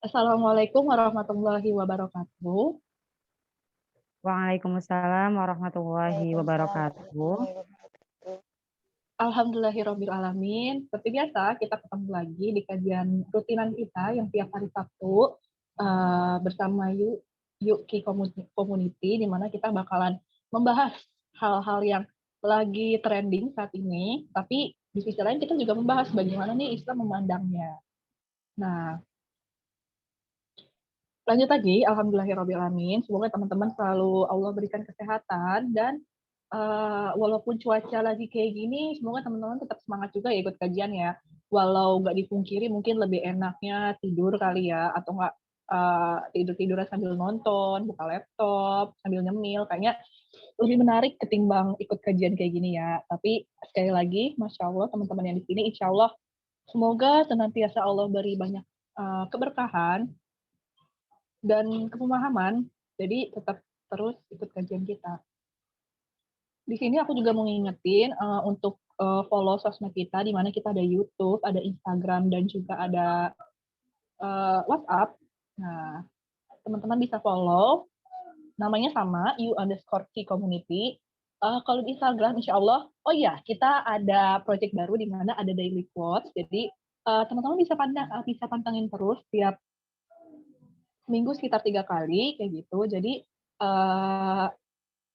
Assalamualaikum warahmatullahi wabarakatuh. Waalaikumsalam warahmatullahi wabarakatuh. Alhamdulillahirabbil alamin. Seperti biasa, kita ketemu lagi di kajian rutinan kita yang tiap hari Sabtu bersama Yuki Community, di mana kita bakalan membahas hal-hal yang lagi trending saat ini, tapi di sisi lain kita juga membahas bagaimana nih Islam memandangnya. Nah, lanjut lagi, alhamdulillahirabbil alamin. Semoga teman-teman selalu Allah berikan kesehatan dan walaupun cuaca lagi kayak gini, semoga teman-teman tetap semangat juga ya ikut kajian ya. Walau nggak dipungkiri mungkin lebih enaknya tidur kali ya, atau nggak tidur-tiduran sambil nonton, buka laptop, sambil nyemil. Kayaknya lebih menarik ketimbang ikut kajian kayak gini ya. Tapi sekali lagi, Masya Allah teman-teman yang di sini, insya Allah semoga senantiasa Allah beri banyak keberkahan dan kepemahaman, jadi tetap terus ikut kajian kita. Di sini aku juga mau ngingetin untuk follow sosmed kita, di mana kita ada YouTube, ada Instagram, dan juga ada WhatsApp. Nah, teman-teman bisa follow, namanya sama, you_key community. Kalau di Instagram, insya Allah, oh iya, kita ada project baru di mana ada daily quotes, jadi teman-teman bisa pantengin terus tiap minggu sekitar 3 kali, kayak gitu. Jadi,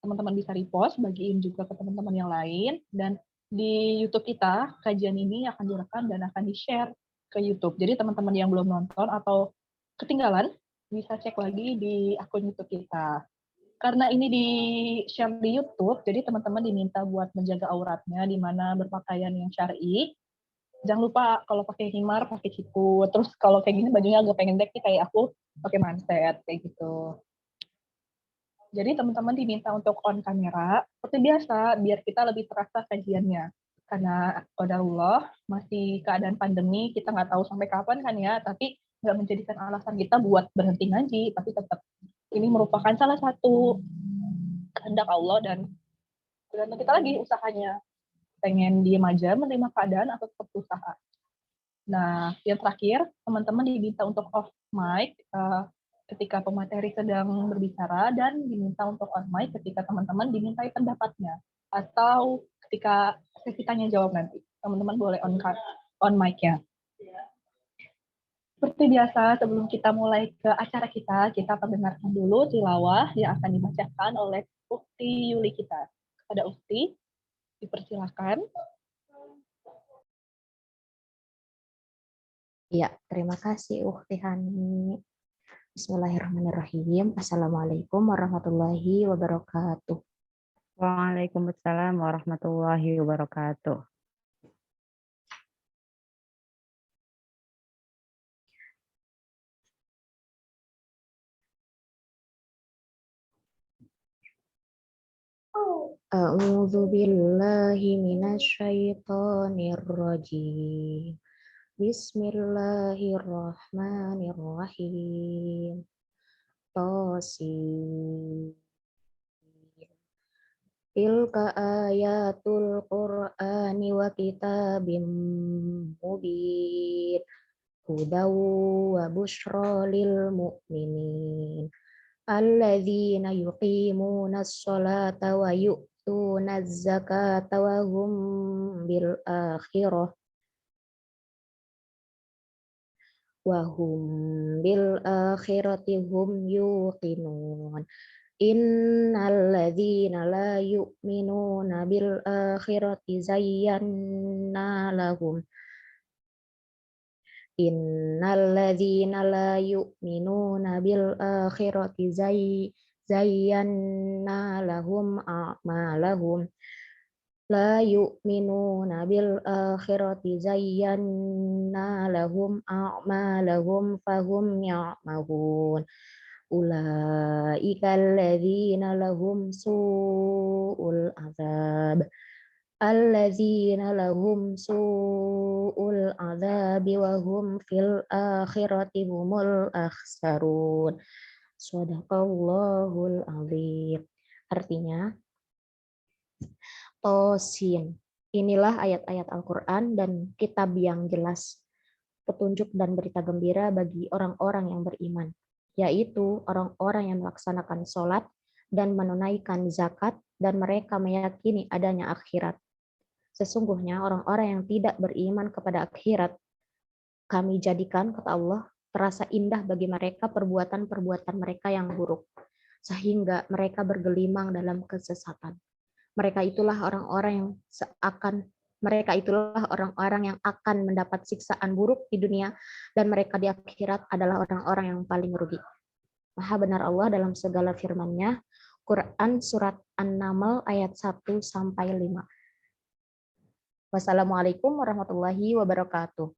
teman-teman bisa repost, bagiin juga ke teman-teman yang lain, dan di YouTube kita, kajian ini akan direkam dan akan di-share ke YouTube. Jadi teman-teman yang belum nonton atau ketinggalan, bisa cek lagi di akun YouTube kita. Karena ini di-share di YouTube, jadi teman-teman diminta buat menjaga auratnya, di mana berpakaian yang syar'i. Jangan lupa kalau pakai himar, pakai cipu. Terus kalau kayak gini bajunya agak pendek nih kayak aku, pakai manset kayak gitu. Jadi teman-teman diminta untuk on kamera seperti biasa biar kita lebih terasa kajiannya. Karena qadarullah masih keadaan pandemi, kita nggak tahu sampai kapan kan ya, tapi nggak menjadikan alasan kita buat berhenti ngaji, tapi tetap ini merupakan salah satu kehendak Allah dan tergantung kita lagi usahanya. Pengen diem aja menerima keadaan atau tetap usaha. Nah, yang terakhir, teman-teman diminta untuk off mic ketika pemateri sedang berbicara dan diminta untuk on mic ketika teman-teman dimintai pendapatnya. Atau ketika sesi tanya jawab nanti, teman-teman boleh on mic-nya. Seperti biasa, sebelum kita mulai ke acara kita akan dengarkan dulu tilawah yang akan dibacakan oleh Ukti Yuli kita. Kepada Ukti, dipersilakan. Ya, terima kasih Ukti Hani. Bismillahirrahmanirrahim. Assalamualaikum warahmatullahi wabarakatuh. Waalaikumsalam warahmatullahi wabarakatuh. A'udzu billahi minasyaitonir rajim. Bismillahirrahmanirrahim. Tasin. Tilka ayatul Qur'ani wa kitabim mubin. Hudaw wa busyra lil mu'minin. Alladzina yuqimuna as-salata wa yu'tuna az-zakata wa hum bil akhirati hum yuqinun. Innal ladzina la yu'minuna bil akhirati zayyana lahum Innalladzina la yu'minuna bil akhirati zayyana lahum a'malahum la yu'minuna bil akhirati zayyana lahum a'malahum fahum ya'mahun ulaika alladzina lahum su'ul azab alladzina lahum su'ul azabi wa hum fil akhirati humul akhsarun. Shadaqallahul azim. Artinya, Tosin. Inilah ayat-ayat Al-Quran dan kitab yang jelas. petunjuk dan berita gembira bagi orang-orang yang beriman, yaitu orang-orang yang melaksanakan sholat dan menunaikan zakat dan mereka meyakini adanya akhirat. Sesungguhnya orang-orang yang tidak beriman kepada akhirat, kami jadikan, kata Allah, terasa indah bagi mereka perbuatan-perbuatan mereka yang buruk, sehingga mereka bergelimang dalam kesesatan. Mereka itulah orang-orang yang akan mendapat siksaan buruk di dunia, dan mereka di akhirat adalah orang-orang yang paling rugi. Maha benar Allah dalam segala firman-Nya. Quran Surat An-Naml ayat 1-5. Wassalamualaikum warahmatullahi wabarakatuh.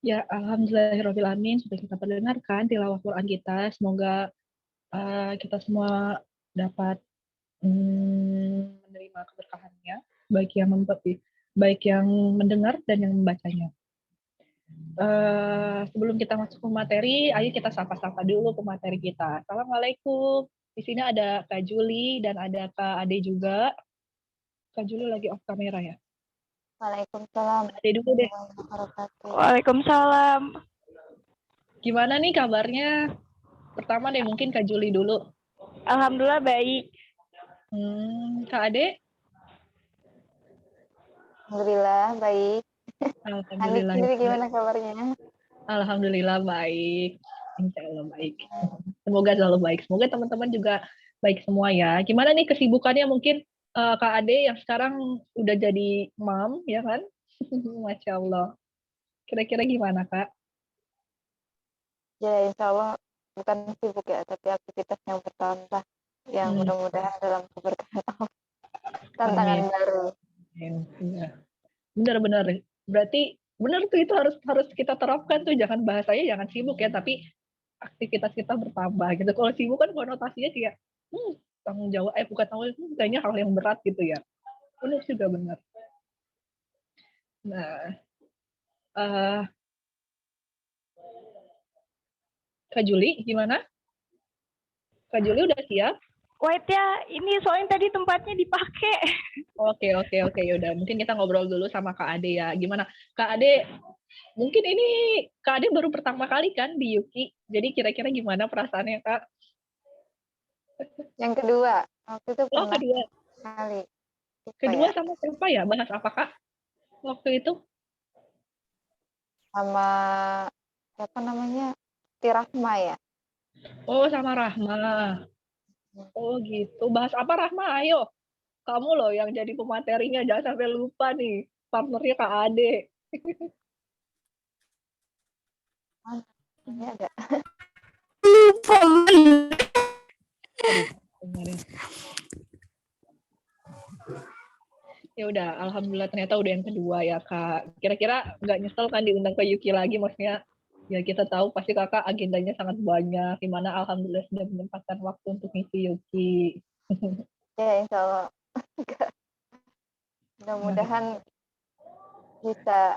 Ya, alhamdulillahirrahmanirrahim, sudah kita perdengarkan tilawah Quran kita. Semoga kita semua dapat menerima keberkahannya, baik yang mendengar dan yang membacanya. Sebelum kita masuk ke materi, ayo kita sapa-sapa dulu ke materi kita. Assalamualaikum. Di sini ada Kak Juli dan ada Kak Ade juga. Kak Juli lagi off kamera ya. Waalaikumsalam. Ade dulu deh. Waalaikumsalam. Gimana nih kabarnya? Pertama deh mungkin Kak Juli dulu. Alhamdulillah baik. Kak Ade? Alhamdulillah baik. Anik Alhamdulillah. sendiri gimana kabarnya? Alhamdulillah baik. Insya Allah baik. Semoga selalu baik. Semoga teman-teman juga baik semua ya. Gimana nih kesibukannya mungkin Kak Ade yang sekarang udah jadi mom ya kan? Masya Allah. Kira-kira gimana Kak? Ya insya Allah bukan sibuk ya, tapi aktivitas yang bertambah. Yang mudah-mudahan dalam keberkahan Allah. Tantangan Amin. baru. Ya. Benar-benar. Berarti benar tuh itu harus kita terapkan tuh. Jangan bahasanya jangan sibuk ya, tapi aktivitas kita bertambah gitu. Kalau sibuk kan konotasinya kayak tanggung jawab, bukan tanggung jawab, itu kayaknya hal yang berat gitu ya. Benar juga benar. Nah, Kak Juli gimana? Kak Juli udah siap? Wait ya, ini soalnya tadi tempatnya dipakai. Oke. Yaudah, mungkin kita ngobrol dulu sama Kak Ade ya. Gimana? Kak Ade, mungkin ini Kak Ade baru pertama kali kan di Yuki. Jadi kira-kira gimana perasaannya Kak? Yang kedua, waktu itu pernah Kedua. kali. Kedua Ya? sama siapa ya? Bahas apa Kak? Waktu itu? Sama siapa namanya? Tirahma ya. Oh, sama Rahma. Oh gitu. Bahas apa Rahma? Ayo. Kamu loh yang jadi pematerinya. Jangan sampai lupa nih. Partnernya Kak Ade. Ini ada. Lupa. Ya udah, alhamdulillah ternyata udah yang kedua ya Kak. Kira-kira nggak nyesel kan diundang ke Yuki lagi? Maksudnya ya kita tahu pasti Kakak agendanya sangat banyak. Dimana alhamdulillah sudah menyempatkan waktu untuk ngisi Yuki. Ya insya Allah. Mudah-mudahan bisa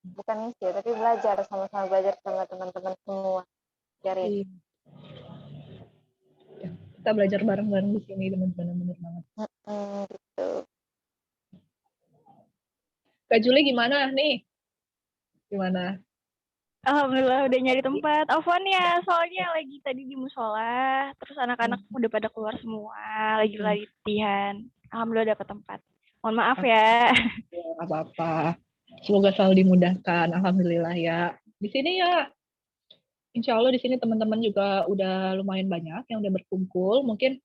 bukan ngisi tapi belajar sama-sama belajar sama teman-teman semua dari kita belajar bareng-bareng di sini benar-benar banget. Gitu. Kak Juli gimana nih? Gimana? Alhamdulillah udah nyari tempat. Afwan ya, soalnya lagi tadi di musola, terus anak-anak udah pada keluar semua, lagi latihan. Alhamdulillah dapat tempat. Mohon maaf ya. Nggak apa-apa. Semoga selalu dimudahkan. Alhamdulillah ya. Di sini ya, insya Allah di sini teman-teman juga udah lumayan banyak yang udah berkumpul. Mungkin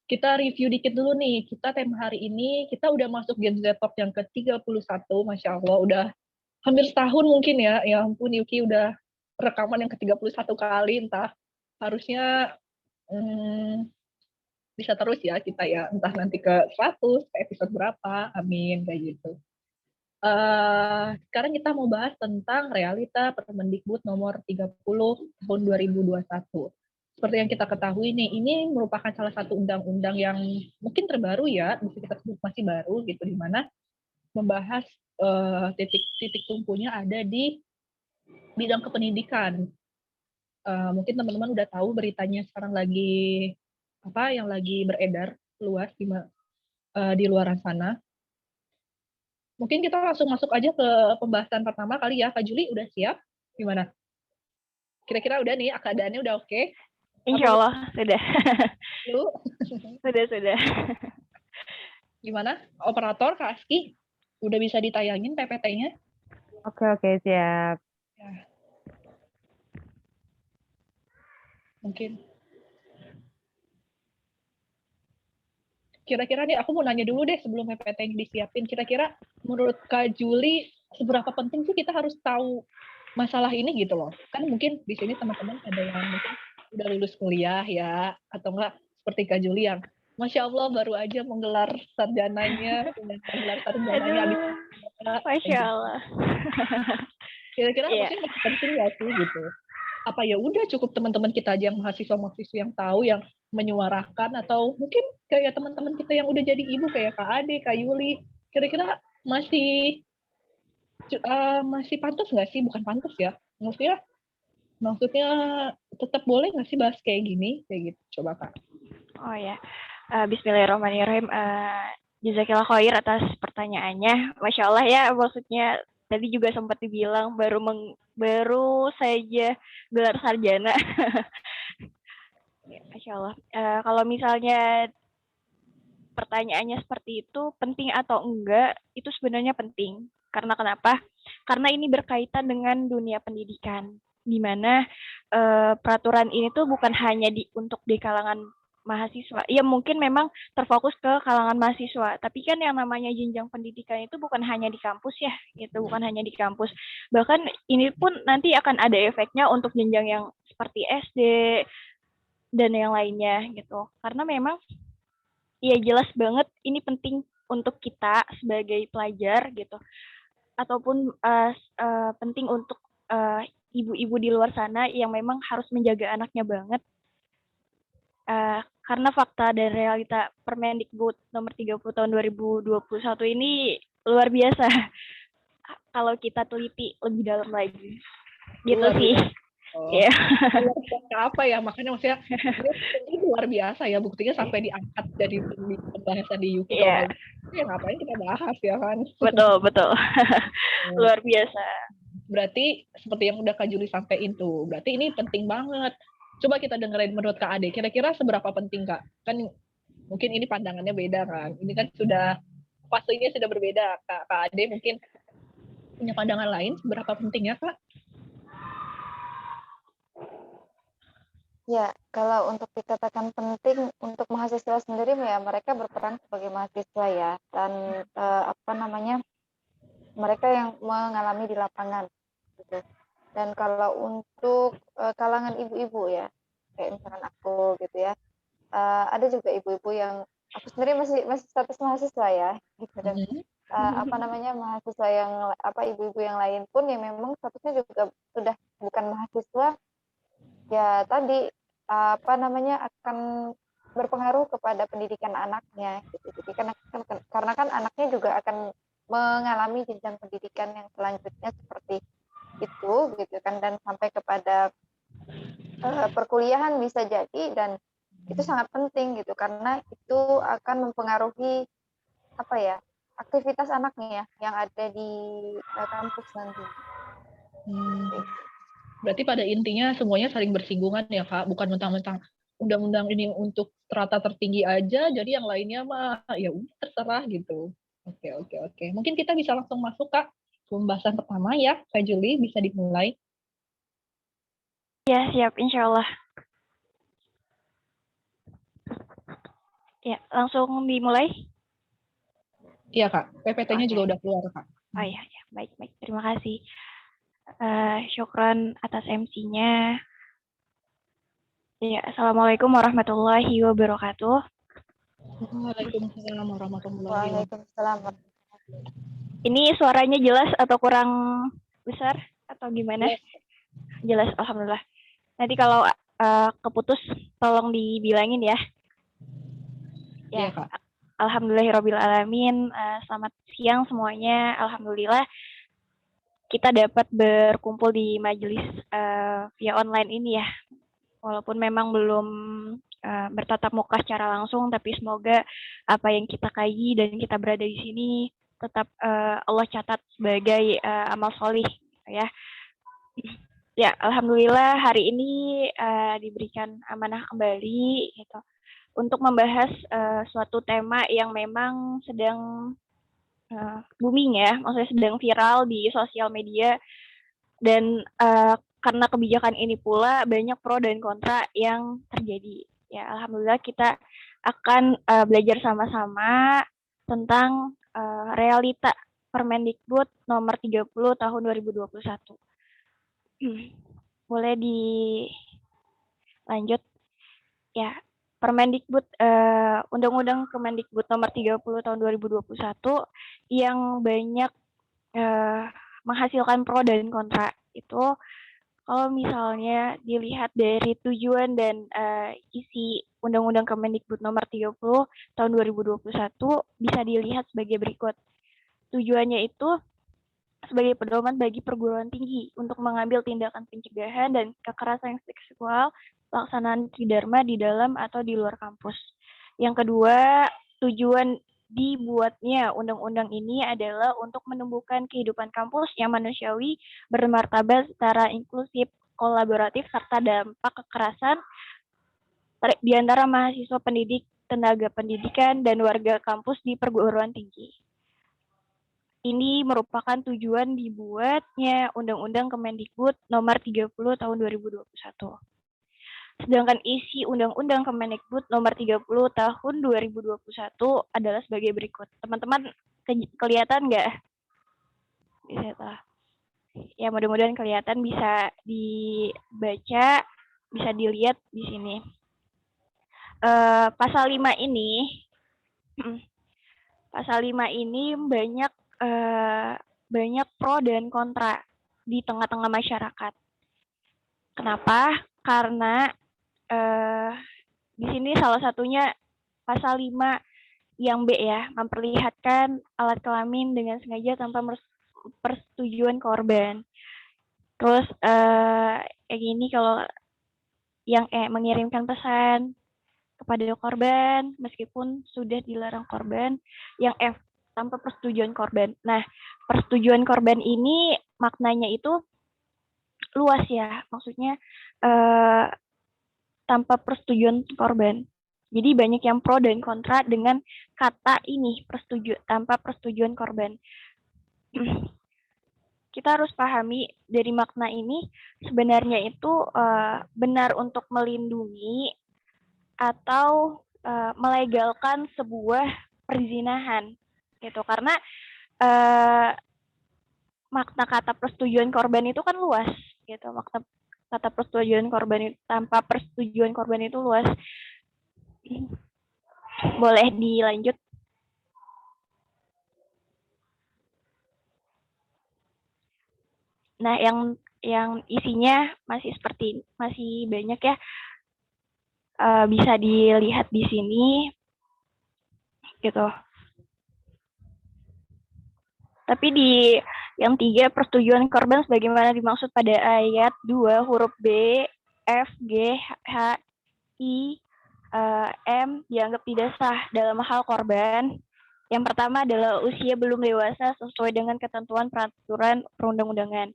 kita review dikit dulu nih. Kita tema hari ini, kita udah masuk Gen Z Talk yang ke-31. Masya Allah, udah hampir setahun mungkin ya. Ya ampun, Yuki udah rekaman yang ke-31 kali. Entah harusnya bisa terus ya kita ya. Entah nanti ke 100, ke episode berapa. Amin, kayak gitu. Sekarang kita mau bahas tentang realita Permendikbud nomor 30 tahun 2021. Seperti yang kita ketahui nih, ini merupakan salah satu undang-undang yang mungkin terbaru ya, bisa kita sebut masih baru gitu, di mana membahas titik tumpunya ada di bidang kependidikan. Mungkin teman-teman udah tahu beritanya sekarang lagi yang lagi beredar luas di luaran sana. Mungkin kita langsung masuk aja ke pembahasan pertama kali ya. Kak Juli udah siap? Gimana? Kira-kira udah nih, keadaannya udah oke? Insya Allah sudah. Lu Sudah. gimana? Operator Kak Aski udah bisa ditayangin PPT-nya? Oke, siap. Ya. Mungkin. Kira-kira nih aku mau nanya dulu deh sebelum PPT yang disiapin. Kira-kira menurut Kak Juli seberapa penting sih kita harus tahu masalah ini gitu loh? Kan mungkin di sini teman-teman ada yang mungkin udah lulus kuliah ya, atau enggak seperti Kak Juli yang Masya Allah baru aja menggelar sarjananya, habis Masya Allah. Kira-kira Iya. mungkin masih penting nggak sih gitu? Apa ya udah cukup teman-teman kita aja yang mahasiswa-mahasiswa yang tahu, yang menyuarakan, atau mungkin kayak teman-teman kita yang udah jadi ibu kayak Kak Ade, Kak Yuli, kira-kira masih pantas nggak sih? Bukan pantas ya, maksudnya tetap boleh nggak sih bahas kayak gini, kayak gitu? Coba Kak. Oh ya, Bismillahirrahmanirrahim. Jazakillah khair atas pertanyaannya. Masya Allah ya, maksudnya tadi juga sempat dibilang baru saja gelar sarjana. Masya Allah. Kalau misalnya pertanyaannya seperti itu, penting atau enggak, itu sebenarnya penting. Karena kenapa? Karena ini berkaitan dengan dunia pendidikan, di mana peraturan ini tuh bukan hanya untuk di kalangan mahasiswa. Ya mungkin memang terfokus ke kalangan mahasiswa, tapi kan yang namanya jenjang pendidikan itu bukan hanya di kampus ya, gitu, bukan hanya di kampus. Bahkan ini pun nanti akan ada efeknya untuk jenjang yang seperti SD dan yang lainnya gitu. Karena memang ya jelas banget ini penting untuk kita sebagai pelajar gitu, ataupun penting untuk ibu-ibu di luar sana yang memang harus menjaga anaknya banget. Karena fakta dan realita Permendikbud nomor 30 tahun 2021 ini luar biasa. Kalau kita teliti lebih dalam lagi. Gitu Luar sih. Oh, Ya. apa ya, makanya maksudnya ini luar biasa ya, buktinya sampai diangkat jadi pembahasan di UK. Iya. Ya ngapain kita bahas ya kan? Betul. Luar biasa. Berarti seperti yang udah Kak Juli sampaikan tuh, berarti ini penting banget. Coba kita dengerin menurut Kak Ade, kira-kira seberapa penting Kak? Kan mungkin ini pandangannya beda kan, ini kan sudah fasenya sudah berbeda. Kak Ade mungkin punya pandangan lain, seberapa pentingnya Kak? Ya, kalau untuk dikatakan penting untuk mahasiswa sendiri ya mereka berperan sebagai mahasiswa ya, dan mereka yang mengalami di lapangan gitu. Dan kalau untuk kalangan ibu-ibu ya, kayak misalkan aku gitu ya, ada juga ibu-ibu yang aku sendiri masih status mahasiswa ya gitu, dan mahasiswa yang ibu-ibu yang lain pun yang memang statusnya juga sudah bukan mahasiswa ya, tadi akan berpengaruh kepada pendidikan anaknya gitu. Jadi karena kan anaknya juga akan mengalami jenjang pendidikan yang selanjutnya seperti itu gitu kan, dan sampai kepada perkuliahan bisa jadi, dan itu sangat penting gitu karena itu akan mempengaruhi aktivitas anaknya ya yang ada di kampus nanti. Berarti pada intinya semuanya saling bersinggungan ya Kak, bukan mentang-mentang undang-undang ini untuk strata tertinggi aja, jadi yang lainnya mah ya udah terserah gitu. Oke. Mungkin kita bisa langsung masuk Kak pembahasan pertama ya, Kak Juli bisa dimulai. Ya, siap, insya Allah. Ya, langsung dimulai. Iya Kak, PPT-nya juga udah keluar Kak. Oh ya, baik. Terima kasih. Syukran atas MC-nya. Ya, Assalamualaikum warahmatullahi wabarakatuh. Waalaikumsalam warahmatullahi wabarakatuh. Ini suaranya jelas atau kurang besar atau gimana? Jelas, alhamdulillah. Nanti kalau keputus tolong dibilangin ya. Ya, Kak. Alhamdulillahirrabbilalamin. Selamat siang semuanya. Alhamdulillah kita dapat berkumpul di majelis via online ini ya. Walaupun memang belum bertatap muka secara langsung, tapi semoga apa yang kita kaji dan kita berada di sini tetap Allah catat sebagai amal solih ya. Ya, alhamdulillah hari ini diberikan amanah kembali gitu untuk membahas suatu tema yang memang sedang booming ya, maksudnya sedang viral di sosial media dan karena kebijakan ini pula banyak pro dan kontra yang terjadi. Ya, alhamdulillah kita akan belajar sama-sama tentang realita Permendikbud nomor 30 tahun 2021. Boleh dilanjut ya. Permendikbud Undang-Undang Kemendikbud nomor 30 tahun 2021 yang banyak menghasilkan pro dan kontra. Itu kalau misalnya dilihat dari tujuan dan isi Undang-Undang Kemendikbud nomor 30 tahun 2021 bisa dilihat sebagai berikut. Tujuannya itu sebagai pedoman bagi perguruan tinggi untuk mengambil tindakan pencegahan dan kekerasan seksual pelaksanaan tridharma di dalam atau di luar kampus. Yang kedua, tujuan dibuatnya undang-undang ini adalah untuk menumbuhkan kehidupan kampus yang manusiawi, bermartabat, secara inklusif, kolaboratif, serta dampak kekerasan di antara mahasiswa pendidik, tenaga pendidikan, dan warga kampus di perguruan tinggi. Ini merupakan tujuan dibuatnya Undang-Undang Kemendikbud nomor 30 tahun 2021. Sedangkan isi Undang-Undang Kemendikbud nomor 30 tahun 2021 adalah sebagai berikut. Teman-teman kelihatan nggak? Bisa. Ya mudah-mudahan kelihatan, bisa dibaca, bisa dilihat di sini. Pasal 5 ini banyak pro dan kontra di tengah-tengah masyarakat. Kenapa? Karena di sini salah satunya pasal 5 yang B ya, memperlihatkan alat kelamin dengan sengaja tanpa persetujuan korban. Terus kayak gini kalau yang mengirimkan pesan kepada korban meskipun sudah dilarang korban. Yang F, tanpa persetujuan korban. Nah, persetujuan korban ini maknanya itu luas ya, maksudnya tanpa persetujuan korban. Jadi banyak yang pro dan kontra dengan kata ini, tanpa persetujuan korban. Kita harus pahami dari makna ini sebenarnya itu benar untuk melindungi atau melegalkan sebuah perzinahan gitu, karena makna kata persetujuan korban itu kan luas gitu. Makna kata persetujuan korban itu, tanpa persetujuan korban itu luas. Boleh dilanjut. Nah, yang isinya masih banyak ya. Bisa dilihat di sini gitu. Tapi di yang 3, persetujuan korban sebagaimana dimaksud pada ayat 2 huruf B, F, G, H, I, M dianggap tidak sah dalam hal korban. Yang pertama adalah usia belum dewasa sesuai dengan ketentuan peraturan perundang-undangan.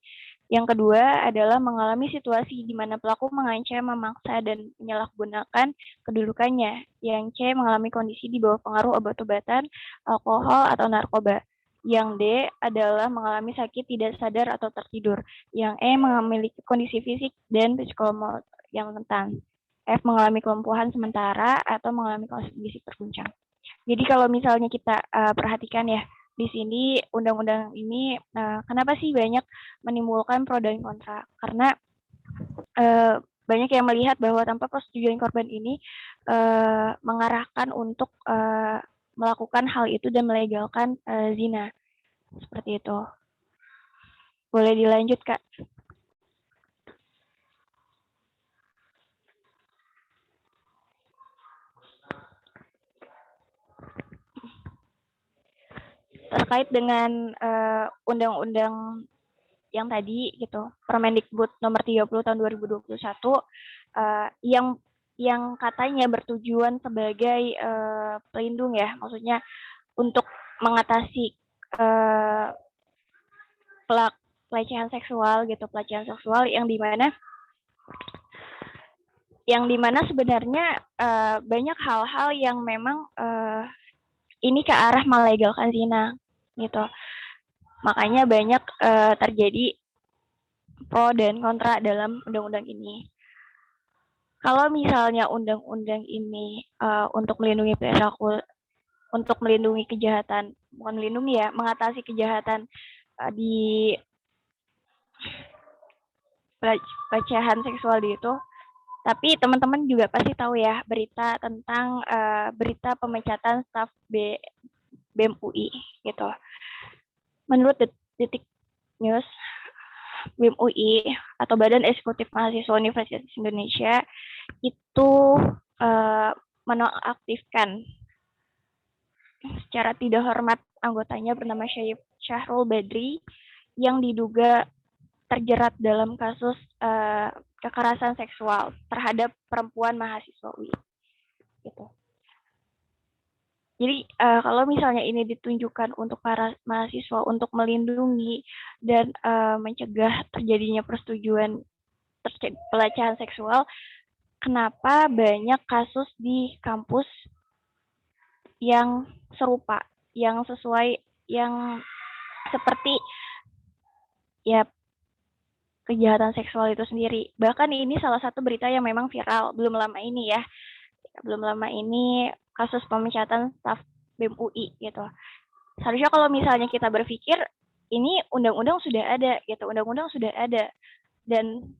Yang kedua adalah mengalami situasi di mana pelaku mengancam, memaksa, dan menyalahgunakan kedudukannya. Yang C, mengalami kondisi di bawah pengaruh obat-obatan, alkohol, atau narkoba. Yang D adalah mengalami sakit tidak sadar atau tertidur. Yang E, memiliki kondisi fisik dan psikomotor yang rentan. F, mengalami kelumpuhan sementara atau mengalami kondisi terguncang. Jadi kalau misalnya kita perhatikan ya, di sini undang-undang ini kenapa sih banyak menimbulkan pro dan kontra? Karena banyak yang melihat bahwa tanpa persetujuan korban ini mengarahkan untuk melakukan hal itu dan melegalkan zina. Seperti itu. Boleh dilanjut, Kak. Terkait dengan undang-undang yang tadi gitu, Permendikbud nomor 30 tahun 2021 yang katanya bertujuan sebagai pelindung ya, maksudnya untuk mengatasi pelecehan seksual gitu, pelecehan seksual yang dimana sebenarnya banyak hal-hal yang memang ini ke arah melegalkan zina gitu. Makanya banyak terjadi pro dan kontra dalam undang-undang ini. Kalau misalnya undang-undang ini untuk melindungi perilaku, untuk melindungi kejahatan, bukan melindungi ya, mengatasi kejahatan di pelecehan seksual itu. Tapi teman-teman juga pasti tahu ya berita tentang berita pemecatan staf BEM UI gitu. Menurut Detik News, BEM UI atau Badan Eksekutif Mahasiswa Universitas Indonesia itu menonaktifkan secara tidak hormat anggotanya bernama Syahrul Badri yang diduga terjerat dalam kasus kekerasan seksual terhadap perempuan mahasiswa UI. Gitu. Jadi kalau misalnya ini ditunjukkan untuk para mahasiswa untuk melindungi dan mencegah terjadinya persetujuan pelecehan seksual, kenapa banyak kasus di kampus yang serupa, yang sesuai, yang seperti ya kejahatan seksual itu sendiri. Bahkan ini salah satu berita yang memang viral belum lama ini ya. Belum lama ini kasus pemecatan staf BEM UI gitu. Seharusnya kalau misalnya kita berpikir ini undang-undang sudah ada gitu, undang-undang sudah ada dan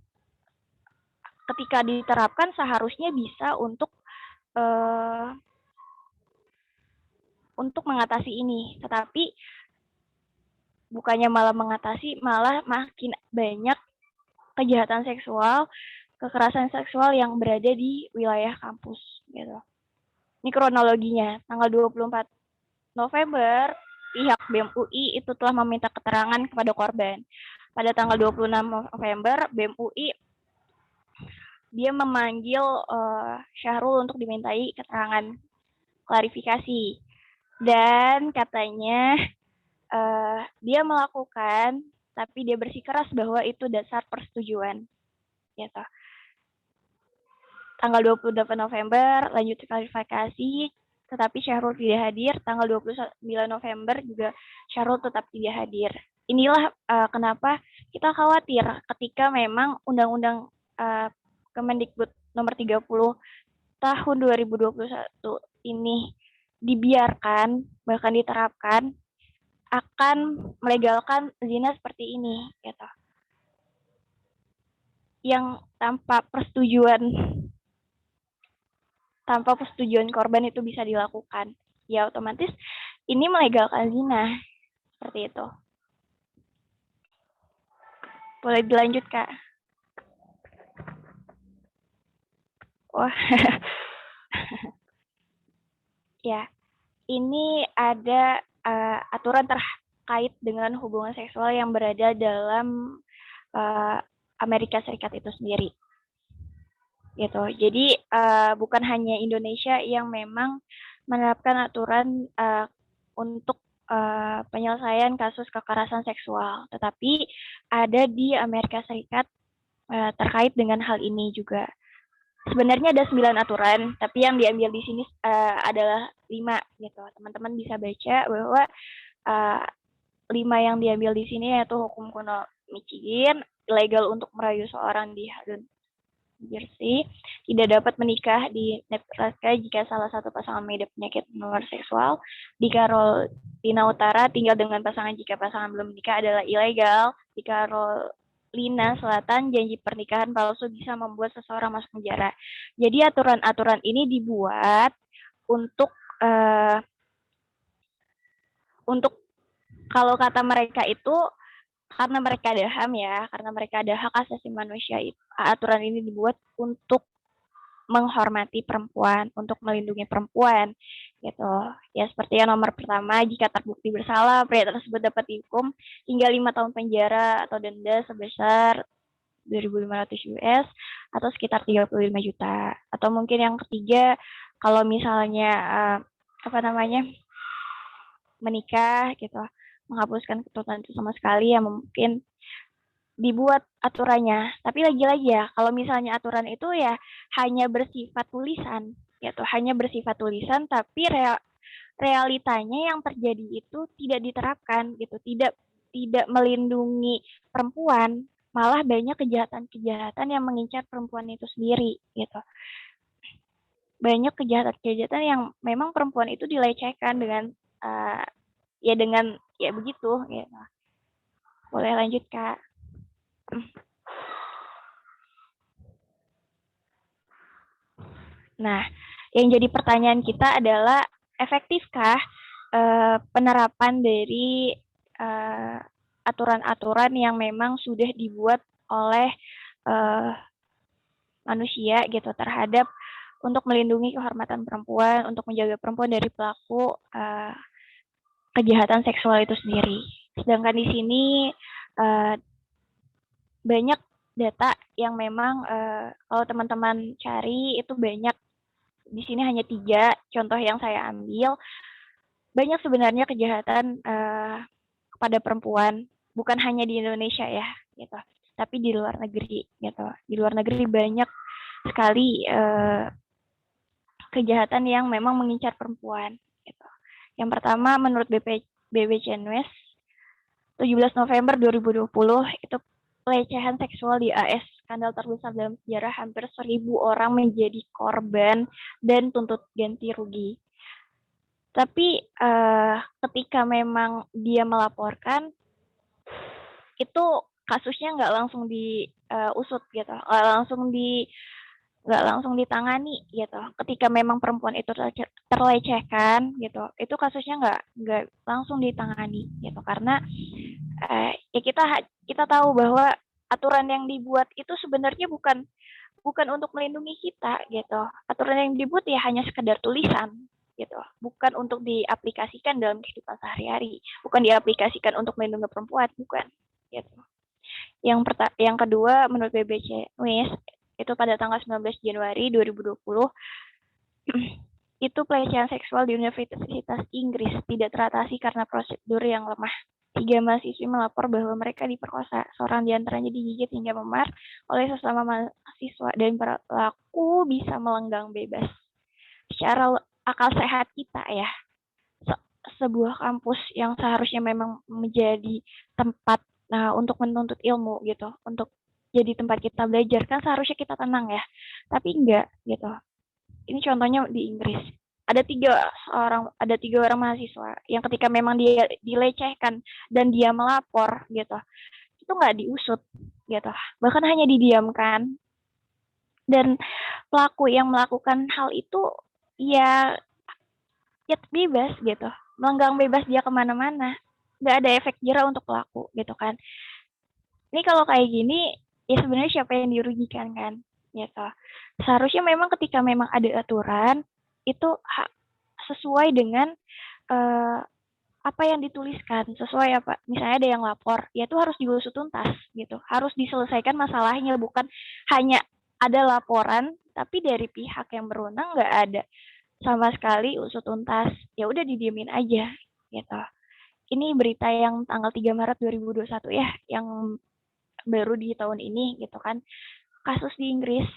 ketika diterapkan seharusnya bisa untuk mengatasi ini. Tetapi bukannya malah mengatasi, malah makin banyak kejahatan seksual, kekerasan seksual yang berada di wilayah kampus gitu. Ini kronologinya, tanggal 24 November, pihak BEM UI itu telah meminta keterangan kepada korban. Pada tanggal 26 November, BEM UI dia memanggil Syahrul untuk dimintai keterangan klarifikasi. Dan katanya dia melakukan, tapi dia bersikeras bahwa itu dasar persetujuan. Gitu. Tanggal 28 November lanjut klarifikasi, tetapi Syahrul tidak hadir. Tanggal 29 November juga Syahrul tetap tidak hadir. Inilah kenapa kita khawatir ketika memang Undang-Undang Kemendikbud nomor 30 tahun 2021 ini dibiarkan, bahkan diterapkan, akan melegalkan zina seperti ini. Gitu. Yang tanpa persetujuan korban itu bisa dilakukan. Ya otomatis ini melegalkan zina. Seperti itu. Boleh dilanjut, Kak? Wah. Ya. Ini ada aturan terkait dengan hubungan seksual yang berada dalam Amerika Serikat itu sendiri. Gitu. Jadi bukan hanya Indonesia yang memang menerapkan aturan untuk penyelesaian kasus kekerasan seksual, tetapi ada di Amerika Serikat terkait dengan hal ini juga. Sebenarnya ada 9 aturan, tapi yang diambil di sini adalah 5 gitu. Teman-teman bisa baca bahwa 5 yang diambil di sini yaitu hukum kuno Michigan, ilegal untuk merayu seorang di Jersey, tidak dapat menikah di Nebraska jika salah satu pasangan mengidap penyakit menular seksual. Di Carolina Utara, tinggal dengan pasangan jika pasangan belum menikah adalah ilegal. Di Carolina Selatan, janji pernikahan palsu bisa membuat seseorang masuk penjara. Jadi aturan-aturan ini dibuat untuk kalau kata mereka itu karena mereka ada HAM ya, karena mereka ada hak asasi manusia, aturan ini dibuat untuk menghormati perempuan, untuk melindungi perempuan, gitu. Ya seperti yang nomor pertama, jika terbukti bersalah, pria tersebut dapat dihukum hingga 5 tahun penjara atau denda sebesar 2.500 US atau sekitar 35 juta. Atau mungkin yang ketiga, kalau misalnya menikah gitu, menghapuskan keturunan itu sama sekali, ya mungkin dibuat aturannya. Tapi lagi-lagi ya, kalau misalnya aturan itu ya hanya bersifat tulisan, gitu, hanya bersifat tulisan, tapi realitanya yang terjadi itu tidak diterapkan, gitu, tidak melindungi perempuan, malah banyak kejahatan-kejahatan yang mengincar perempuan itu sendiri, gitu. Banyak kejahatan-kejahatan yang memang perempuan itu dilecehkan dengan dengan begitu, gitu. Boleh lanjut, Kak. Nah, yang jadi pertanyaan kita adalah efektifkah penerapan dari aturan-aturan yang memang sudah dibuat oleh manusia gitu terhadap untuk melindungi kehormatan perempuan, untuk menjaga perempuan dari pelaku kejahatan seksual itu sendiri. Sedangkan di sini banyak data yang memang kalau teman-teman cari itu banyak. Di sini hanya 3 contoh yang saya ambil. Banyak sebenarnya kejahatan kepada perempuan, bukan hanya di Indonesia ya, gitu, tapi di luar negeri, gitu. Di luar negeri banyak sekali kejahatan yang memang mengincar perempuan, gitu. Yang pertama, menurut BPJNWES, 17 November 2020 itu pelecehan seksual di AS, skandal terbesar dalam sejarah, hampir 1.000 orang menjadi korban dan tuntut ganti rugi. Tapi ketika memang dia melaporkan, itu kasusnya nggak langsung diusut gitu, nggak langsung ditangani gitu. Ketika memang perempuan itu terlecehkan gitu, itu kasusnya nggak langsung ditangani gitu, karena ya kita tahu bahwa aturan yang dibuat itu sebenarnya bukan untuk melindungi kita gitu. Aturan yang dibuat ya hanya sekedar tulisan gitu, bukan untuk diaplikasikan dalam kehidupan sehari-hari, bukan diaplikasikan untuk melindungi perempuan, bukan gitu. Yang kedua, menurut BPJNWES itu pada tanggal 19 Januari 2020 itu pelecehan seksual di Universitas Inggris tidak teratasi karena prosedur yang lemah. 3 mahasiswi melapor bahwa mereka diperkosa. Seorang diantaranya digigit hingga memar oleh sesama mahasiswa dan pelaku bisa melenggang bebas. Secara akal sehat kita ya, sebuah kampus yang seharusnya memang menjadi tempat untuk menuntut ilmu gitu, untuk jadi tempat kita belajar, kan seharusnya kita tenang ya, tapi enggak gitu. Ini contohnya di Inggris. Ada 3 orang mahasiswa yang ketika memang dia dilecehkan dan dia melapor gitu, itu nggak diusut gitu, bahkan hanya didiamkan. Dan pelaku yang melakukan hal itu ya bebas gitu, melenggang bebas dia kemana-mana, nggak ada efek jera untuk pelaku gitu kan. Ini kalau kayak gini ya sebenarnya siapa yang dirugikan kan gitu. Seharusnya memang ketika memang ada aturan itu sesuai dengan apa yang dituliskan, sesuai apa, misalnya ada yang lapor, ya itu harus diusut tuntas gitu, harus diselesaikan masalahnya, bukan hanya ada laporan tapi dari pihak yang berwenang nggak ada sama sekali usut tuntas, ya udah didiemin aja gitu. Ini berita yang tanggal 3 Maret 2021 ya, yang baru di tahun ini gitu kan. Kasus di Inggris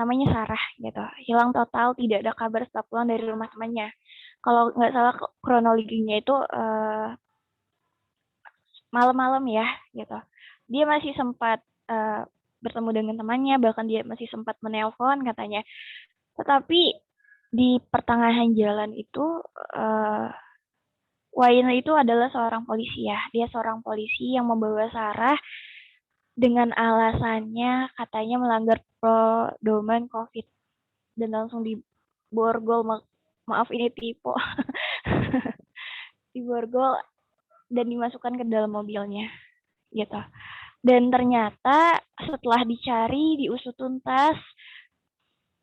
namanya Sarah gitu, hilang total, tidak ada kabar setelah pulang dari rumah temannya. Kalau nggak salah kronologinya itu malam-malam ya gitu. Dia masih sempat bertemu dengan temannya, bahkan dia masih sempat menelpon katanya. Tetapi di pertengahan jalan itu Wayne itu adalah seorang polisi ya. Dia seorang polisi yang membawa Sarah dengan alasannya katanya melanggar pedoman COVID dan langsung diborgol, maaf ini tipe, diborgol dan dimasukkan ke dalam mobilnya gitu. Dan ternyata setelah dicari, diusut tuntas,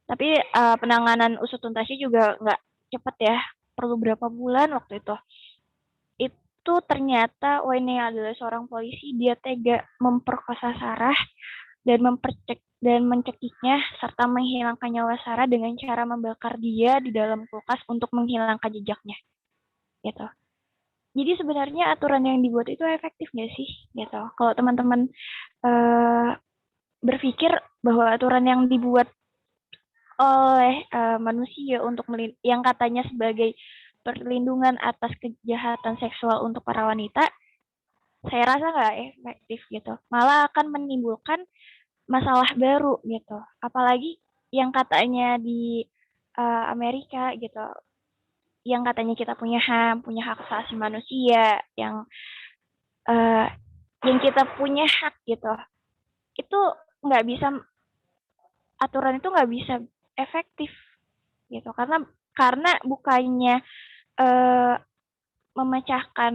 Tapi penanganan usut tuntasnya juga nggak cepat ya, perlu berapa bulan waktu itu. Itu ternyata Wayne adalah seorang polisi, dia tega memperkosa Sarah dan mencekiknya serta menghilangkan nyawa Sarah dengan cara membakar dia di dalam kulkas untuk menghilangkan jejaknya. Gitu. Jadi sebenarnya aturan yang dibuat itu efektif nggak sih? Gitu. Kalau teman-teman berpikir bahwa aturan yang dibuat oleh manusia untuk yang katanya sebagai perlindungan atas kejahatan seksual untuk para wanita, saya rasa nggak efektif gitu. Malah akan menimbulkan masalah baru gitu. Apalagi yang katanya di Amerika gitu, yang katanya kita punya HAM, punya hak asasi manusia, yang kita punya hak gitu, itu nggak bisa, aturan itu nggak bisa efektif gitu, karena bukannya memecahkan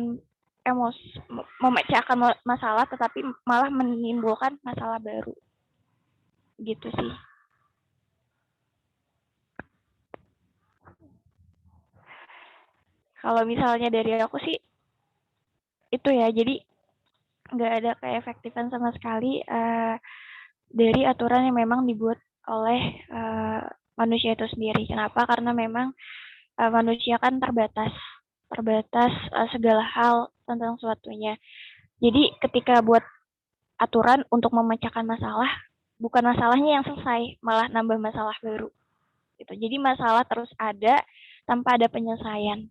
memecahkan masalah, tetapi malah menimbulkan masalah baru gitu sih. Kalau misalnya dari aku sih itu ya, jadi nggak ada keefektifan sama sekali dari aturan yang memang dibuat oleh manusia itu sendiri. Kenapa? Karena memang manusia kan terbatas segala hal tentang sesuatunya. Jadi ketika buat aturan untuk memecahkan masalah, bukan masalahnya yang selesai, malah nambah masalah baru. Gitu. Jadi masalah terus ada tanpa ada penyelesaian.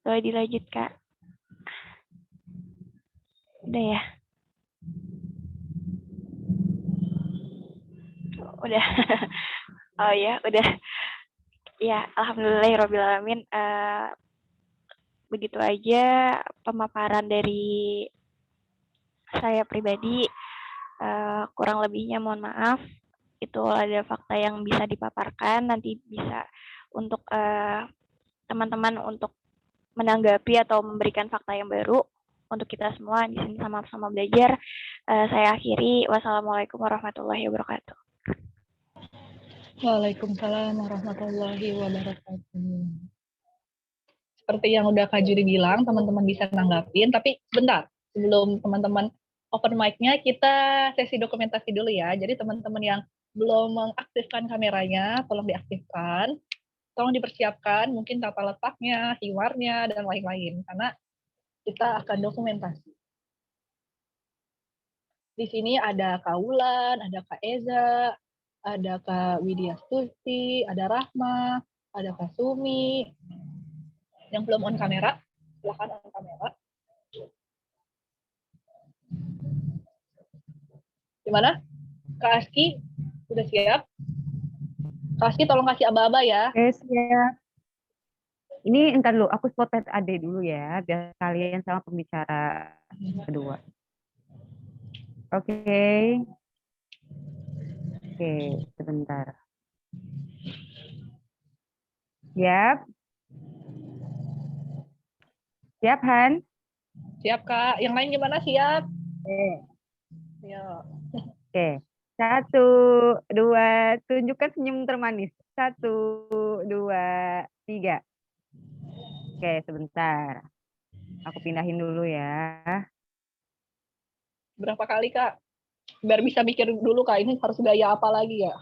Boleh dilanjut, Kak? Udah ya? Udah. Oh ya, udah. Ya, alhamdulillahirrahmanirrahim. Begitu aja pemaparan dari saya pribadi. Kurang lebihnya mohon maaf. Itu ada fakta yang bisa dipaparkan, nanti bisa untuk teman-teman untuk menanggapi atau memberikan fakta yang baru untuk kita semua di sini sama-sama belajar. Saya akhiri. Wassalamualaikum warahmatullahi wabarakatuh. Waalaikumsalam warahmatullahi wabarakatuh. Seperti yang udah Kak Juri bilang, teman-teman bisa nanggapin, tapi bentar, sebelum teman-teman open mic-nya, kita sesi dokumentasi dulu ya. Jadi teman-teman yang belum mengaktifkan kameranya, tolong diaktifkan, tolong dipersiapkan, mungkin tata letaknya, hiwarnya, dan lain-lain, karena kita akan dokumentasi. Di sini ada Kak Wulan, ada Kak Eza, ada Kak Widya Stuti, ada Rahma, ada Kak Sumi. Yang belum on kamera, silahkan on kamera. Gimana? Kak Aski, udah siap? Kak Aski tolong kasih aba-aba ya. Oke, siap. Ini entar dulu, aku spotlight Ade dulu ya, biar kalian sama pembicara kedua. Oke. Oke, sebentar. Siap? Siap, Han? Siap, Kak. Yang lain gimana? Siap? Oke. Oke. 1, 2, tunjukkan senyum termanis. 1, 2, 3. Oke, sebentar. Aku pindahin dulu ya. Berapa kali, Kak? Biar bisa mikir dulu, Kak. Ini harus gaya apa lagi ya?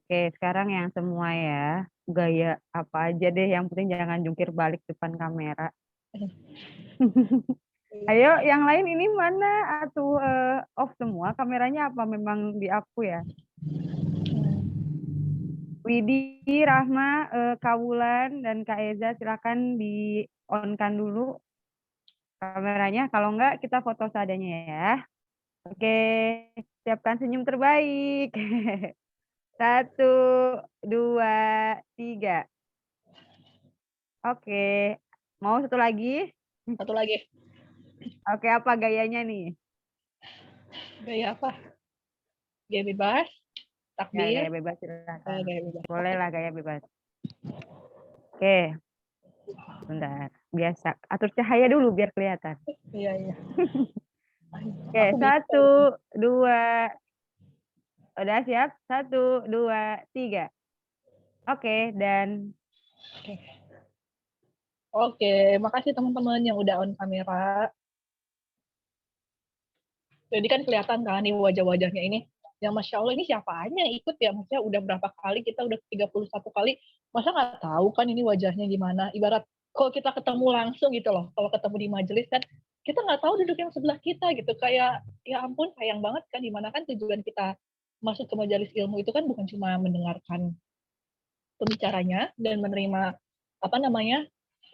Oke, sekarang yang semua ya. Gaya apa aja deh, yang penting jangan jungkir balik depan kamera. Ayo, yang lain ini mana? Atau off semua kameranya, apa memang di aku ya? Widi, Rahma, Kak Wulan, dan Kak Eza, silakan di-on-kan dulu kameranya. Kalau enggak, kita foto seadanya ya. Oke, siapkan senyum terbaik. 1, 2, 3. Oke, mau satu lagi? Satu lagi. Oke, apa gayanya nih? Gaya apa? Gaya bebas? Ya, Takbir? gaya bebas silakan. Gaya bebas. Boleh lah gaya bebas. Oke, bentar. biasa. Atur cahaya dulu biar kelihatan. Iya, iya. Oke, Aku bisa. 1, 2. Udah siap? 1, 2, 3. Oke, dan Oke, makasih teman-teman yang udah on kamera. Jadi kan kelihatan kan nih wajah-wajahnya ini. Yang Masya Allah ini siapa aja yang ikut ya? Maksudnya udah berapa kali, kita udah 31 kali. Masa nggak tahu kan ini wajahnya gimana? Ibarat kalau kita ketemu langsung gitu loh. Kalau ketemu di majelis kan, kita nggak tahu duduk yang sebelah kita gitu. Kayak, ya ampun sayang banget kan. Dimana kan tujuan kita masuk ke majelis ilmu itu kan bukan cuma mendengarkan pembicaranya dan menerima apa namanya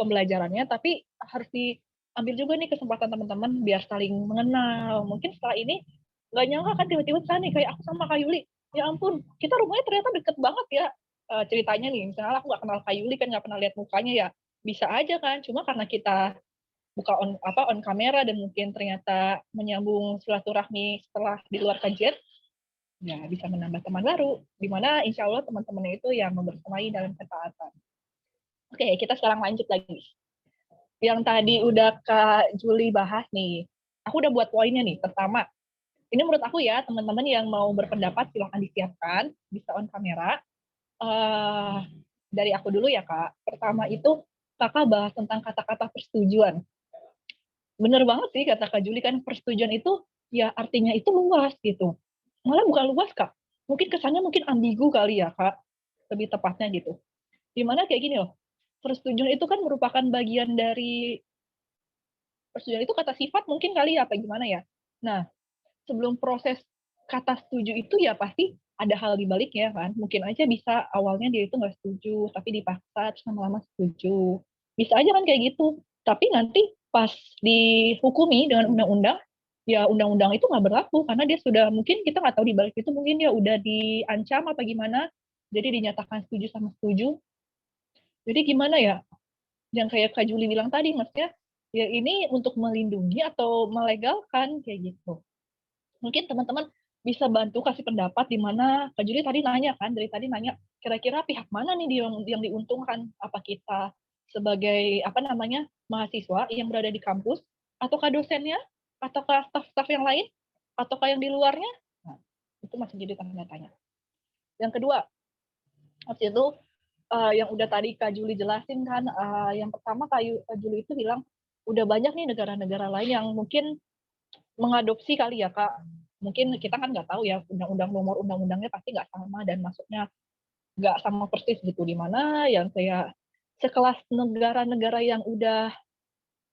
pembelajarannya, tapi harus diambil juga nih kesempatan teman-teman biar saling mengenal. Mungkin setelah ini nggak nyangka kan tiba-tiba kan nih kayak aku sama Kak Yuli, ya ampun kita rumahnya ternyata deket banget ya. Ceritanya nih misalnya aku nggak kenal Kak Yuli kan nggak pernah lihat mukanya ya bisa aja kan, cuma karena kita buka on kamera dan mungkin ternyata menyambung silaturahmi setelah di luar kajian ya bisa menambah teman baru, di mana insya Allah teman-teman itu yang membersamai dalam ketaatan. Oke, kita sekarang lanjut lagi. Yang tadi udah Kak Juli bahas nih, aku udah buat poinnya nih. Pertama, ini menurut aku ya, teman-teman yang mau berpendapat silahkan disiapkan, bisa on kamera. Dari aku dulu ya Kak. Pertama itu, Kakak bahas tentang kata-kata persetujuan. Bener banget sih kata Kak Juli kan, persetujuan itu ya artinya itu luas gitu. Malah bukan luas Kak, mungkin kesannya mungkin ambigu kali ya Kak, lebih tepatnya gitu. Dimana kayak gini loh, persetujuan itu kan merupakan bagian dari persetujuan itu kata sifat mungkin kali ya, apa gimana ya. Nah, sebelum proses kata setuju itu ya pasti ada hal di baliknya kan. Mungkin aja bisa awalnya dia itu nggak setuju, tapi dipaksa terus lama-lama setuju. Bisa aja kan kayak gitu. Tapi nanti pas dihukumi dengan undang-undang, ya undang-undang itu nggak berlaku karena dia sudah mungkin kita nggak tahu di balik itu mungkin dia udah diancam apa gimana. Jadi dinyatakan setuju sama setuju. Jadi gimana ya? Yang kayak Kak Juli bilang tadi, maksudnya ya ini untuk melindungi atau melegalkan kayak gitu. Mungkin teman-teman bisa bantu kasih pendapat di mana Kak Juli tadi nanya kan, dari tadi nanya kira-kira pihak mana nih yang diuntungkan? Apa kita sebagai apa namanya mahasiswa yang berada di kampus, ataukah dosennya, ataukah staf-staf yang lain, ataukah yang di luarnya? Nah, itu masih jadi tanda tanya. Yang kedua, waktu itu yang udah tadi Kak Juli jelasin kan, yang pertama Kak Juli itu bilang udah banyak nih negara-negara lain yang mungkin mengadopsi kali ya Kak. Mungkin kita kan nggak tahu ya undang-undang nomor undang-undangnya pasti nggak sama dan masuknya nggak sama persis gitu. Di mana yang kayak sekelas negara-negara yang udah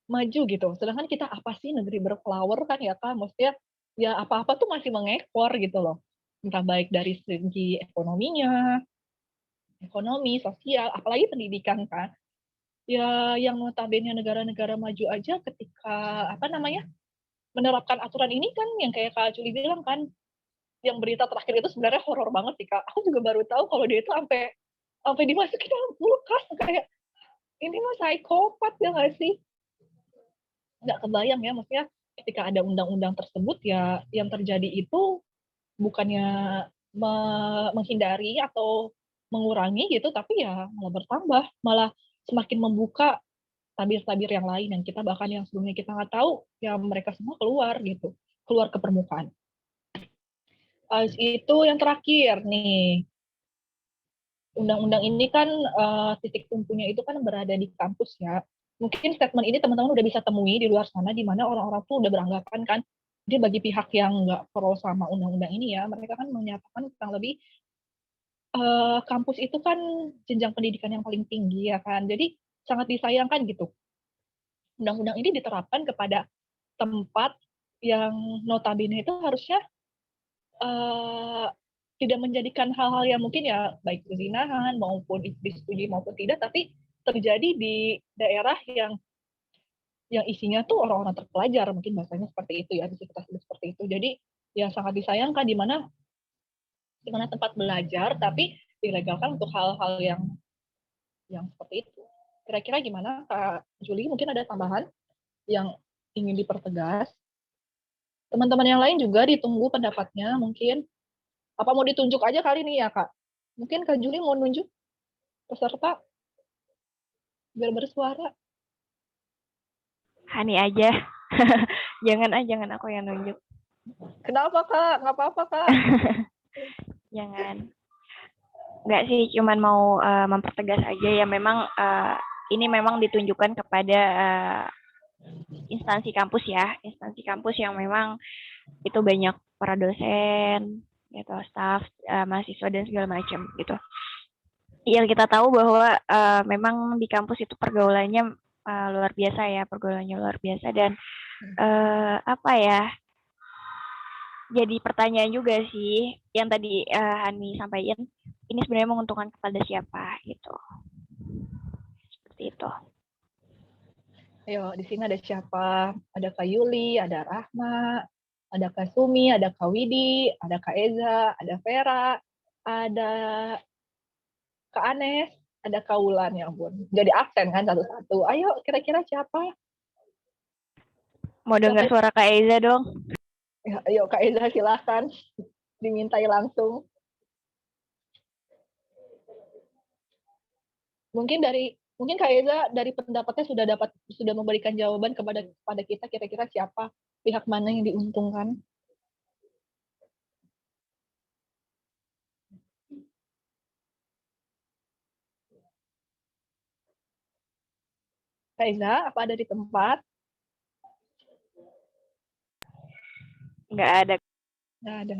maju gitu. Sedangkan kita apa sih negeri berflower kan ya Kak. Maksudnya ya apa-apa tuh masih mengekspor gitu loh. Entah baik dari segi ekonominya, ekonomi, sosial, apalagi pendidikan kan. Ya yang notabene negara-negara maju aja ketika apa namanya menerapkan aturan ini kan yang kayak Kak Juli bilang kan, yang berita terakhir itu sebenarnya horor banget sih Kak. Aku juga baru tahu kalau dia itu sampai sampai dimasukin dalam kulkas kayak ini mah psikopat ya nggak sih? Nggak kebayang ya maksudnya ketika ada undang-undang tersebut ya yang terjadi itu bukannya menghindari atau mengurangi gitu, tapi ya malah bertambah, malah semakin membuka tabir-tabir yang lain yang kita bahkan yang sebelumnya kita nggak tahu, ya mereka semua keluar gitu, keluar ke permukaan. Itu yang terakhir nih, undang-undang ini kan titik tumpunya itu kan berada di kampus ya. Mungkin statement ini teman-teman udah bisa temui di luar sana, di mana orang-orang tuh udah beranggapan kan, dia bagi pihak yang nggak pro sama undang-undang ini ya, mereka kan menyatakan kurang lebih kampus itu kan jenjang pendidikan yang paling tinggi ya kan. Jadi sangat disayangkan gitu. Undang-undang ini diterapkan kepada tempat yang notabene itu harusnya tidak menjadikan hal-hal yang mungkin ya baik perzinahan maupun disetujui maupun tidak, tapi terjadi di daerah yang isinya tuh orang-orang terpelajar, mungkin bahasanya seperti itu ya, bisa kita sebut seperti itu. Jadi ya sangat disayangkan di mana tempat belajar tapi dilegalkan untuk hal-hal yang seperti itu. Kira-kira gimana Kak Juli? Mungkin ada tambahan yang ingin dipertegas? Teman-teman yang lain juga ditunggu pendapatnya mungkin. Apa mau ditunjuk aja kali ini ya Kak? Mungkin Kak Juli mau nunjuk peserta biar bersuara. Hani aja. Jangan aku yang nunjuk. Kenapa Kak? Nggak apa-apa Kak. Jangan. Nggak sih, cuman mau mempertegas aja ya, memang ini memang ditunjukkan kepada instansi kampus ya, instansi kampus yang memang itu banyak para dosen, gitu, staf, mahasiswa dan segala macam gitu. Yang kita tahu bahwa memang di kampus itu pergaulannya luar biasa ya, pergaulannya luar biasa dan apa ya? Jadi pertanyaan juga sih yang tadi Hani sampaikan, ini sebenarnya menguntungkan kepada siapa gitu. Seperti itu. Ayo, di sini ada siapa? Ada Kak Yuli, ada Rahma, ada Kak Sumi, ada Kak Widi, ada Kak Eza, ada Vera, ada Kak Anes, ada Kak Wulan, ya ampun. Jadi absen kan satu-satu. Ayo, kira-kira siapa? Mau dengar suara Kak Eza dong? Ya, ayo Kak Eza silahkan. Dimintai langsung. Mungkin Kak Eza dari pendapatnya sudah memberikan jawaban kepada kita, kira-kira siapa, pihak mana yang diuntungkan. Kak Eza, apa ada di tempat? Nggak ada. Nggak ada.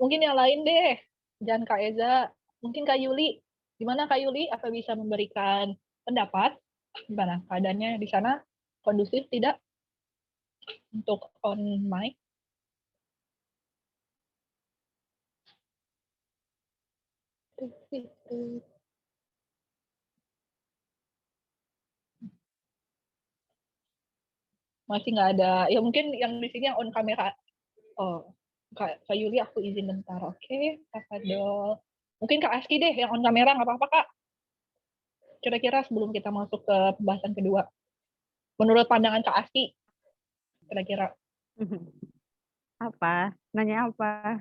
Mungkin yang lain deh. Jangan Kak Eza. Mungkin Kak Yuli. Gimana Kak Yuli? Apa bisa memberikan pendapat? Gimana keadaannya di sana? Kondusif tidak? Untuk on mic? Masih nggak ada. Ya mungkin yang di sini yang on kamera. Oh, Kak Yuli aku izin bentar. Oke, Kak Fadol. Mungkin Kak Aski deh yang on kamera, nggak apa-apa Kak. Kira-kira sebelum kita masuk ke pembahasan kedua. Menurut pandangan Kak Aski, kira-kira. Apa? Nanya apa?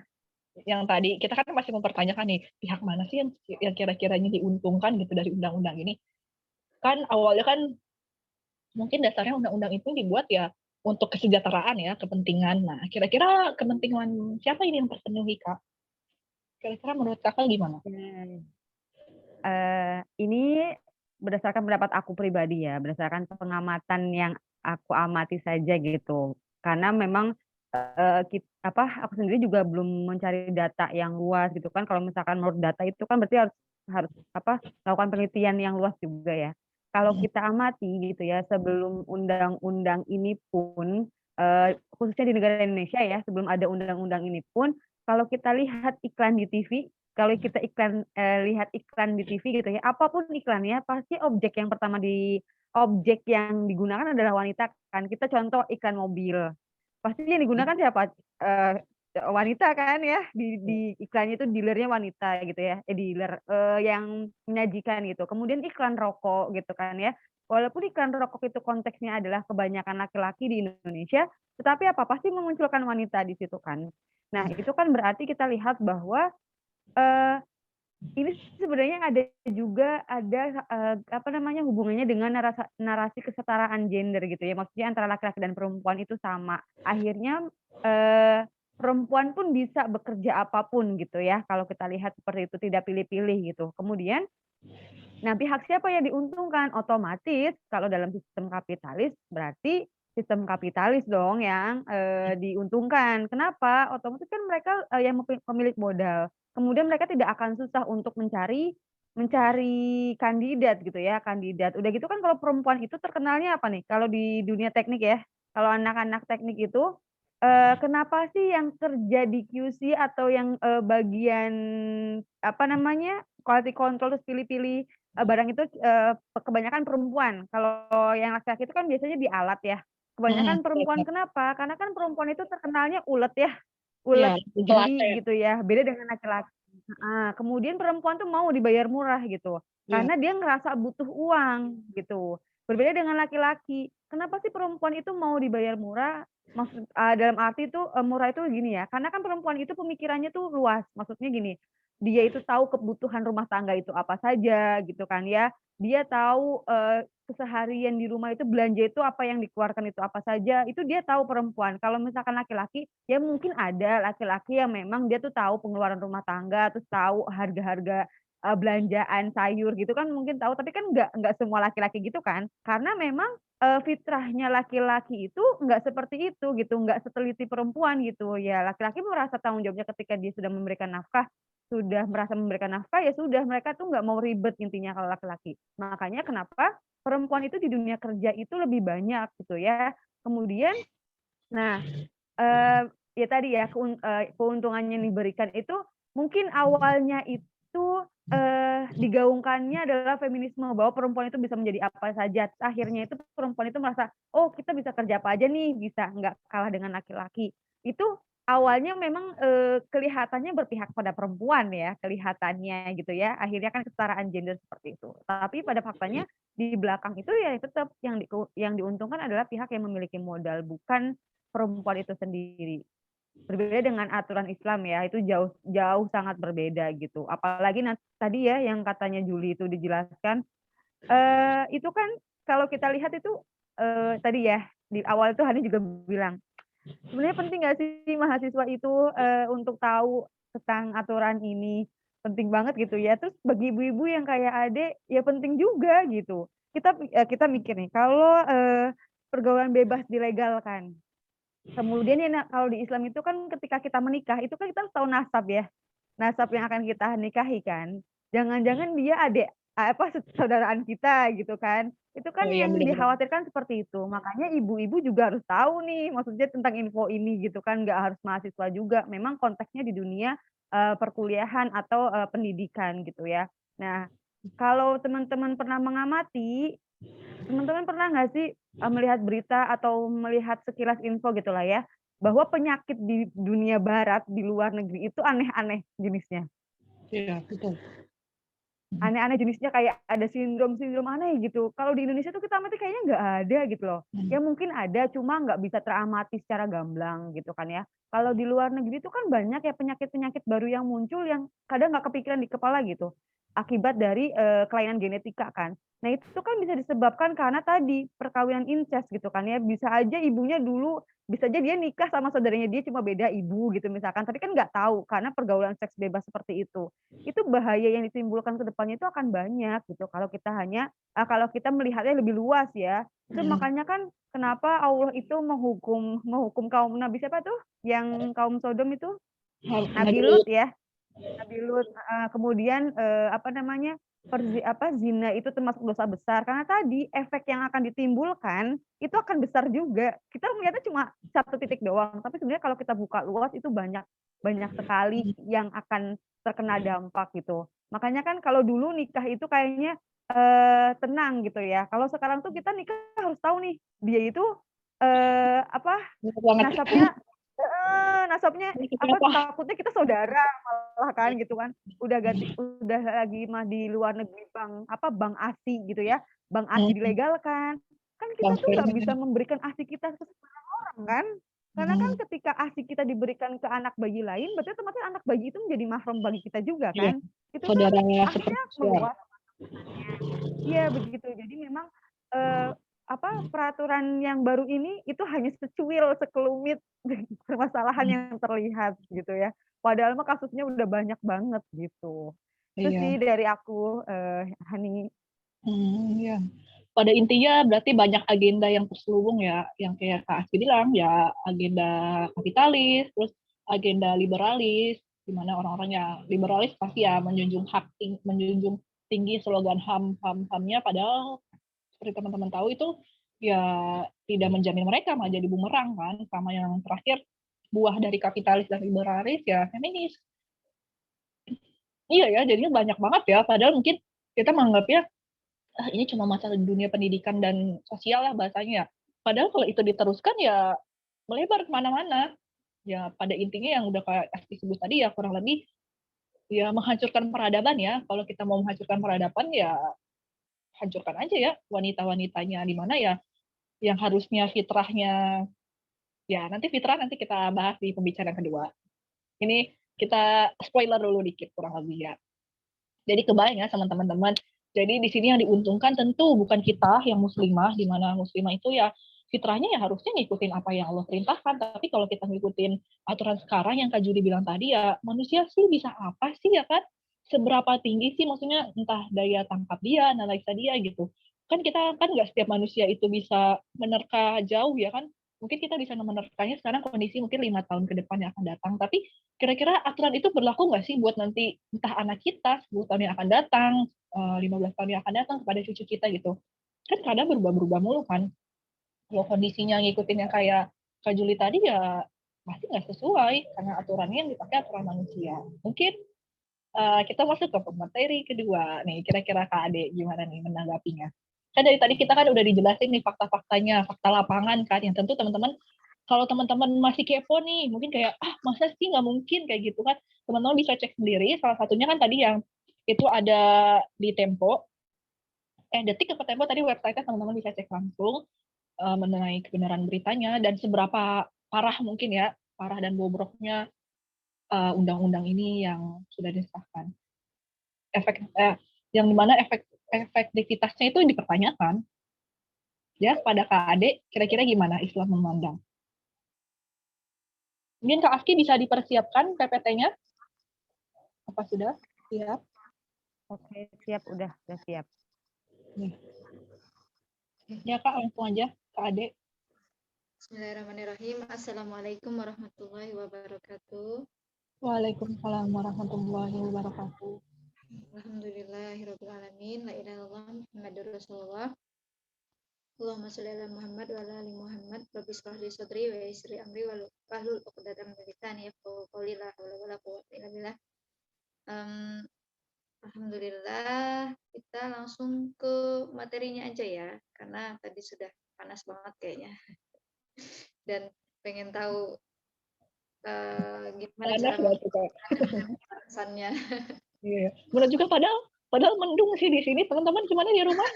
Yang tadi kita kan masih mempertanyakan nih, pihak mana sih yang kira-kiranya diuntungkan gitu dari undang-undang ini. Kan awalnya kan mungkin dasarnya undang-undang itu dibuat ya untuk kesejahteraan ya, kepentingan. Nah, kira-kira kepentingan siapa ini yang terpenuhi, Kak? Kira-kira menurut Kakak gimana? Ini berdasarkan pendapat aku pribadi ya, berdasarkan pengamatan yang aku amati saja gitu. Karena memang aku sendiri juga belum mencari data yang luas gitu kan. Kalau misalkan menurut data itu kan berarti harus melakukan penelitian yang luas juga ya. Kalau kita amati gitu ya, sebelum undang-undang ini pun khususnya di negara Indonesia ya, sebelum ada undang-undang ini pun, kalau kita lihat iklan di TV, kalau kita lihat iklan di TV gitu ya, apapun iklannya pasti objek yang digunakan adalah wanita kan. Kita contoh iklan mobil, pasti yang digunakan siapa? Wanita kan ya, di iklannya itu dealernya wanita gitu ya, dealer yang menyajikan gitu. Kemudian iklan rokok gitu kan ya, walaupun iklan rokok itu konteksnya adalah kebanyakan laki-laki di Indonesia, tetapi pasti memunculkan wanita di situ kan. Nah itu kan berarti kita lihat bahwa ini sebenarnya ada hubungannya dengan narasi kesetaraan gender gitu ya, maksudnya antara laki-laki dan perempuan itu sama. Akhirnya perempuan pun bisa bekerja apapun gitu ya, kalau kita lihat seperti itu, tidak pilih-pilih gitu. Kemudian, nah pihak siapa yang diuntungkan? Otomatis kalau dalam sistem kapitalis berarti sistem kapitalis dong yang diuntungkan. Kenapa? Otomatis kan mereka yang pemilik modal. Kemudian mereka tidak akan susah untuk mencari kandidat gitu ya, kandidat. Udah gitu kan kalau perempuan itu terkenalnya apa nih? Kalau di dunia teknik ya, kalau anak-anak teknik itu kenapa sih yang kerja di QC atau yang bagian quality control terus pilih-pilih barang itu kebanyakan perempuan. Kalau yang laki-laki itu kan biasanya di alat ya. Kebanyakan perempuan, kenapa? Karena kan perempuan itu terkenalnya ulet ya, Iya, ulet jeli gitu ya, beda dengan laki-laki. Kemudian perempuan tuh mau dibayar murah gitu, iya. karena dia ngerasa butuh uang gitu. Berbeda dengan laki-laki. Kenapa sih perempuan itu mau dibayar murah? Dalam arti itu murah itu gini ya, karena kan perempuan itu pemikirannya tuh luas. Maksudnya gini, dia itu tahu kebutuhan rumah tangga itu apa saja gitu kan ya. Dia tahu, keseharian di rumah itu belanja itu apa yang dikeluarkan itu apa saja, itu dia tahu perempuan. Kalau misalkan laki-laki, ya mungkin ada laki-laki yang memang dia tuh tahu pengeluaran rumah tangga, terus tahu harga-harga, belanjaan sayur gitu kan mungkin tahu, tapi kan nggak semua laki-laki gitu kan. Karena memang, fitrahnya laki-laki itu nggak seperti itu gitu, nggak seteliti perempuan gitu. Ya laki-laki merasa tanggung jawabnya ketika dia sudah memberikan nafkah, sudah merasa memberikan nafkah, ya sudah mereka tuh nggak mau ribet intinya kalau laki-laki. Makanya kenapa perempuan itu di dunia kerja itu lebih banyak gitu ya. Kemudian nah, ya tadi ya keuntungannya yang diberikan itu mungkin awalnya itu, digaungkannya adalah feminisme bahwa perempuan itu bisa menjadi apa saja. Akhirnya itu perempuan itu merasa, "Oh kita bisa kerja apa aja nih, bisa nggak kalah dengan laki-laki." Itu awalnya memang, kelihatannya berpihak pada perempuan ya, kelihatannya gitu ya. Akhirnya kan kesetaraan gender seperti itu. Tapi pada faktanya di belakang itu ya tetap yang diuntungkan adalah pihak yang memiliki modal, bukan perempuan itu sendiri. Berbeda dengan aturan Islam ya, itu jauh jauh sangat berbeda gitu. Apalagi tadi ya yang katanya Juli itu dijelaskan, itu kan kalau kita lihat itu, tadi ya di awal itu Hani juga bilang, sebenarnya penting nggak sih mahasiswa itu, untuk tahu tentang aturan ini? Penting banget gitu ya. Terus bagi ibu-ibu yang kayak Ade, ya penting juga gitu. Kita mikir nih, kalau, pergaulan bebas dilegalkan, kemudian ya kalau di Islam itu kan ketika kita menikah, itu kan kita harus tahu nasab ya, nasab yang akan kita nikahi kan. Jangan-jangan dia adik saudaraan kita gitu kan. Itu kan Oh iya, yang benar-benar. dikhawatirkan seperti itu. Makanya ibu-ibu juga harus tahu nih, maksudnya tentang info ini gitu kan, nggak harus mahasiswa juga. Memang konteksnya di dunia, perkuliahan atau, pendidikan gitu ya. Nah, kalau teman-teman pernah mengamati, teman-teman pernah nggak sih, melihat berita atau melihat sekilas info gitulah ya, bahwa penyakit di dunia barat, di luar negeri itu aneh-aneh jenisnya. Iya, betul. Aneh-aneh jenisnya kayak ada sindrom-sindrom aneh gitu. Kalau di Indonesia tuh kita amati kayaknya nggak ada gitu loh. Ya mungkin ada, cuma nggak bisa teramati secara gamblang gitu kan ya. Kalau di luar negeri itu kan banyak ya penyakit-penyakit baru yang muncul yang kadang nggak kepikiran di kepala gitu. Akibat dari, kelainan genetika kan. Nah itu kan bisa disebabkan karena tadi, perkawinan incest gitu kan ya. Bisa aja ibunya dulu bisa aja dia nikah sama saudaranya dia cuma beda ibu gitu misalkan, tapi kan nggak tahu karena pergaulan seks bebas seperti itu bahaya yang ditimbulkan ke depannya itu akan banyak gitu kalau kita melihatnya lebih luas ya. Itu makanya kan kenapa Allah itu menghukum menghukum kaum Nabi siapa tuh? Yang kaum Sodom itu? Nabi Nabi Lut Lut. ya, Nabi Lut, kemudian, apa namanya, zina itu termasuk dosa besar karena tadi efek yang akan ditimbulkan itu akan besar juga. Kita melihatnya cuma satu titik doang, tapi sebenarnya kalau kita buka luas itu banyak banyak sekali yang akan terkena dampak gitu. Makanya kan kalau dulu nikah itu kayaknya, tenang gitu ya. Kalau sekarang tuh kita nikah harus tahu nih, dia itu, Bener banget. nasabnya nasabnya Ini kenapa? takutnya kita saudara malah kan gitu kan. Udah lagi mah di luar negeri bank ASI gitu ya, bank ASI Mhm. dilegalkan. Kan kita Bang tuh nggak sperma. bisa memberikan ASI kita ke sembarang orang kan. Karena kan Mhm. ketika ASI kita diberikan ke anak bayi lain, berarti otomatis anak bayi itu menjadi mahram bagi kita juga Iya, kan. Itu kan saudara akhirnya sepersuara. meluas urusannya. Iya begitu. Jadi memang, eee, peraturan yang baru ini itu hanya secuil, sekelumit permasalahan yang terlihat gitu ya. Padahal mah kasusnya udah banyak banget gitu. Itu Iya. sih dari aku, Hani. Iya. Pada intinya berarti banyak agenda yang terselubung ya, yang kayak Kak Asfi bilang, ya agenda kapitalis, terus agenda liberalis, di mana orang-orang yang liberalis pasti ya menjunjung tinggi slogan HAM-HAM-HAM-nya, padahal seperti teman-teman tahu itu ya tidak menjamin mereka, malah jadi bumerang kan, sama yang terakhir buah dari kapitalis dan liberalis ya feminis. Iya ya, jadinya banyak banget ya, padahal mungkin kita menganggapnya ini cuma masalah dunia pendidikan dan sosial lah bahasanya ya. Padahal kalau itu diteruskan ya melebar kemana-mana. Ya pada intinya yang udah kayak Asti sebut tadi ya kurang lebih ya menghancurkan peradaban ya. Kalau kita mau menghancurkan peradaban ya hancurkan aja ya wanita-wanitanya di mana ya yang harusnya fitrahnya ya nanti fitrah nanti kita bahas di pembicaraan kedua. Ini kita spoiler dulu dikit kurang lebih ya. Jadi kebayang ya sama teman-teman. Jadi di sini yang diuntungkan tentu bukan kita yang muslimah, di mana muslimah itu ya fitrahnya ya harusnya ngikutin apa yang Allah perintahkan. Tapi kalau kita ngikutin aturan sekarang yang Kak Juli bilang tadi ya, manusia sih bisa apa sih ya kan? Seberapa tinggi sih maksudnya entah daya tangkap dia, analisa dia gitu. Kan kita kan nggak setiap manusia itu bisa menerka jauh ya kan. Mungkin kita bisa menerkanya sekarang kondisi mungkin 5 tahun ke depan yang akan datang. Tapi kira-kira aturan itu berlaku nggak sih buat nanti entah anak kita 10 tahun yang akan datang, 15 tahun yang akan datang kepada cucu kita gitu. Kan kadang berubah-berubah mulu kan. Kalau kondisinya ngikutin yang kayak Kak Juli tadi ya pasti nggak sesuai karena aturannya yang dipakai aturan manusia. Mungkin kita masuk ke materi kedua nih, kira-kira Kak Ade gimana nih menanggapinya? Kan dari tadi kita kan udah dijelasin nih fakta-faktanya, fakta lapangan kan, yang tentu teman-teman kalau teman-teman masih kepo nih, mungkin kayak, masa sih nggak mungkin kayak gitu kan, teman-teman bisa cek sendiri, salah satunya kan tadi yang itu ada di Tempo, Detik apa Tempo tadi website-nya teman-teman bisa cek langsung mengenai kebenaran beritanya dan seberapa parah mungkin ya, parah dan bobroknya undang-undang ini yang sudah disahkan. Yang dimana efektivitasnya itu dipertanyakan. Ya, pada Kak Ade, kira-kira gimana Islam memandang? Mungkin Kak Afki bisa dipersiapkan PPT-nya? Apa sudah? Siap? Oke, siap, udah siap. Ya Kak, langsung aja Kak Ade. Bismillahirrahmanirrahim. Assalamualaikum warahmatullahi wabarakatuh. Waalaikumsalam warahmatullahi wabarakatuh. Alhamdulillahirrahmanirrahim. La ilaha illallah Muhammadur Rasulullah. Allahumma sholli ala Muhammad wa ala ali Muhammad. Rabbi shrah li sadri wa yassir li amri wahlul 'uqdatam min lisani yafqahu qawli. La haula wala quwwata illa billah. Alhamdulillah, kita langsung ke materinya aja ya, karena tadi sudah panas banget kayaknya. Dan pengen tahu gimana cara pembahasannya. Iya. Benar juga padahal mendung sih di sini, teman-teman gimana di rumah?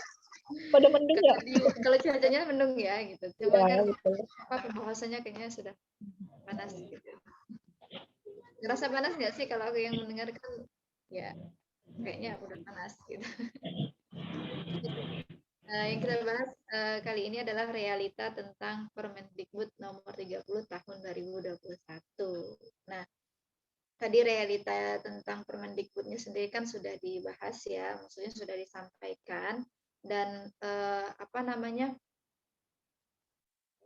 Pada mendung ya? Kalau cuacanya mendung ya gitu. Cuma Ya, kan betul. pembahasannya kayaknya sudah panas gitu. Ngerasa panas nggak sih kalau aku yang mendengarkan? Ya, kayaknya udah panas gitu. Yang kita bahas kali ini adalah realita tentang Permendikbud nomor 30 tahun 2021. Nah, tadi realita tentang Permendikbudnya sendiri kan sudah dibahas ya, maksudnya sudah disampaikan dan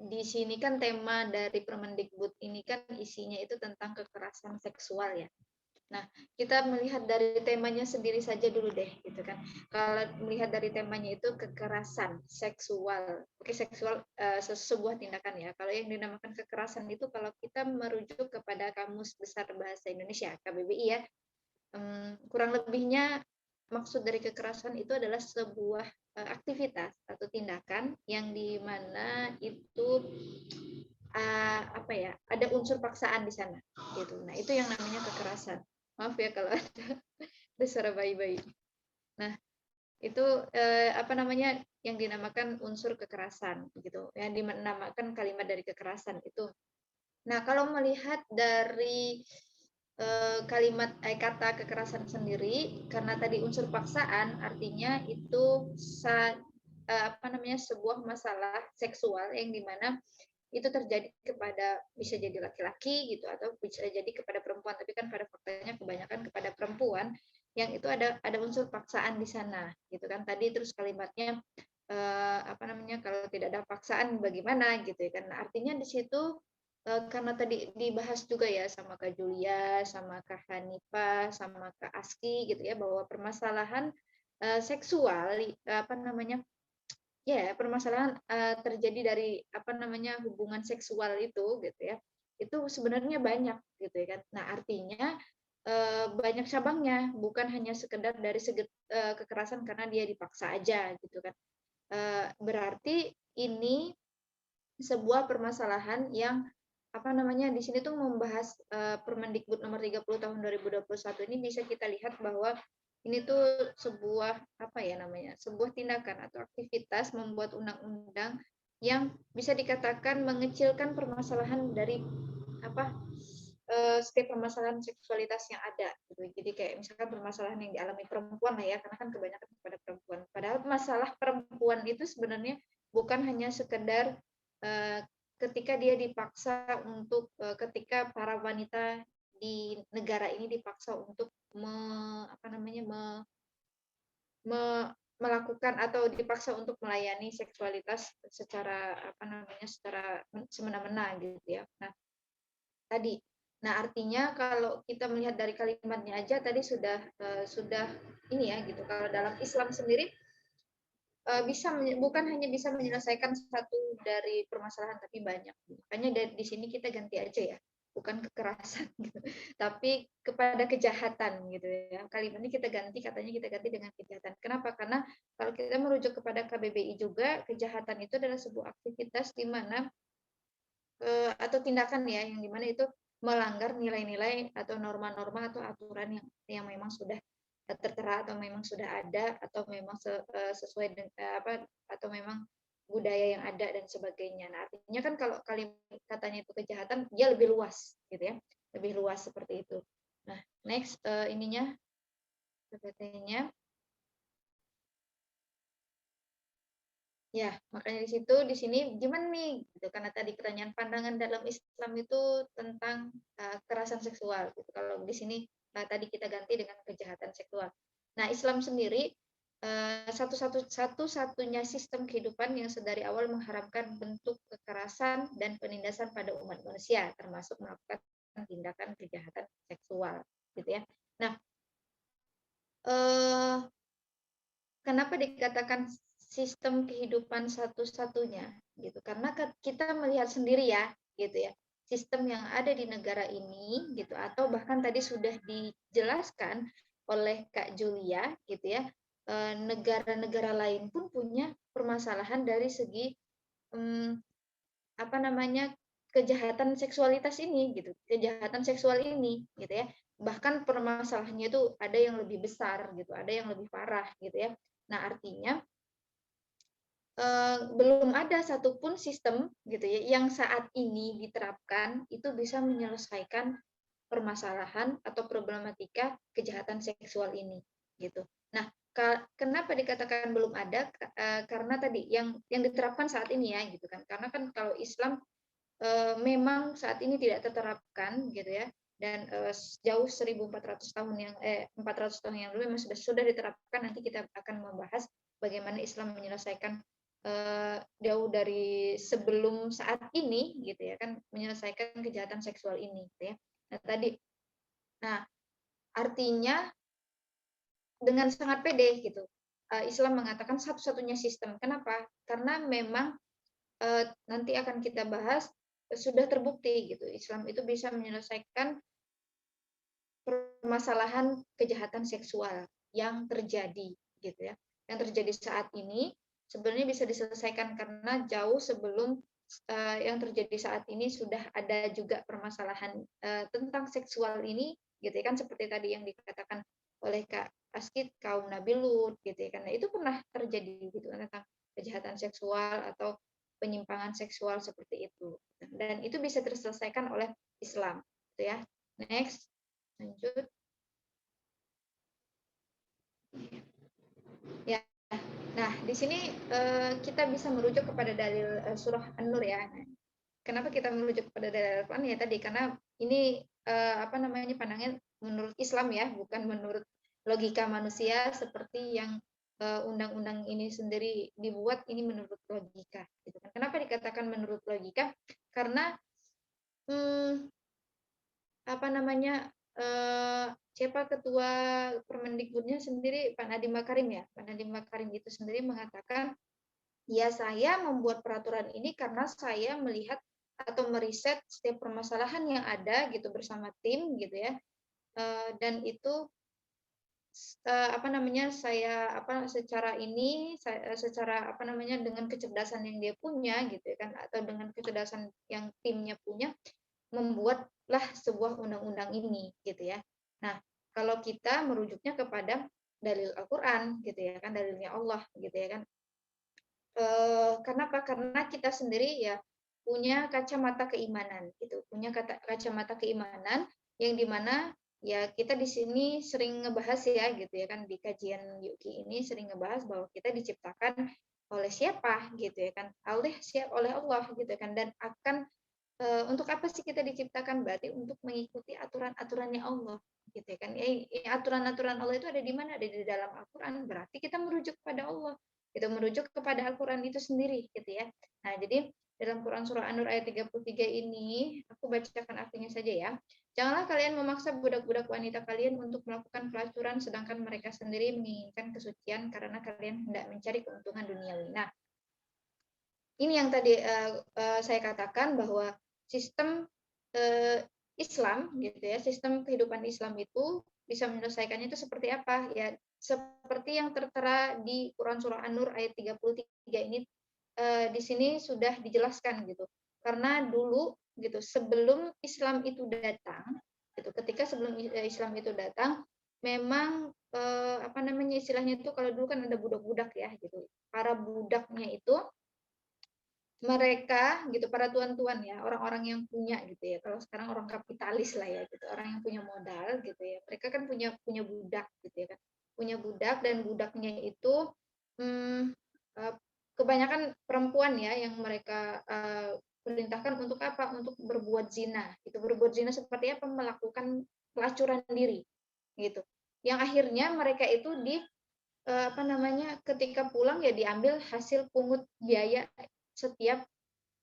di sini kan tema dari Permendikbud ini kan isinya itu tentang kekerasan seksual ya. Nah, kita melihat dari temanya sendiri saja dulu deh, gitu kan. Kalau melihat dari temanya itu kekerasan seksual, oke seksual sebuah tindakan ya. Kalau yang dinamakan kekerasan itu kalau kita merujuk kepada Kamus Besar Bahasa Indonesia (KBBI) ya, kurang lebihnya maksud dari kekerasan itu adalah sebuah aktivitas atau tindakan yang dimana itu ada unsur paksaan di sana, gitu. Nah, itu yang namanya kekerasan. Maaf ya kalau ada suara bayi-bayi. Nah, itu yang dinamakan unsur kekerasan gitu. Yang dinamakan kalimat dari kekerasan itu. Nah, kalau melihat dari kalimat kata kekerasan sendiri, karena tadi unsur paksaan artinya itu sebuah masalah seksual yang dimana itu terjadi kepada bisa jadi laki-laki gitu atau bisa jadi kepada perempuan, tapi kan pada faktanya kebanyakan kepada perempuan yang itu ada unsur paksaan di sana gitu kan. Tadi terus kalimatnya kalau tidak ada paksaan bagaimana gitu ya kan. Nah, artinya di situ karena tadi dibahas juga ya sama Kak Julia, sama Kak Hanifah, sama Kak Aski gitu ya, bahwa permasalahan seksual permasalahan terjadi dari hubungan seksual itu gitu ya, itu sebenarnya banyak gitu ya kan. Nah, artinya banyak cabangnya, bukan hanya sekedar dari kekerasan karena dia dipaksa aja gitu kan. Berarti ini sebuah permasalahan yang di sini tuh membahas Permendikbud nomor 30 tahun 2021 ini bisa kita lihat bahwa ini tuh sebuah sebuah tindakan atau aktivitas membuat undang-undang yang bisa dikatakan mengecilkan permasalahan dari setiap permasalahan seksualitas yang ada gitu. Jadi kayak misalkan permasalahan yang dialami perempuan lah ya, karena kan kebanyakan kepada perempuan. Padahal masalah perempuan itu sebenarnya bukan hanya sekedar ketika dia dipaksa untuk ketika para wanita di negara ini dipaksa untuk melakukan atau dipaksa untuk melayani seksualitas secara secara semena-mena gitu ya. Nah, tadi. Nah, artinya kalau kita melihat dari kalimatnya aja tadi sudah ini ya gitu. Kalau dalam Islam sendiri bukan hanya bisa menyelesaikan satu dari permasalahan tapi banyak. Makanya di sini kita ganti aja ya, bukan kekerasan gitu, tapi kepada kejahatan gitu ya. Kalimatnya kita ganti, katanya kita ganti dengan kejahatan. Kenapa? Karena kalau kita merujuk kepada KBBI juga, kejahatan itu adalah sebuah aktivitas di mana atau tindakan ya yang dimana itu melanggar nilai-nilai atau norma-norma atau aturan yang memang sudah tertera atau memang sudah ada atau memang sesuai dengan atau memang budaya yang ada dan sebagainya. Nah, artinya kan kalau katanya itu kejahatan, dia lebih luas gitu ya, lebih luas seperti itu. Nah, next ininya PPT-nya. Ya, makanya di sini gimana nih gitu, karena tadi pertanyaan pandangan dalam Islam itu tentang kekerasan seksual gitu. Kalau di sini tadi kita ganti dengan kejahatan seksual. Nah, Islam sendiri satu-satunya sistem kehidupan yang sedari awal mengharamkan bentuk kekerasan dan penindasan pada umat manusia, termasuk melakukan tindakan kejahatan seksual gitu ya. Nah, kenapa dikatakan sistem kehidupan satu-satunya gitu, karena kita melihat sendiri ya gitu ya, sistem yang ada di negara ini gitu, atau bahkan tadi sudah dijelaskan oleh Kak Julia gitu ya, negara-negara lain pun punya permasalahan dari segi kejahatan seksualitas ini gitu, kejahatan seksual ini gitu ya, bahkan permasalahannya itu ada yang lebih besar gitu, ada yang lebih parah gitu ya. Nah, artinya belum ada satupun sistem gitu ya yang saat ini diterapkan itu bisa menyelesaikan permasalahan atau problematika kejahatan seksual ini gitu. Nah, kenapa dikatakan belum ada? Karena tadi yang diterapkan saat ini ya gitu kan. Karena kan kalau Islam memang saat ini tidak terterapkan gitu ya. Dan jauh 1400 tahun yang 400 tahun yang lalu memang sudah diterapkan. Nanti kita akan membahas bagaimana Islam menyelesaikan jauh dari sebelum saat ini gitu ya kan, menyelesaikan kejahatan seksual ini gitu ya. Nah, artinya dengan sangat pede gitu Islam mengatakan satu-satunya sistem. Kenapa? Karena memang nanti akan kita bahas sudah terbukti gitu Islam itu bisa menyelesaikan permasalahan kejahatan seksual yang terjadi gitu ya, yang terjadi saat ini sebenarnya bisa diselesaikan karena jauh sebelum yang terjadi saat ini sudah ada juga permasalahan tentang seksual ini gitu ya kan, seperti tadi yang dikatakan oleh Kak Askit, kaum Nabi Lut gitu ya, karena itu pernah terjadi gitu tentang kejahatan seksual atau penyimpangan seksual seperti itu, dan itu bisa terselesaikan oleh Islam gitu ya. Next, lanjut ya. Nah, di sini kita bisa merujuk kepada dalil surah An-Nur ya. Kenapa kita merujuk kepada dalil Al-Quran ya tadi, karena ini pandangan menurut Islam ya, bukan menurut logika manusia seperti yang undang-undang ini sendiri dibuat, ini menurut logika gitu kan. Kenapa dikatakan menurut logika? Karena siapa ketua Permendikbudnya sendiri, Pak Nadiem Makarim ya. Pak Nadiem Makarim itu sendiri mengatakan, ya saya membuat peraturan ini karena saya melihat atau meriset setiap permasalahan yang ada gitu bersama tim gitu ya. Dan itu dengan kecerdasan yang dia punya gitu ya kan, atau dengan kecerdasan yang timnya punya, membuatlah sebuah undang-undang ini gitu ya. Nah, kalau kita merujuknya kepada dalil Al-Qur'an gitu ya kan, dalilnya Allah gitu ya kan. Kenapa? Karena kita sendiri ya punya kacamata keimanan gitu, punya kacamata keimanan yang dimana ya kita di sini sering ngebahas ya gitu ya kan, di kajian Yuki ini sering ngebahas bahwa kita diciptakan oleh siapa gitu ya kan, oleh Allah gitu kan, dan akan untuk apa sih kita diciptakan? Berarti untuk mengikuti aturan-aturannya Allah, gitu ya kan. Aturan-aturan Allah itu ada di mana? Ada di dalam Al-Quran. Berarti kita merujuk kepada Allah. Kita merujuk kepada Al-Quran itu sendiri, gitu ya. Nah, jadi dalam Quran Surah An-Nur ayat 33 ini, aku bacakan artinya saja ya. Janganlah kalian memaksa budak-budak wanita kalian untuk melakukan pelacuran, sedangkan mereka sendiri menginginkan kesucian karena kalian hendak mencari keuntungan duniawi. Nah, ini yang tadi saya katakan bahwa sistem Islam gitu ya, sistem kehidupan Islam itu bisa menyelesaikannya itu seperti apa? Ya, seperti yang tertera di Quran Surah An-Nur ayat 33 ini, di sini sudah dijelaskan gitu. Karena dulu gitu, sebelum Islam itu datang, gitu, ketika sebelum Islam itu datang, memang apa namanya istilahnya itu, kalau dulu kan ada budak-budak ya gitu. Para budaknya itu mereka gitu, para tuan-tuan ya, orang-orang yang punya gitu ya, kalau sekarang orang kapitalis lah ya gitu, orang yang punya modal gitu ya, mereka kan punya budak gitu ya kan, punya budak, dan budaknya itu kebanyakan perempuan ya, yang mereka perintahkan untuk apa, untuk berbuat zina itu. Berbuat zina seperti apa? Melakukan pelacuran diri gitu, yang akhirnya mereka itu apa namanya, ketika pulang ya diambil hasil pungut biaya setiap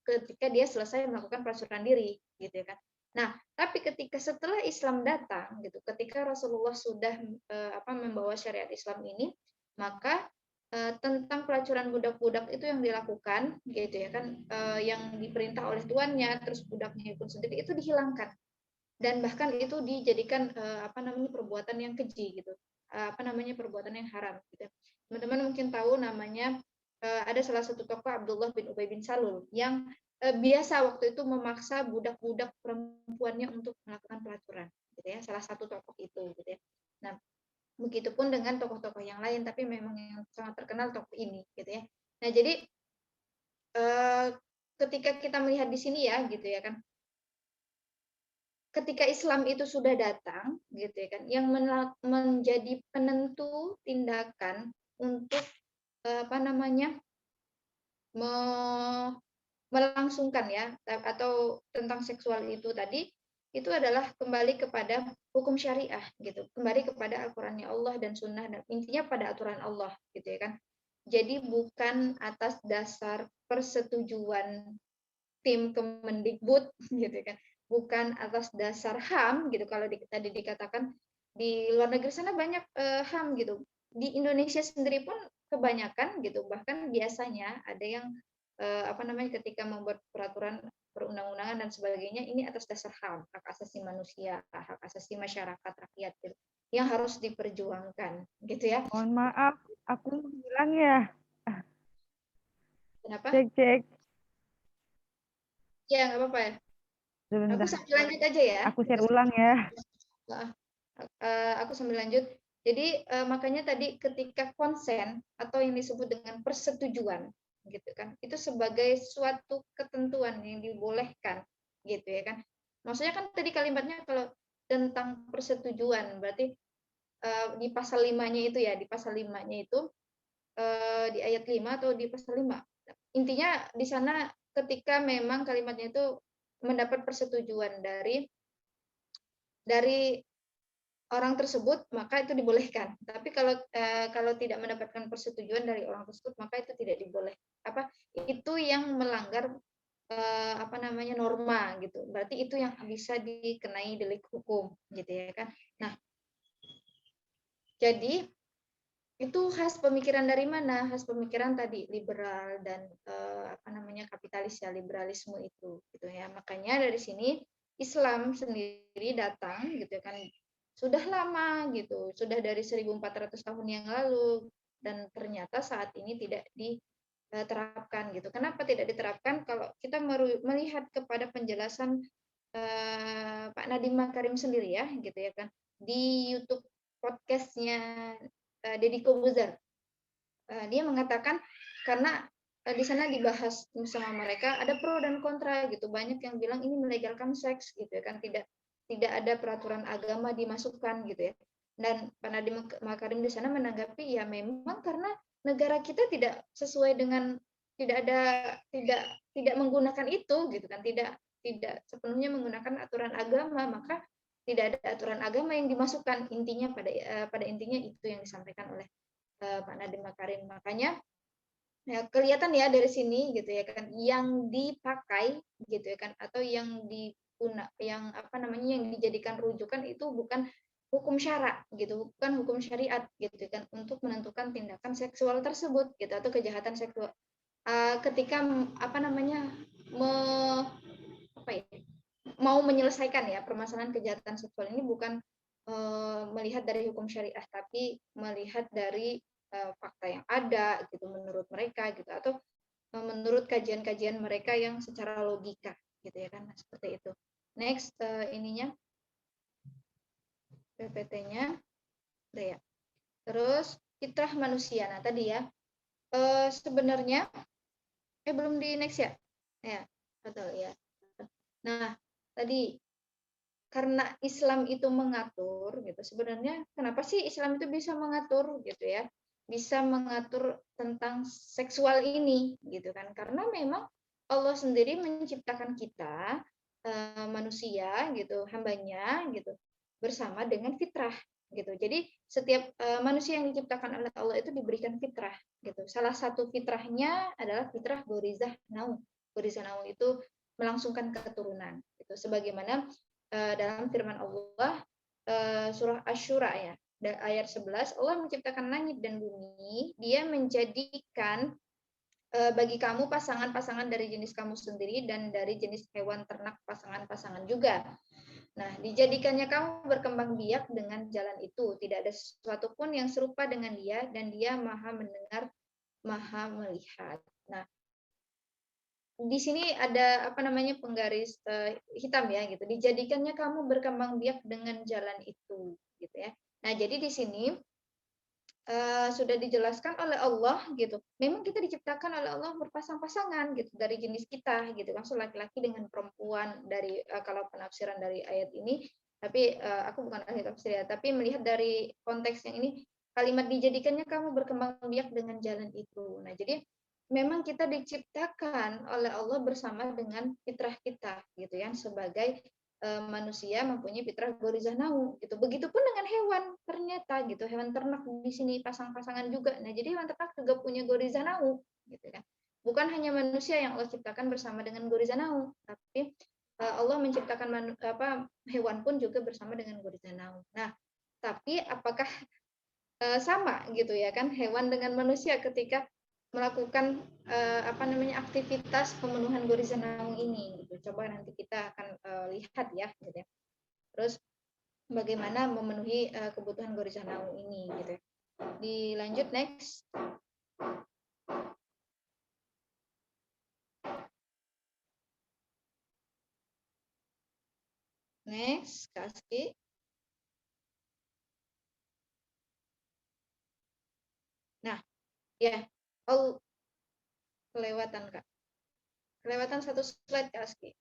ketika dia selesai melakukan pelacuran diri gitu ya kan. Nah, tapi ketika setelah Islam datang gitu, ketika Rasulullah sudah membawa syariat Islam ini, maka tentang pelacuran budak-budak itu yang dilakukan gitu ya kan, yang diperintah oleh tuannya, terus budaknya pun sendiri itu dihilangkan, dan bahkan itu dijadikan perbuatan yang keji gitu, perbuatan yang haram gitu. Teman-teman mungkin tahu namanya, ada salah satu tokoh Abdullah bin Ubay bin Salul yang biasa waktu itu memaksa budak-budak perempuannya untuk melakukan pelacuran gitu ya, salah satu tokoh itu gitu ya. Nah, begitupun dengan tokoh-tokoh yang lain, tapi memang yang sangat terkenal tokoh ini gitu ya. Nah, jadi ketika kita melihat di sini ya gitu ya kan, ketika Islam itu sudah datang gitu ya kan, yang menjadi penentu tindakan untuk melangsungkan ya, atau tentang seksual itu tadi, itu adalah kembali kepada hukum syariah gitu, kembali kepada Al-Qur'annya Allah dan Sunnah, dan intinya pada aturan Allah gitu ya kan. Jadi bukan atas dasar persetujuan tim Kemendikbud gitu kan, bukan atas dasar HAM gitu. Kalau tadi dikatakan di luar negeri sana banyak HAM gitu, di Indonesia sendiri pun kebanyakan gitu, bahkan biasanya ada yang ketika membuat peraturan perundang-undangan dan sebagainya, ini atas dasar HAM, hak asasi manusia, hak asasi masyarakat rakyat gitu, yang harus diperjuangkan gitu ya. Mohon maaf, aku hilang ya. Kenapa? Cek. Ya, nggak apa-apa ya. Sebentar. Aku sambil lanjut aja ya. Aku share ulang ya. Aku sambil lanjut. Jadi makanya tadi ketika konsen atau yang disebut dengan persetujuan gitu kan, itu sebagai suatu ketentuan yang dibolehkan gitu ya kan. Maksudnya kan tadi kalimatnya kalau tentang persetujuan berarti di pasal 5-nya itu ya, di pasal 5-nya itu di ayat 5 atau di pasal 5. Intinya di sana ketika memang kalimatnya itu mendapat persetujuan dari orang tersebut, maka itu dibolehkan. Tapi kalau tidak mendapatkan persetujuan dari orang tersebut, maka itu tidak diboleh. Itu yang melanggar norma gitu. Berarti itu yang bisa dikenai delik hukum gitu ya kan. Nah, jadi itu khas pemikiran dari mana? Khas pemikiran tadi liberal dan kapitalis ya, liberalisme itu gitu ya. Makanya dari sini Islam sendiri datang gitu kan, sudah lama gitu, sudah dari 1400 tahun yang lalu, dan ternyata saat ini tidak diterapkan gitu. Kenapa tidak diterapkan? Kalau kita melihat kepada penjelasan Pak Nadiem Makarim sendiri ya gitu ya kan, di YouTube podcastnya Deddy Kobuzer, dia mengatakan karena di sana dibahas sama mereka ada pro dan kontra gitu. Banyak yang bilang ini melegalkan seks gitu ya kan, tidak ada peraturan agama dimasukkan gitu ya. Dan Pak Nadiem Makarim di sana menanggapi ya memang karena negara kita tidak sesuai dengan tidak menggunakan itu gitu kan, tidak sepenuhnya menggunakan aturan agama, maka tidak ada aturan agama yang dimasukkan. Intinya pada intinya itu yang disampaikan oleh Pak Nadiem Makarim. Makanya ya, kelihatan ya dari sini gitu ya kan, yang dipakai gitu ya kan, atau yang yang apa namanya yang dijadikan rujukan itu bukan hukum syara gitu, bukan hukum syariat gitu kan, untuk menentukan tindakan seksual tersebut gitu atau kejahatan seksual. Ketika apa namanya apa ya, mau menyelesaikan ya permasalahan kejahatan seksual ini bukan melihat dari hukum syariah, tapi melihat dari fakta yang ada gitu menurut mereka gitu, atau menurut kajian-kajian mereka yang secara logika gitu ya kan, seperti itu. Next ininya PPT-nya udah ya. Terus fitrah manusia. Nah tadi ya sebenarnya belum di next ya, ya betul ya. Nah tadi karena Islam itu mengatur gitu, sebenarnya kenapa sih Islam itu bisa mengatur gitu ya, bisa mengatur tentang seksual ini gitu kan, karena memang Allah sendiri menciptakan kita manusia gitu, hambanya gitu, bersama dengan fitrah gitu. Jadi setiap manusia yang diciptakan oleh Allah itu diberikan fitrah gitu. Salah satu fitrahnya adalah fitrah gorizah naum. Gorizah naum itu melangsungkan keturunan gitu, sebagaimana dalam firman Allah surah Asy-Syura ya, ayat 11, Allah menciptakan langit dan bumi, dia menjadikan bagi kamu pasangan-pasangan dari jenis kamu sendiri dan dari jenis hewan ternak pasangan-pasangan juga. Nah, dijadikannya kamu berkembang biak dengan jalan itu, tidak ada sesuatu pun yang serupa dengan dia, dan dia maha mendengar, maha melihat. Nah, di sini ada apa namanya penggaris hitam ya gitu. Dijadikannya kamu berkembang biak dengan jalan itu gitu ya. Nah, jadi di sini sudah dijelaskan oleh Allah gitu. Memang kita diciptakan oleh Allah berpasang-pasangan gitu dari jenis kita gitu. Langsung laki-laki dengan perempuan dari kalau penafsiran dari ayat ini, tapi aku bukan ahli tafsir ya, tapi melihat dari konteks yang ini kalimat dijadikannya kamu berkembang biak dengan jalan itu. Nah, jadi memang kita diciptakan oleh Allah bersama dengan fitrah kita gitu ya, sebagai manusia mempunyai fitrah gorizah nau gitu. Begitupun dengan hewan ternyata gitu, hewan ternak di sini pasang-pasangan juga. Nah, jadi hewan ternak juga punya gorizah nau gitu kan. Bukan hanya manusia yang Allah ciptakan bersama dengan gorizah nau, tapi Allah menciptakan hewan pun juga bersama dengan gorizah nau. Nah, tapi apakah sama gitu ya kan hewan dengan manusia ketika melakukan aktivitas pemenuhan gorizah naung ini gitu. Coba nanti kita akan lihat ya gitu ya. Terus bagaimana memenuhi kebutuhan gorizah naung ini gitu ya. Dilanjut next. Next, kasih. Nah, ya. Oh, kelewatan Kak. Kelewatan satu slide Kak Aski.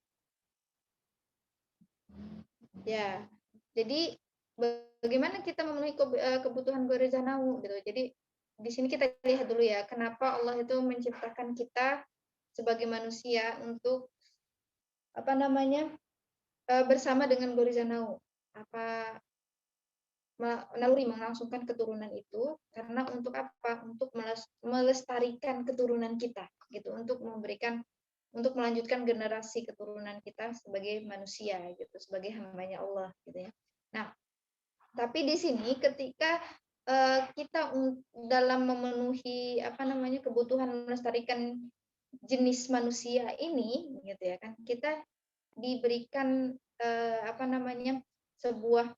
Ya, jadi bagaimana kita memenuhi kebutuhan gorizah nau gitu. Jadi di sini kita lihat dulu ya, kenapa Allah itu menciptakan kita sebagai manusia untuk apa namanya bersama dengan gorizah nau. Apa naluri melangsungkan keturunan itu karena untuk apa? Untuk melestarikan keturunan kita gitu, untuk melanjutkan generasi keturunan kita sebagai manusia gitu, sebagai hambanya Allah gitu ya. Nah, tapi di sini ketika kita dalam memenuhi kebutuhan melestarikan jenis manusia ini gitu ya kan, kita diberikan sebuah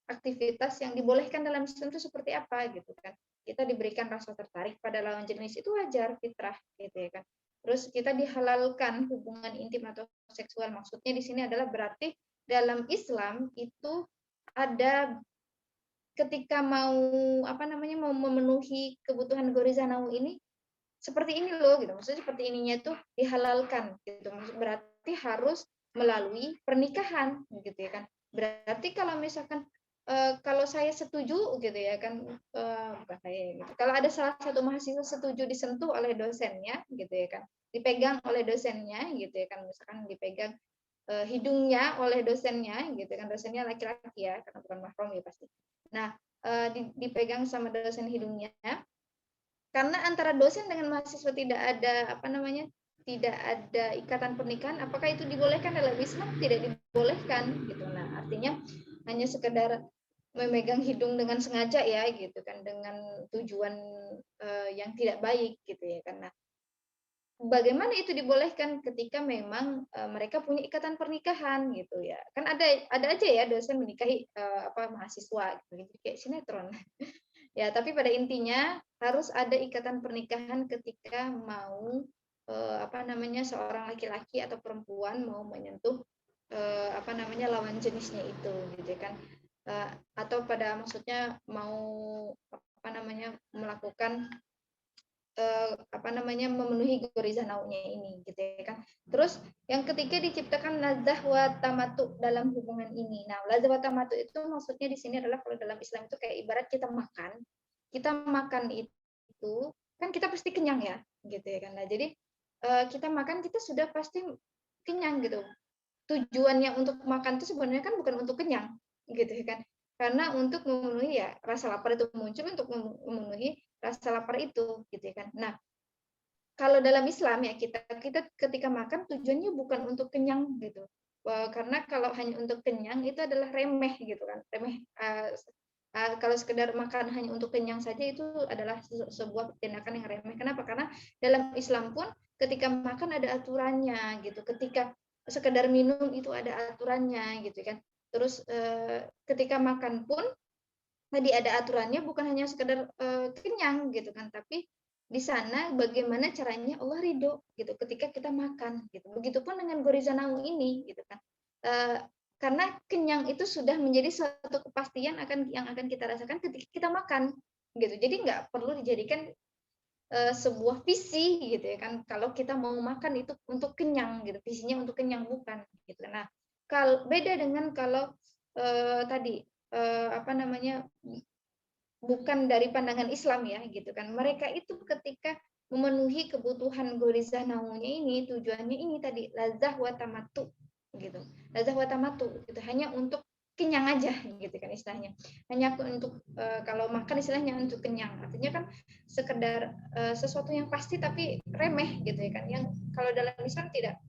aktivitas yang dibolehkan dalam Islam itu seperti apa gitu kan. Kita diberikan rasa tertarik pada lawan jenis itu wajar, fitrah gitu ya kan. Terus kita dihalalkan hubungan intim atau seksual. Maksudnya di sini adalah berarti dalam Islam itu ada ketika mau mau memenuhi kebutuhan gorizah nau ini, seperti ini loh gitu. Maksudnya seperti ininya tuh dihalalkan gitu. Berarti harus melalui pernikahan gitu ya kan. Berarti kalau misalkan kalau saya setuju gitu ya kan, bukan saya gitu. Kalau ada salah satu mahasiswa setuju disentuh oleh dosennya gitu ya kan, dipegang oleh dosennya gitu ya kan, misalkan dipegang hidungnya oleh dosennya gitu kan, dosennya laki-laki ya karena bukan mahram ya pasti. Nah, dipegang sama dosen hidungnya, karena antara dosen dengan mahasiswa tidak ada apa namanya, tidak ada ikatan pernikahan, apakah itu dibolehkan dalam Islam? Tidak dibolehkan gitu. Nah, artinya hanya sekedar memegang hidung dengan sengaja ya gitu kan, dengan tujuan yang tidak baik gitu ya kan. Nah, bagaimana itu dibolehkan ketika memang mereka punya ikatan pernikahan gitu ya. Kan ada aja ya dosen menikahi mahasiswa gitu, kayak sinetron. Ya, tapi pada intinya harus ada ikatan pernikahan ketika mau seorang laki-laki atau perempuan mau menyentuh lawan jenisnya itu gitu kan. Atau maksudnya mau melakukan memenuhi goriza naunya ini gitu ya kan. Terus yang ketiga diciptakan lazah wa tamatu dalam hubungan ini. Nah, lazah wa tamatu itu maksudnya di sini adalah kalau dalam Islam itu kayak ibarat kita makan. Kita makan itu kan kita pasti kenyang ya, gitu ya kan. Nah, jadi kita makan kita sudah pasti kenyang gitu. Tujuannya untuk makan itu sebenarnya kan bukan untuk kenyang, gitu ya kan. Karena untuk memenuhi ya rasa lapar itu muncul untuk memenuhi rasa lapar itu gitu ya kan. Nah, kalau dalam Islam ya kita ketika makan tujuannya bukan untuk kenyang gitu. Karena kalau hanya untuk kenyang itu adalah remeh gitu kan. Remeh kalau sekedar makan hanya untuk kenyang saja itu adalah sebuah tindakan yang remeh. Kenapa? Karena dalam Islam pun ketika makan ada aturannya gitu. Ketika sekedar minum itu ada aturannya gitu kan. Terus ketika makan pun tadi ada aturannya, bukan hanya sekedar kenyang gitu kan, tapi di sana bagaimana caranya Allah ridho gitu ketika kita makan gitu. Begitupun dengan gorizanau ini gitu kan. Karena kenyang itu sudah menjadi suatu kepastian yang akan kita rasakan ketika kita makan gitu. Jadi nggak perlu dijadikan sebuah visi gitu ya kan. Kalau kita mau makan itu untuk kenyang gitu, visinya untuk kenyang bukan gitu. Nah, kalau beda dengan kalau tadi bukan dari pandangan Islam ya gitu kan. Mereka itu ketika memenuhi kebutuhan gorizah naunya ini tujuannya ini tadi lazah wa tamatu gitu. Lazah wa tamatu gitu hanya untuk kenyang aja gitu kan istilahnya. Hanya untuk kalau makan istilahnya untuk kenyang. Artinya kan sekedar sesuatu yang pasti tapi remeh gitu ya kan. Yang kalau dalam Islam tidak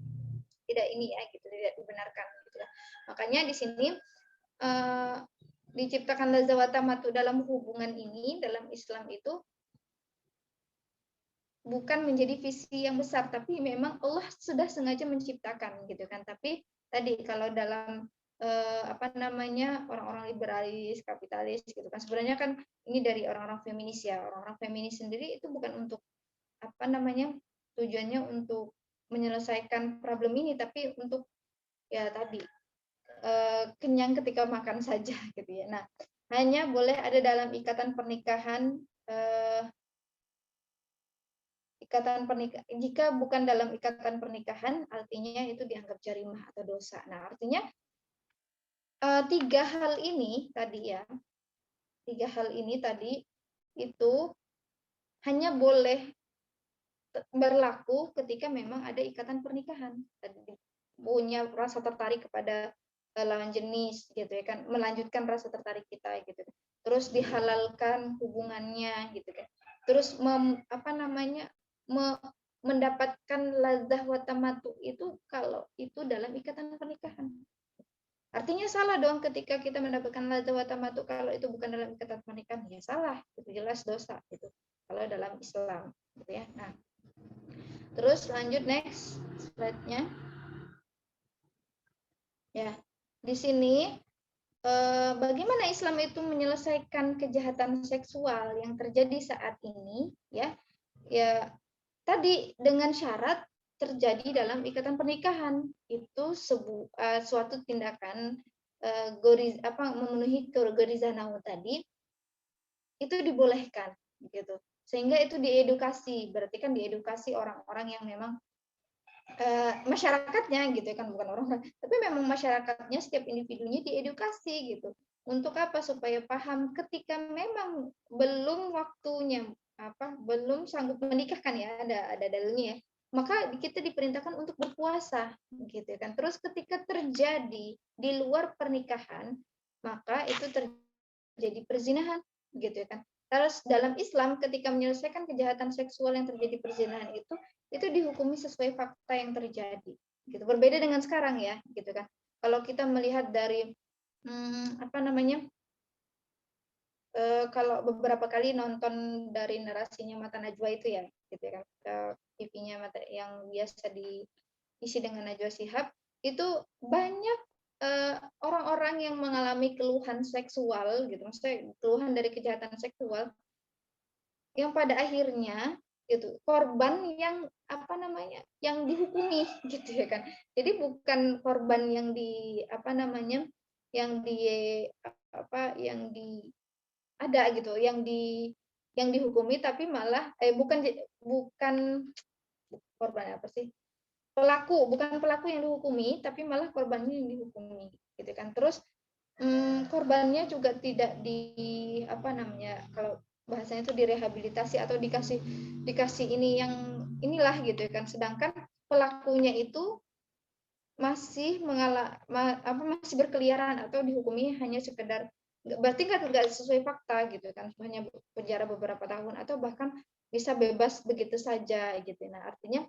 ini ya gitu, tidak dibenarkan gitu ya. Makanya di sini diciptakan lazah wa tamatu dalam hubungan ini dalam Islam itu bukan menjadi visi yang besar, tapi memang Allah sudah sengaja menciptakan gitu kan. Tapi tadi kalau dalam orang-orang liberalis, kapitalis gitu kan, sebenarnya kan ini dari orang-orang feminis ya. Orang-orang feminis sendiri itu bukan untuk tujuannya untuk menyelesaikan problem ini, tapi untuk ya tadi kenyang ketika makan saja gitu ya. Nah, hanya boleh ada dalam ikatan pernikahan jika bukan dalam ikatan pernikahan artinya itu dianggap jarimah atau dosa. Nah, artinya tiga hal ini tadi itu hanya boleh berlaku ketika memang ada ikatan pernikahan. Tadi punya rasa tertarik kepada lawan jenis gitu ya kan, melanjutkan rasa tertarik kita gitu. Terus dihalalkan hubungannya gitu kan. Terus mendapatkan lazah wa tamatu itu kalau itu dalam ikatan pernikahan. Artinya salah dong ketika kita mendapatkan lazah wa tamatu kalau itu bukan dalam ikatan pernikahan, ya salah, itu jelas dosa itu kalau dalam Islam gitu ya. Nah, terus lanjut next slide-nya. Ya, di sini bagaimana Islam itu menyelesaikan kejahatan seksual yang terjadi saat ini ya. Ya, tadi dengan syarat terjadi dalam ikatan pernikahan itu suatu tindakan memenuhi gorizah nau tadi itu dibolehkan gitu. sehingga itu diedukasi, berarti kan diedukasi orang-orang yang memang masyarakatnya gitu kan, bukan orang-orang, tapi memang masyarakatnya, setiap individunya diedukasi gitu. Untuk apa? Supaya paham ketika memang belum waktunya, belum sanggup menikahkan ya, ada dalilnya ya, maka kita diperintahkan untuk berpuasa gitu kan. Terus ketika terjadi di luar pernikahan, maka itu terjadi perzinahan gitu kan. Terus dalam Islam ketika menyelesaikan kejahatan seksual yang terjadi perzinahan itu dihukumi sesuai fakta yang terjadi. Gitu. Berbeda dengan sekarang ya, gitu kan. Kalau kita melihat dari kalau beberapa kali nonton dari narasinya Mata Najwa itu ya, gitu kan. TV-nya yang biasa diisi dengan Najwa Shihab, itu banyak orang-orang yang mengalami keluhan seksual gitu, maksudnya keluhan dari kejahatan seksual yang pada akhirnya gitu korban yang yang dihukumi gitu ya kan. Jadi bukan korban yang yang di ada gitu yang dihukumi, tapi malah bukan korban apa sih, bukan pelaku yang dihukumi, tapi malah korbannya yang dihukumi gitu kan. Terus korbannya juga tidak kalau bahasanya itu direhabilitasi atau dikasih inilah gitu kan. Sedangkan pelakunya itu masih masih berkeliaran atau dihukumi hanya sekedar, berarti nggak sesuai fakta gitu kan, hanya penjara beberapa tahun atau bahkan bisa bebas begitu saja gitu. Nah, artinya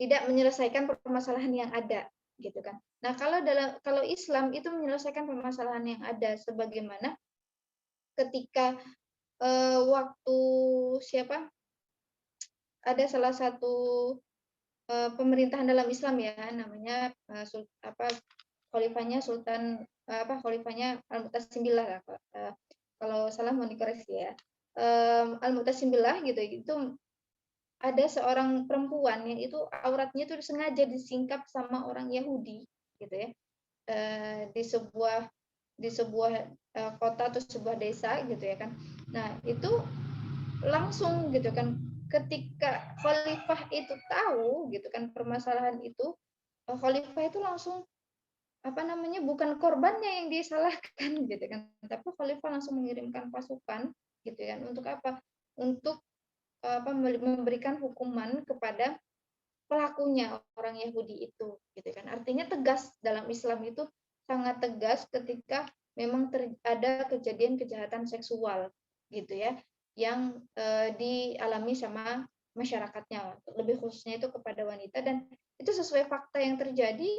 tidak menyelesaikan permasalahan yang ada gitu kan. Nah, kalau Islam itu menyelesaikan permasalahan yang ada, sebagaimana ketika waktu ada salah satu pemerintahan dalam Islam ya, namanya khalifahnya khalifahnya Al-Mu'tasim Billah, kalau salah mau dikoreksi ya. Al-Mu'tasim Billah gitu, itu ada seorang perempuan yang itu auratnya itu sengaja disingkap sama orang Yahudi gitu ya, di sebuah kota atau sebuah desa gitu ya kan. Nah, itu langsung gitu kan, ketika khalifah itu tahu gitu kan permasalahan itu, khalifah itu langsung bukan korbannya yang disalahkan gitu kan, tapi khalifah langsung mengirimkan pasukan gitu kan. Untuk apa? Untuk memberikan hukuman kepada pelakunya, orang Yahudi itu gitu kan. Artinya tegas, dalam Islam itu sangat tegas ketika memang ada kejadian kejahatan seksual gitu ya, yang dialami sama masyarakatnya, lebih khususnya itu kepada wanita, dan itu sesuai fakta yang terjadi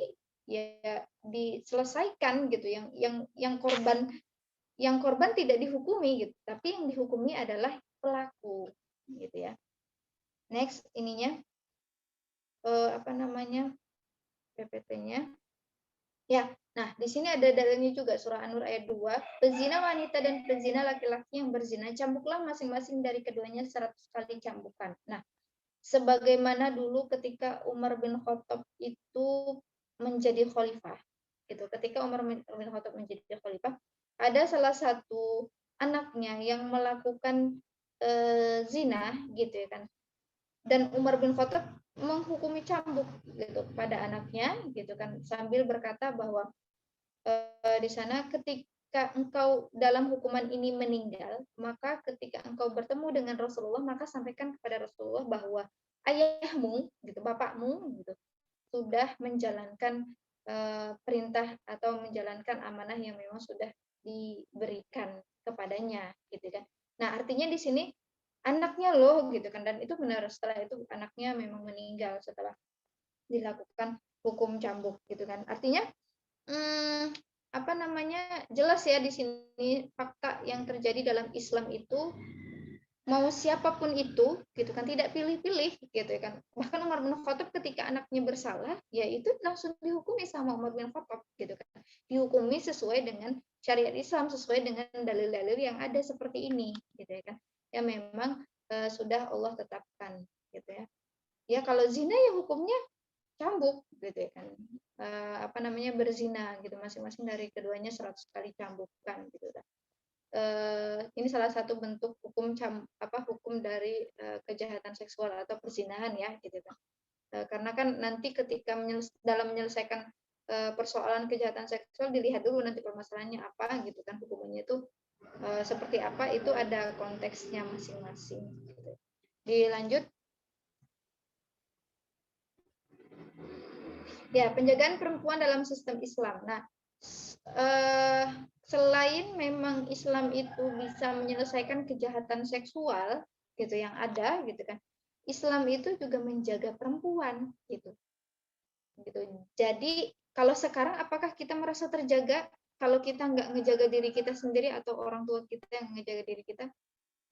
ya diselesaikan gitu. Yang korban tidak dihukumi gitu, tapi yang dihukumi adalah pelaku gitu ya. Next ininya PPT-nya. Ya, nah di sini ada dalilnya juga, surah An-Nur ayat 2, pezina wanita dan pezina laki-laki yang berzina, cambuklah masing-masing dari keduanya 100 kali cambukan. Nah, sebagaimana dulu ketika Umar bin Khattab itu menjadi khalifah, gitu. Ketika Umar bin Khattab menjadi khalifah, ada salah satu anaknya yang melakukan zina, gitu ya kan. Dan Umar bin Khattab menghukumi cambuk gitu pada anaknya, gitu kan, sambil berkata bahwa di sana ketika engkau dalam hukuman ini meninggal, maka ketika engkau bertemu dengan Rasulullah, maka sampaikan kepada Rasulullah bahwa ayahmu, gitu, bapakmu, gitu, sudah menjalankan perintah atau menjalankan amanah yang memang sudah diberikan kepadanya, gitu kan. Nah, artinya di sini anaknya loh gitu kan, dan itu benar, setelah itu anaknya memang meninggal setelah dilakukan hukum cambuk gitu kan. Artinya jelas ya di sini fakta yang terjadi dalam Islam itu mau siapapun itu gitu kan, tidak pilih-pilih gitu ya kan. Bahkan Umar bin Khattab ketika anaknya bersalah, ya itu langsung dihukumi sama Umar bin Khattab gitu kan. Dihukumi sesuai dengan syariat Islam, sesuai dengan dalil-dalil yang ada seperti ini gitu ya kan. Ya memang sudah Allah tetapkan gitu ya. Ya kalau zina ya hukumnya cambuk gitu ya kan. Berzina gitu, masing-masing dari keduanya 100 kali cambukan gitu kan. ini salah satu bentuk hukum hukum dari kejahatan seksual atau perzinahan ya gitu kan. Karena kan nanti ketika dalam menyelesaikan persoalan kejahatan seksual dilihat dulu nanti permasalahannya apa gitu kan, hukumannya itu seperti apa, itu ada konteksnya masing-masing gitu. Dilanjut. Ya, penjagaan perempuan dalam sistem Islam. Nah, selain memang Islam itu bisa menyelesaikan kejahatan seksual gitu yang ada gitu kan, Islam itu juga menjaga perempuan gitu. Jadi kalau sekarang apakah kita merasa terjaga kalau kita nggak ngejaga diri kita sendiri atau orang tua kita yang ngejaga diri kita?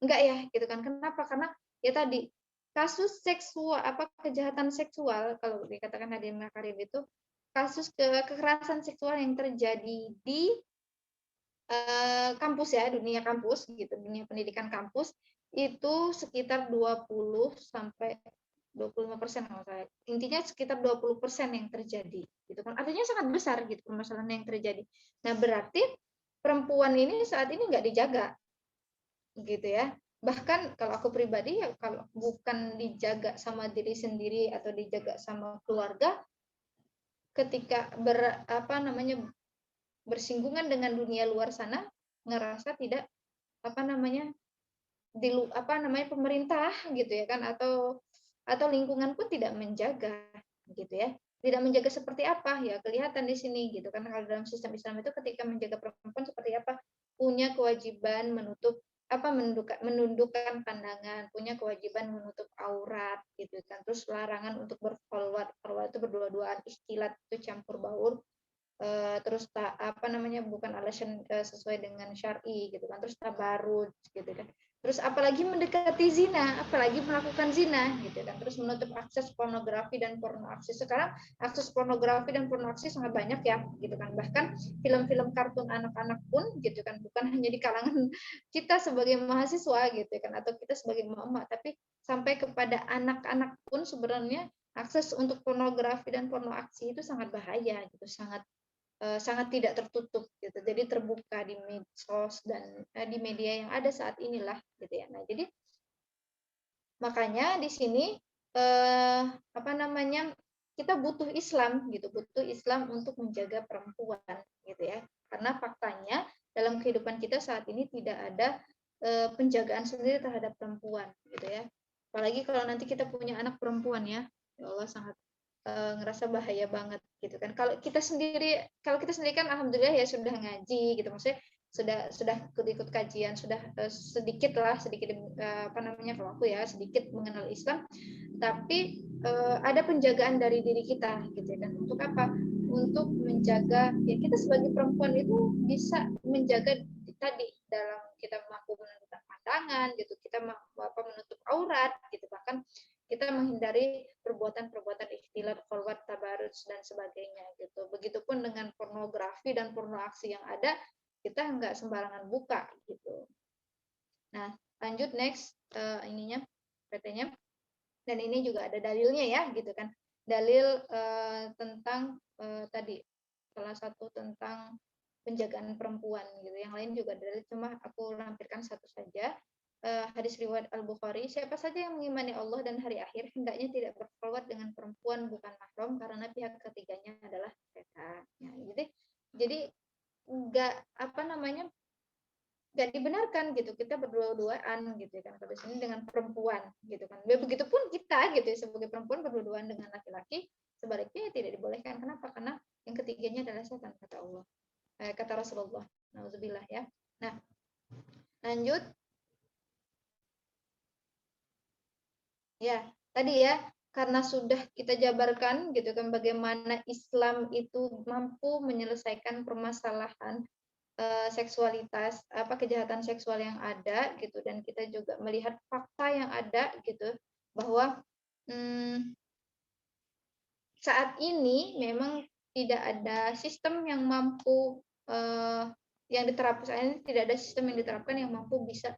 Enggak ya, gitu kan. Kenapa? Karena ya tadi kasus seksual kejahatan seksual kalau dikatakan Nadiem Makarim itu kasus kekerasan seksual yang terjadi di kampus ya, dunia kampus gitu, dunia pendidikan kampus itu sekitar 20 sampai 25% kalau saya. Intinya sekitar 20% yang terjadi gitu kan. Artinya sangat besar gitu permasalahan yang terjadi. Nah, berarti perempuan ini saat ini nggak dijaga gitu ya. Bahkan kalau aku pribadi ya kalau bukan dijaga sama diri sendiri atau dijaga sama keluarga, ketika bersinggungan dengan dunia luar sana ngerasa tidak pemerintah gitu ya kan atau lingkungan pun tidak menjaga gitu ya. Tidak menjaga seperti apa ya kelihatan di sini gitu kan. Kalau dalam sistem Islam itu ketika menjaga perempuan seperti apa, punya kewajiban menundukkan pandangan, punya kewajiban menutup aurat gitu kan. Terus larangan untuk berkholwat itu berdua-duaan, ikhtilat itu campur baur, terus bukan alasan sesuai dengan syar'i gitu kan, terus tabarruj gitu kan, terus apalagi mendekati zina, apalagi melakukan zina gitu kan, terus menutup akses pornografi dan porno aksi. Sekarang akses pornografi dan porno aksi sangat banyak ya gitu kan, bahkan film-film kartun anak-anak pun gitu kan, bukan hanya di kalangan kita sebagai mahasiswa gitu kan atau kita sebagai emak-emak, tapi sampai kepada anak-anak pun sebenarnya akses untuk pornografi dan porno aksi itu sangat bahaya gitu, sangat tidak tertutup gitu. Jadi terbuka di medsos dan di media yang ada saat inilah gitu ya. Nah, jadi makanya di sini kita butuh Islam gitu, butuh Islam untuk menjaga perempuan gitu ya. Karena faktanya dalam kehidupan kita saat ini tidak ada penjagaan sendiri terhadap perempuan gitu ya. Apalagi kalau nanti kita punya anak perempuan ya Allah sangat ngerasa bahaya banget gitu kan. Kalau kita sendiri kan alhamdulillah ya sudah ngaji gitu, maksudnya sudah ikut kajian, sudah sedikit kalau aku ya sedikit mengenal Islam, tapi ada penjagaan dari diri kita gitu kan. Untuk apa? Untuk menjaga ya kita sebagai perempuan itu bisa menjaga tadi dalam kita mampu menundukkan pandangan gitu, kita menutup aurat gitu, bahkan kita menghindari perbuatan-perbuatan ikhtilat, kholwat, tabarruj dan sebagainya gitu. Begitupun dengan pornografi dan porno aksi yang ada, kita nggak sembarangan buka gitu. Nah, lanjut next PT-nya. Dan ini juga ada dalilnya ya gitu kan. Dalil tentang tadi salah satu tentang penjagaan perempuan gitu. Yang lain juga dalil, cuma aku lampirkan satu saja. Hadis riwayat Al-Bukhari, siapa saja yang mengimani Allah dan hari akhir hendaknya tidak berkholwat dengan perempuan bukan mahram karena pihak ketiganya adalah setan. Ya, jadi nggak dibenarkan gitu kita berdua-duaan gitu kan pada sini dengan perempuan gitu kan. Begitupun kita gitu ya, sebagai perempuan berdua-duaan dengan laki-laki sebaliknya tidak dibolehkan. Kenapa? Karena yang ketiganya adalah setan kata Allah. Kata Rasulullah. Nauzubillah ya. Nah, lanjut. Ya, tadi ya, karena sudah kita jabarkan gitu kan bagaimana Islam itu mampu menyelesaikan permasalahan seksualitas kejahatan seksual yang ada gitu, dan kita juga melihat fakta yang ada gitu bahwa saat ini memang tidak ada sistem yang mampu yang diterapkan, tidak ada sistem yang diterapkan yang mampu bisa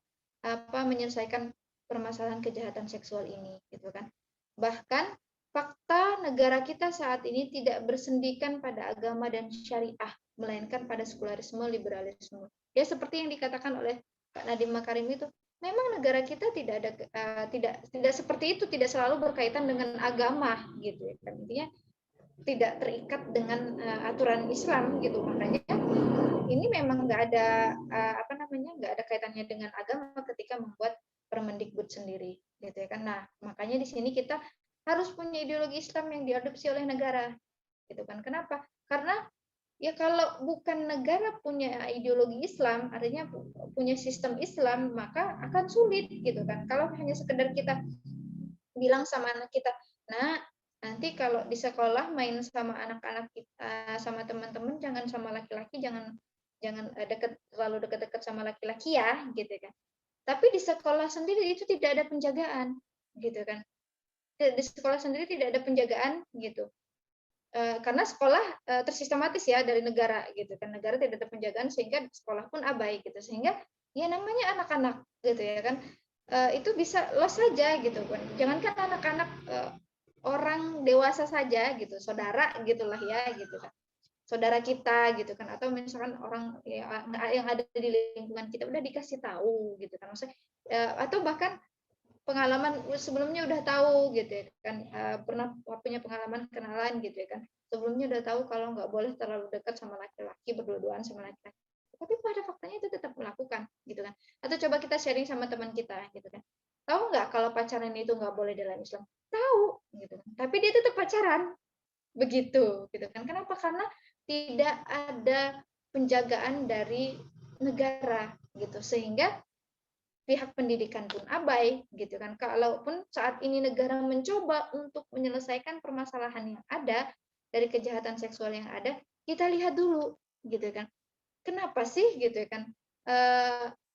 menyelesaikan permasalahan kejahatan seksual ini gitu kan. Bahkan fakta negara kita saat ini tidak bersendikan pada agama dan syariah melainkan pada sekularisme, liberalisme. Ya seperti yang dikatakan oleh Pak Nadiem Makarim itu, memang negara kita tidak seperti itu, tidak selalu berkaitan dengan agama gitu ya kan. Intinya tidak terikat dengan aturan Islam gitu. Makanya ini memang nggak ada nggak ada kaitannya dengan agama ketika membuat Permendikbud sendiri gitu ya kan. Nah, makanya di sini kita harus punya ideologi Islam yang diadopsi oleh negara gitu kan. Kenapa? Karena ya kalau bukan negara punya ideologi Islam, artinya punya sistem Islam, maka akan sulit gitu kan. Kalau hanya sekedar kita bilang sama anak kita, nah nanti kalau di sekolah main sama anak-anak kita, sama teman-teman, jangan sama laki-laki, jangan terlalu dekat-dekat sama laki-laki ya, gitu kan. Tapi di sekolah sendiri itu tidak ada penjagaan, gitu kan. Di sekolah sendiri tidak ada penjagaan, gitu. Karena sekolah tersistematis ya dari negara, gitu kan. Negara tidak ada penjagaan sehingga sekolah pun abai, gitu. Sehingga ya namanya anak-anak, gitu ya kan. Itu bisa los saja, gitu kan. Jangankan anak-anak orang dewasa saja gitu, saudara gitulah ya gitu kan, saudara kita gitu kan, atau misalkan orang yang ada di lingkungan kita udah dikasih tahu gitu kan, maksudnya atau bahkan pengalaman sebelumnya udah tahu gitu ya kan, pernah punya pengalaman kenalan gitu ya kan, sebelumnya udah tahu kalau nggak boleh terlalu dekat sama laki-laki, berdua-duaan sama laki-laki, tapi pada faktanya itu tetap melakukan gitu kan. Atau coba kita sharing sama teman kita gitu kan, tahu nggak kalau pacaran itu nggak boleh dalam Islam? Tahu gitu kan, tapi dia tetap pacaran begitu gitu kan. Kenapa? Karena tidak ada penjagaan dari negara gitu, sehingga pihak pendidikan pun abai gitu kan. Kalaupun saat ini negara mencoba untuk menyelesaikan permasalahan yang ada dari kejahatan seksual yang ada, kita lihat dulu gitu kan, kenapa sih gitu ya kan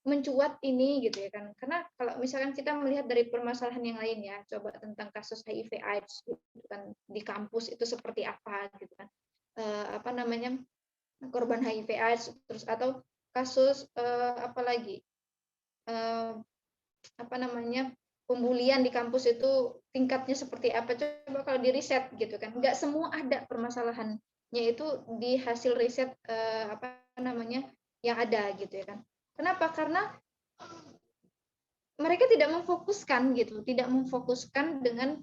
mencuat ini gitu ya kan. Karena kalau misalkan kita melihat dari permasalahan yang lain ya, coba tentang kasus HIV AIDS gitu kan, di kampus itu seperti apa gitu kan, korban HIV AIDS, terus atau kasus apalagi pembulian di kampus itu tingkatnya seperti apa, coba kalau di riset gitu kan, nggak semua ada permasalahannya itu di hasil riset yang ada gitu ya kan. Kenapa? Karena mereka tidak memfokuskan gitu, tidak memfokuskan dengan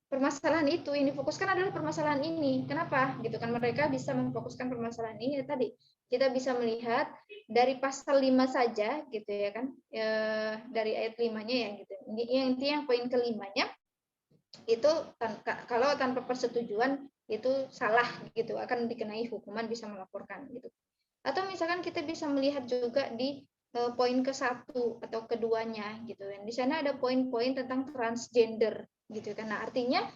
permasalahan itu. Yang difokuskan adalah permasalahan ini. Kenapa? Gitu kan, mereka bisa memfokuskan permasalahan ini tadi. Kita bisa melihat dari pasal 5 saja gitu ya kan. Dari ayat 5-nya ya gitu. Yang poin kelimanya itu kalau tanpa persetujuan itu salah gitu, akan dikenai hukuman, bisa melaporkan gitu. Atau misalkan kita bisa melihat juga di poin ke-1 atau keduanya gitu kan. Di sana ada poin-poin tentang transgender gitu kan. Nah, artinya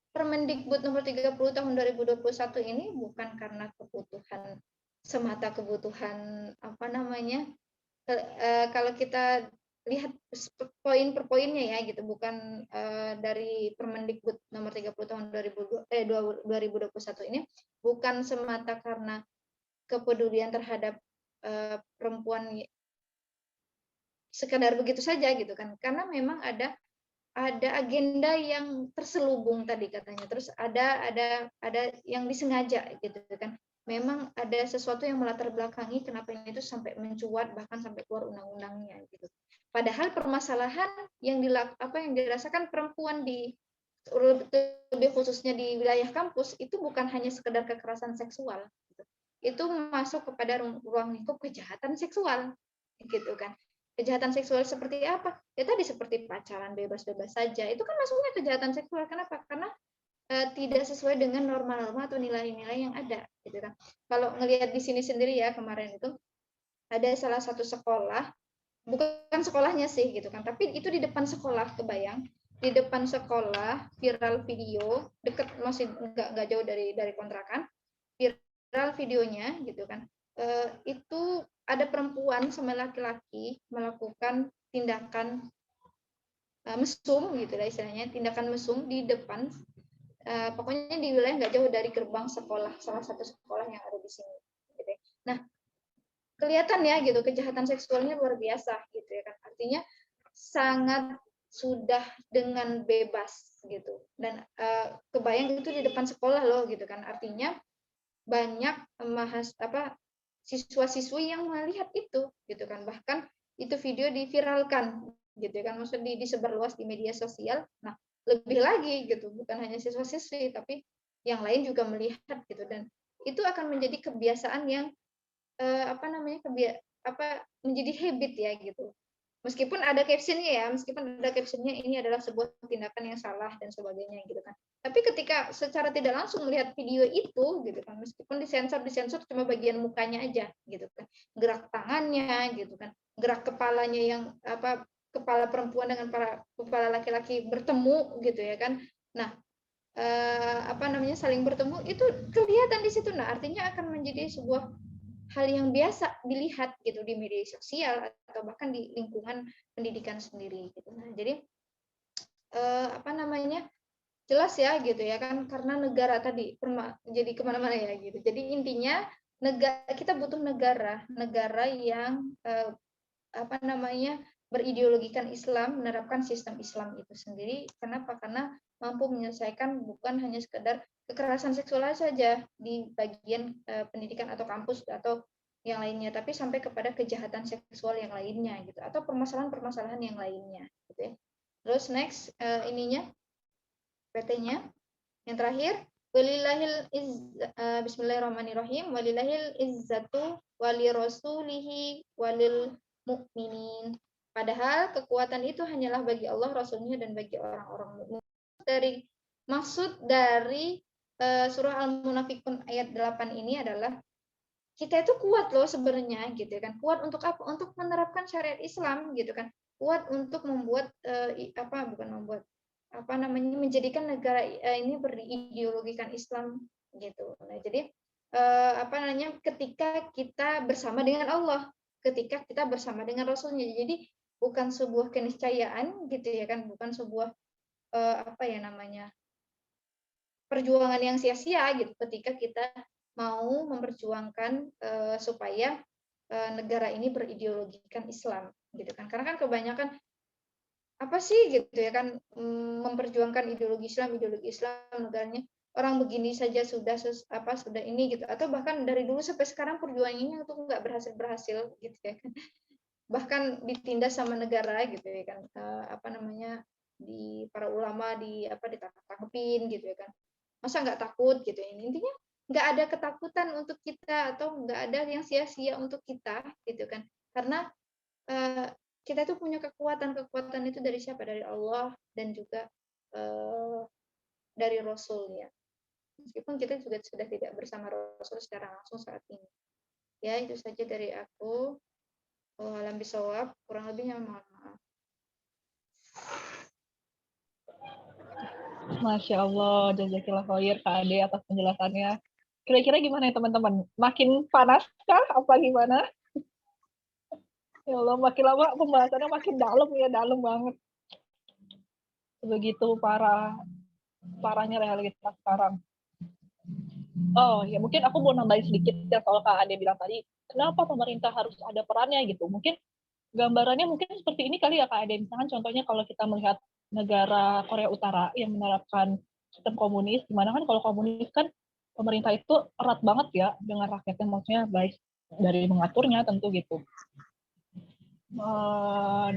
Permendikbud nomor 30 tahun 2021 ini bukan karena kebutuhan semata, kebutuhan kalau kita lihat poin per poinnya ya gitu, bukan dari Permendikbud nomor 30 tahun 2021 ini bukan semata karena kepedulian terhadap perempuan sekadar begitu saja gitu kan, karena memang ada agenda yang terselubung tadi katanya, terus ada yang disengaja gitu kan, memang ada sesuatu yang melatar belakangi kenapa ini itu sampai mencuat bahkan sampai keluar undang-undangnya gitu. Padahal permasalahan yang dirasakan perempuan di lebih khususnya di wilayah kampus itu bukan hanya sekedar kekerasan seksual gitu. Itu masuk kepada ruang lingkup kejahatan seksual gitu kan. Kejahatan seksual seperti apa? Ya tadi seperti pacaran bebas-bebas saja. Itu kan masuknya kejahatan seksual. Kenapa? Karena tidak sesuai dengan norma-norma atau nilai-nilai yang ada gitu kan. Kalau ngelihat di sini sendiri ya, kemarin itu ada salah satu sekolah, bukan sekolahnya sih gitu kan, tapi itu di depan sekolah, kebayang, di depan sekolah viral video, deket, masih nggak jauh dari kontrakan, viral videonya gitu kan. Itu ada perempuan sama laki-laki melakukan tindakan mesum gitu lah istilahnya, tindakan mesum di depan, pokoknya di wilayah nggak jauh dari gerbang sekolah, salah satu sekolah yang ada di sini gitu. Nah, kelihatan ya gitu, kejahatan seksualnya luar biasa gitu ya kan, artinya sangat sudah dengan bebas gitu, dan kebayang itu di depan sekolah loh gitu kan, artinya banyak siswa-siswi yang melihat itu gitu kan, bahkan itu video diviralkan gitu kan, maksudnya disebarluas di media sosial. Nah, lebih lagi gitu, bukan hanya siswa-siswi tapi yang lain juga melihat gitu, dan itu akan menjadi kebiasaan yang menjadi habit ya gitu. Meskipun ada captionnya ini adalah sebuah tindakan yang salah dan sebagainya gitu kan. Tapi ketika secara tidak langsung melihat video itu gitu kan, meskipun disensor cuma bagian mukanya aja gitu kan, gerak tangannya gitu kan, gerak kepalanya yang kepala perempuan dengan para kepala laki-laki bertemu gitu ya kan. Nah, saling bertemu itu kelihatan di situ. Nah, artinya akan menjadi sebuah hal yang biasa dilihat gitu di media sosial atau bahkan di lingkungan pendidikan sendiri gitu. Nah, jadi jelas ya gitu ya kan, karena negara tadi jadi kemana-mana ya gitu. Jadi intinya kita butuh negara yang berideologikan Islam, menerapkan sistem Islam itu sendiri. Kenapa? Karena mampu menyelesaikan bukan hanya sekedar kekerasan seksual saja di bagian pendidikan atau kampus atau yang lainnya, tapi sampai kepada kejahatan seksual yang lainnya gitu, atau permasalahan-permasalahan yang lainnya gitu ya. Terus next PT-nya yang terakhir, bismillahirrahmanirrahim, walillahil izzatu walirasulihi walil mukminin. Padahal kekuatan itu hanyalah bagi Allah, Rasulnya, dan bagi orang-orang mukmin. Maksud dari surah Al-Munafikun ayat 8 ini adalah kita itu kuat loh sebenarnya gitu kan. Kuat untuk apa? Untuk menerapkan syariat Islam gitu kan. Kuat untuk membuat menjadikan negara ini berideologikan Islam gitu. Nah, jadi ketika kita bersama dengan Allah, ketika kita bersama dengan Rasulnya, jadi bukan sebuah keniscayaan gitu ya kan, bukan sebuah perjuangan yang sia-sia gitu ketika kita mau memperjuangkan supaya negara ini berideologikan Islam gitu kan. Karena kan kebanyakan apa sih gitu ya kan, memperjuangkan ideologi Islam negaranya orang begini saja sudah ini gitu, atau bahkan dari dulu sampai sekarang perjuangannya itu nggak berhasil gitu ya kan, bahkan ditindas sama negara gitu ya kan, di para ulama ditangkapin gitu ya kan, masa nggak takut gitu ya. Intinya nggak ada ketakutan untuk kita, atau nggak ada yang sia-sia untuk kita gitu kan, karena kita tuh punya kekuatan itu dari siapa? Dari Allah dan juga dari Rasul ya. Meskipun kita juga sudah tidak bersama Rasul secara langsung saat ini. Ya, itu saja dari aku. Alam bisawab, kurang lebihnya mohon maaf. Masya Allah, jazakillah khair Kak Ade atas penjelasannya. Kira-kira gimana ya teman-teman? Makin panas kah? Apa gimana? Ya Allah, makin lama pembahasannya makin dalam banget. Begitu parahnya realitas sekarang. Oh ya, mungkin aku mau nambahin sedikit ya soal Kak Ade bilang tadi, kenapa pemerintah harus ada perannya gitu. Mungkin gambarannya mungkin seperti ini kali ya Kak Ade. Misalkan contohnya kalau kita melihat negara Korea Utara yang menerapkan sistem komunis, dimana kan kalau komunis kan pemerintah itu erat banget ya dengan rakyatnya, maksudnya baik dari mengaturnya tentu gitu.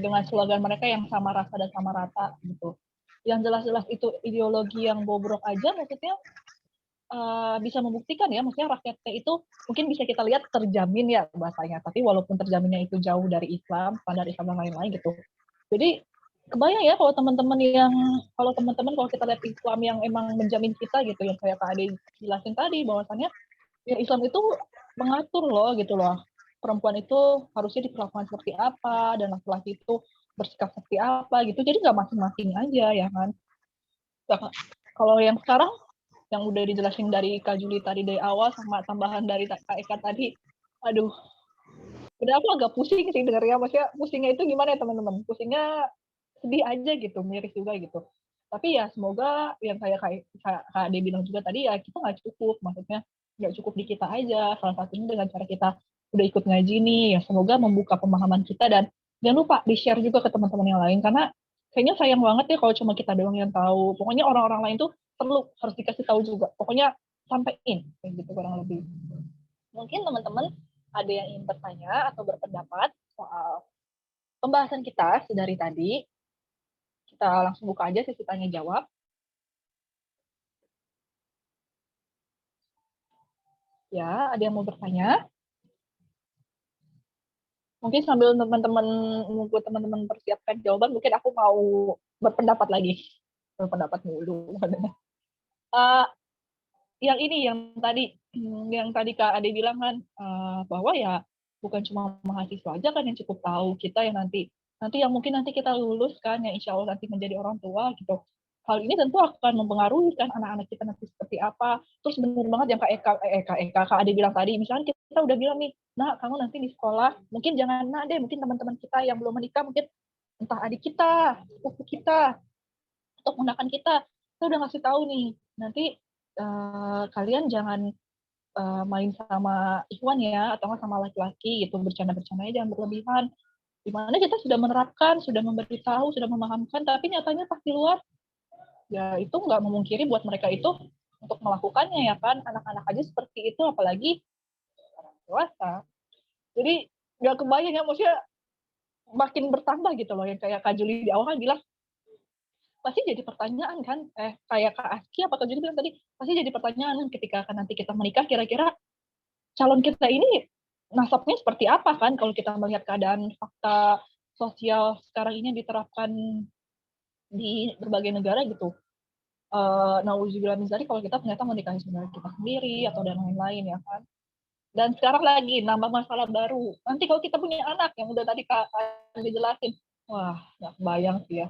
Dengan slogan mereka yang sama rasa dan sama rata gitu. Yang jelas-jelas itu ideologi yang bobrok aja, maksudnya bisa membuktikan ya, maksudnya rakyatnya itu mungkin bisa kita lihat terjamin ya bahasanya, tapi walaupun terjaminnya itu jauh dari Islam, standar Islam dan lain-lain gitu. Jadi kebayang ya kalau teman-teman kalau kita lihat Islam yang emang menjamin kita gitu, yang kayak Kak Ade jelasin tadi bahwasannya ya Islam itu mengatur loh gitu loh, perempuan itu harusnya diperlakukan seperti apa dan laki-laki itu bersikap seperti apa gitu, jadi nggak masing-masing aja ya kan. Ya, kalau yang sekarang yang udah dijelasin dari Kak Juli tadi dari awal sama tambahan dari Kak Eka tadi, aduh, udah aku agak pusing sih dengarnya, maksudnya pusingnya itu gimana ya teman-teman, pusingnya sedih aja gitu, miris juga gitu. Tapi ya semoga yang kayak Kak Ade bilang juga tadi ya, kita nggak cukup, maksudnya nggak cukup di kita aja, salah satunya dengan cara kita udah ikut ngaji nih, ya semoga membuka pemahaman kita, dan jangan lupa di-share juga ke teman-teman yang lain, karena kayaknya sayang banget ya kalau cuma kita doang yang tahu. Pokoknya orang-orang lain tuh perlu harus dikasih tahu juga. Pokoknya sampaikan kayak gitu kurang lebih. Mungkin teman-teman ada yang ingin bertanya atau berpendapat soal pembahasan kita dari tadi. Kita langsung buka aja sesi tanya jawab. Ya, ada yang mau bertanya? Mungkin sambil nunggu teman-teman persiapkan jawaban, mungkin aku mau berpendapat lagi. Berpendapat mulu. Yang tadi Kak Ade bilang kan, bahwa ya bukan cuma mahasiswa aja kan yang cukup tahu, kita yang nanti yang mungkin nanti kita lulus kan, yang insya Allah nanti menjadi orang tua gitu. Hal ini tentu akan mempengaruhi kan anak-anak kita nanti seperti apa. Terus benar banget yang Kak Ade bilang tadi, misalnya kita udah bilang nih, nah kamu nanti di sekolah, mungkin jangan nak deh, mungkin teman-teman kita yang belum menikah, mungkin entah adik kita, sepupu kita, atau ponakan kita udah ngasih tahu nih, nanti kalian jangan main sama ikhwan ya, atau sama laki-laki gitu, bercanda-bercandanya jangan berlebihan. Dimana kita sudah menerapkan, sudah memberitahu, sudah memahamkan, tapi nyatanya pas di luar, ya itu nggak memungkiri buat mereka itu untuk melakukannya ya kan, anak-anak aja seperti itu, apalagi orang dewasa. Jadi nggak kebayang ya, maksudnya makin bertambah gitu loh, yang kayak Kak Juli di awal kan bilang, pasti jadi pertanyaan kan, kayak Kak Aski apa Kak Juli bilang tadi, pasti jadi pertanyaan ketika nanti kita menikah, kira-kira calon kita ini nasabnya seperti apa kan, kalau kita melihat keadaan fakta sosial sekarang ini diterapkan di berbagai negara gitu. Nauzubillah min dzalik, kalau kita ternyata menikahi saudara kita sendiri atau dan lain-lain ya kan. Dan sekarang lagi nambah masalah baru. Nanti kalau kita punya anak yang udah tadi Kak dijelasin, wah nggak kebayang sih ya.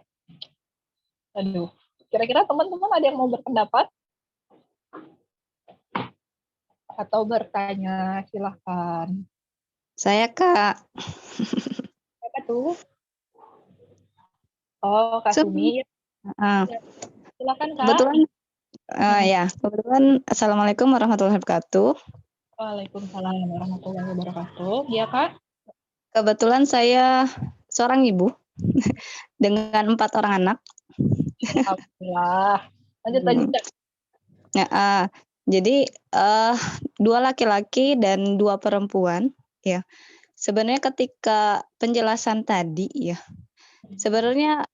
Aduh, kira-kira teman-teman ada yang mau berpendapat atau bertanya, silahkan. Saya Kak. Siapa tuh? Oh, Kak Sumi. Silakan Kak. Kebetulan Assalamualaikum warahmatullahi wabarakatuh. Waalaikumsalam warahmatullahi wabarakatuh. Ya Kak. Kebetulan saya seorang ibu dengan 4 orang anak. Alhamdulillah. Lanjut. Jadi 2 laki-laki dan 2 perempuan ya. Sebenarnya ketika penjelasan tadi ya, sebenarnya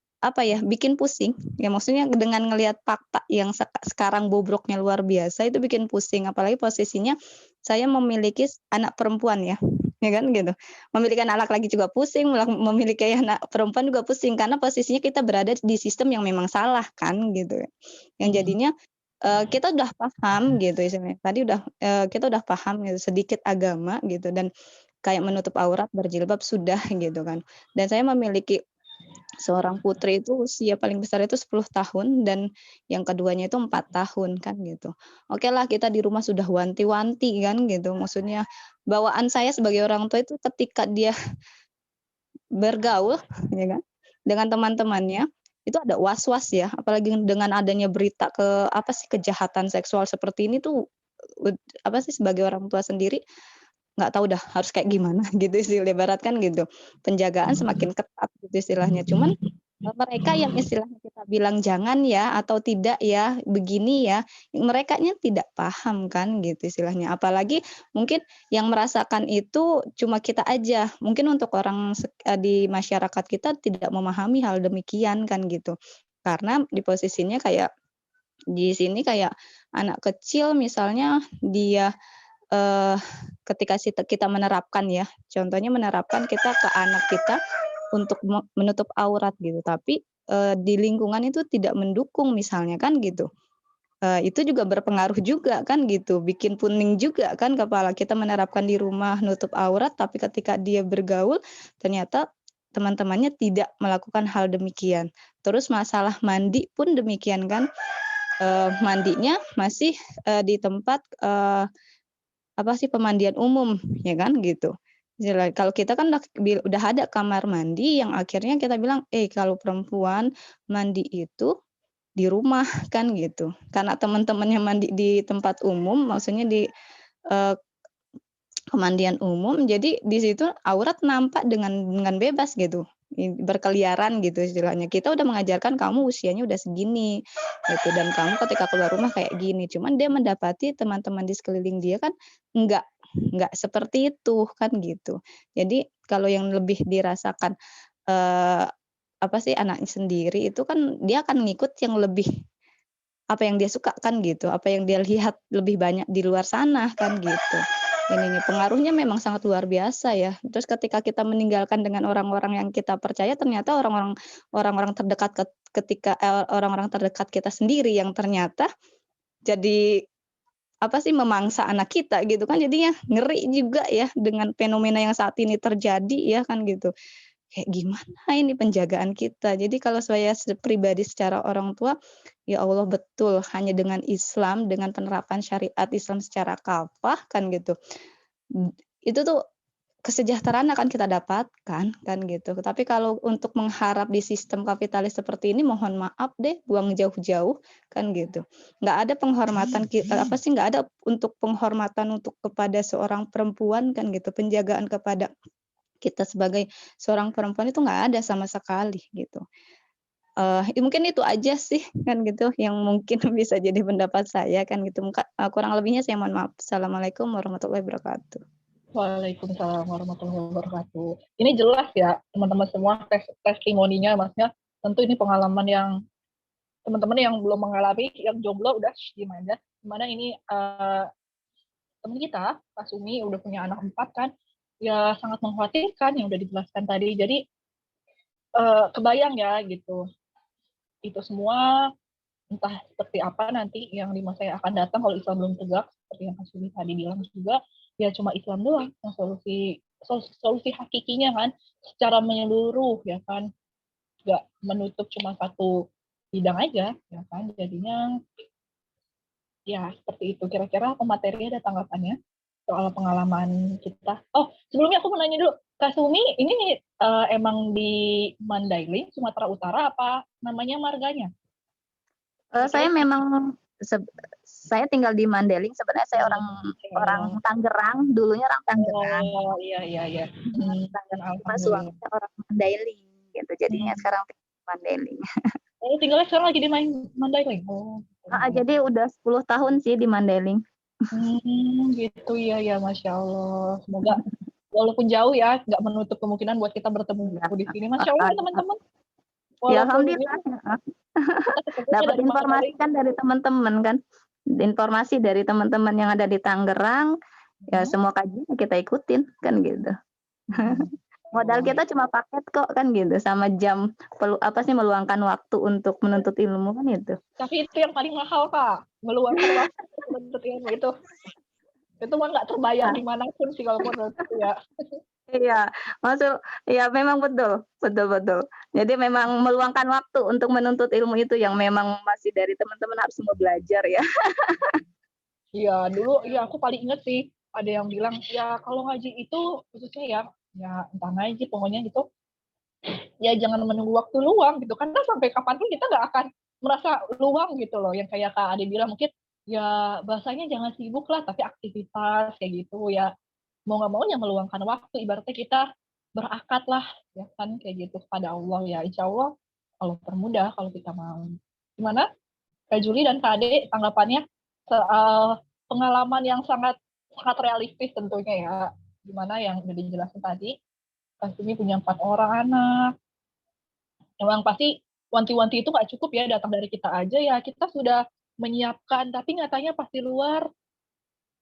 bikin pusing ya, maksudnya dengan ngelihat fakta yang sekarang bobroknya luar biasa itu bikin pusing, apalagi posisinya saya memiliki anak perempuan ya kan gitu. Memiliki anak laki juga pusing, memiliki anak perempuan juga pusing, karena posisinya kita berada di sistem yang memang salah kan gitu. Yang jadinya kita udah paham gitu istilahnya. Tadi kita udah paham gitu sedikit agama gitu, dan kayak menutup aurat, berjilbab sudah gitu kan. Dan saya memiliki seorang putri itu usia paling besar itu 10 tahun dan yang keduanya itu 4 tahun kan gitu. Oke lah, kita di rumah sudah wanti-wanti kan gitu. Maksudnya bawaan saya sebagai orang tua itu ketika dia bergaul ya kan dengan teman-temannya itu ada was-was ya, apalagi dengan adanya berita kejahatan seksual seperti ini tuh sebagai orang tua sendiri nggak tahu dah harus kayak gimana gitu istilah barat kan gitu. Penjagaan semakin ketat gitu istilahnya. Cuman mereka yang istilahnya kita bilang jangan ya atau tidak ya begini ya, merekanya tidak paham kan gitu istilahnya. Apalagi mungkin yang merasakan itu cuma kita aja. Mungkin untuk orang di masyarakat kita tidak memahami hal demikian kan gitu. Karena di posisinya kayak di sini kayak anak kecil misalnya dia ketika kita menerapkan ya, contohnya menerapkan kita ke anak kita untuk menutup aurat gitu, tapi di lingkungan itu tidak mendukung misalnya kan gitu. Itu juga berpengaruh juga kan gitu, bikin puning juga kan kepala kita menerapkan di rumah nutup aurat, tapi ketika dia bergaul ternyata teman-temannya tidak melakukan hal demikian. Terus masalah mandi pun demikian kan, mandinya masih di tempat pemandian umum ya kan gitu. Kalau kita kan udah ada kamar mandi yang akhirnya kita bilang kalau perempuan mandi itu di rumah kan gitu. Karena teman-temannya mandi di tempat umum, maksudnya di pemandian umum, jadi di situ aurat nampak dengan bebas gitu. berkeliaran gitu istilahnya. Kita udah mengajarkan kamu usianya udah segini gitu dan kamu ketika keluar rumah kayak gini. Cuman dia mendapati teman-teman di sekeliling dia kan enggak seperti itu kan gitu. Jadi kalau yang lebih dirasakan apa sih anaknya sendiri itu kan dia akan ngikut yang lebih apa yang dia suka kan gitu, apa yang dia lihat lebih banyak di luar sana kan gitu. Ininya pengaruhnya memang sangat luar biasa ya. Terus ketika kita meninggalkan dengan orang-orang yang kita percaya ternyata orang-orang terdekat orang-orang terdekat kita sendiri yang ternyata jadi apa sih memangsa anak kita gitu kan jadinya ngeri juga ya dengan fenomena yang saat ini terjadi ya kan gitu. Kayak gimana ini penjagaan kita. Jadi kalau saya pribadi secara orang tua, ya Allah betul hanya dengan Islam, dengan penerapan syariat Islam secara kafah kan gitu. Itu tuh kesejahteraan akan kita dapatkan kan gitu. Tapi kalau untuk mengharap di sistem kapitalis seperti ini mohon maaf deh buang jauh-jauh kan gitu. Nggak ada penghormatan nggak ada untuk penghormatan untuk kepada seorang perempuan kan gitu. Penjagaan kepada kita sebagai seorang perempuan itu nggak ada sama sekali gitu. Mungkin itu aja sih kan gitu yang mungkin bisa jadi pendapat saya kan gitu. Kurang lebihnya saya mohon maaf. Assalamualaikum warahmatullahi wabarakatuh. Waalaikumsalam warahmatullahi wabarakatuh. Ini jelas ya teman-teman semua testimoninya, maksudnya tentu ini pengalaman yang teman-teman yang belum mengalami, yang jomblo udah diem aja. Gimana ini teman kita, Kak Sumi udah punya anak 4 kan, ya sangat mengkhawatirkan yang udah dijelaskan tadi. Jadi kebayang ya gitu. Itu semua entah seperti apa nanti yang di masa yang akan datang kalau Islam belum tegak, seperti yang Kak Sumi tadi bilang juga, ya cuma Islam doang yang solusi hakikinya kan, secara menyeluruh ya kan, nggak menutup cuma satu bidang aja ya kan, jadinya ya seperti itu. Kira-kira pemateri ada tanggapannya soal pengalaman kita? Oh, sebelumnya aku mau nanya dulu, Kak Sumi, ini emang di Mandailing, Sumatera Utara, apa namanya marganya? Saya memang saya tinggal di Mandailing. Sebenarnya saya orang Tangerang, dulunya orang Tangerang. Oh iya. Cuma suaminya orang Mandailing gitu. Jadinya sekarang tinggal di Mandailing. Oh, tinggalnya sekarang lagi di Mandailing. Oh. Jadi udah 10 tahun sih di Mandailing. Gitu ya, Masya Allah. Semoga walaupun jauh ya, nggak menutup kemungkinan buat kita bertemu di sini. Masya Allah teman-teman. Ya alhamdulillah. Dapat informasi kan dari teman-teman kan. Informasi dari teman-teman yang ada di Tangerang. Ya semua kajian kita ikutin kan gitu. Modal kita cuma paket kok kan gitu, sama jam meluangkan waktu untuk menuntut ilmu kan itu. Tapi itu yang paling mahal Kak, meluangkan waktu untuk menuntut ilmu itu. Itu mah nggak terbayar dimanapun sih kalau menurutku ya. Iya, ya memang betul. Jadi memang meluangkan waktu untuk menuntut ilmu itu yang memang masih dari teman-teman harus semua belajar ya. Iya, dulu ya aku paling inget sih ada yang bilang ya kalau ngaji itu khususnya ya entah ngaji pokoknya gitu. Ya jangan menunggu waktu luang gitu, karena sampai kapanpun kita nggak akan merasa luang gitu loh. Yang kayak Kak Ade bilang mungkin ya bahasanya jangan sibuk lah, tapi aktivitas kayak gitu ya. Mau nggak mau yang meluangkan waktu, ibaratnya kita berakad lah ya kan kayak gitu kepada Allah ya, insya Allah Allah permudah kalau kita mau. Gimana Kak Juli dan Kak Ade tanggapannya soal pengalaman yang sangat realistis tentunya ya, gimana yang udah dijelasin tadi. Kak Sumi punya 4 orang anak, memang pasti wanti-wanti itu nggak cukup ya datang dari kita aja ya, kita sudah menyiapkan, tapi nyatanya pasti luar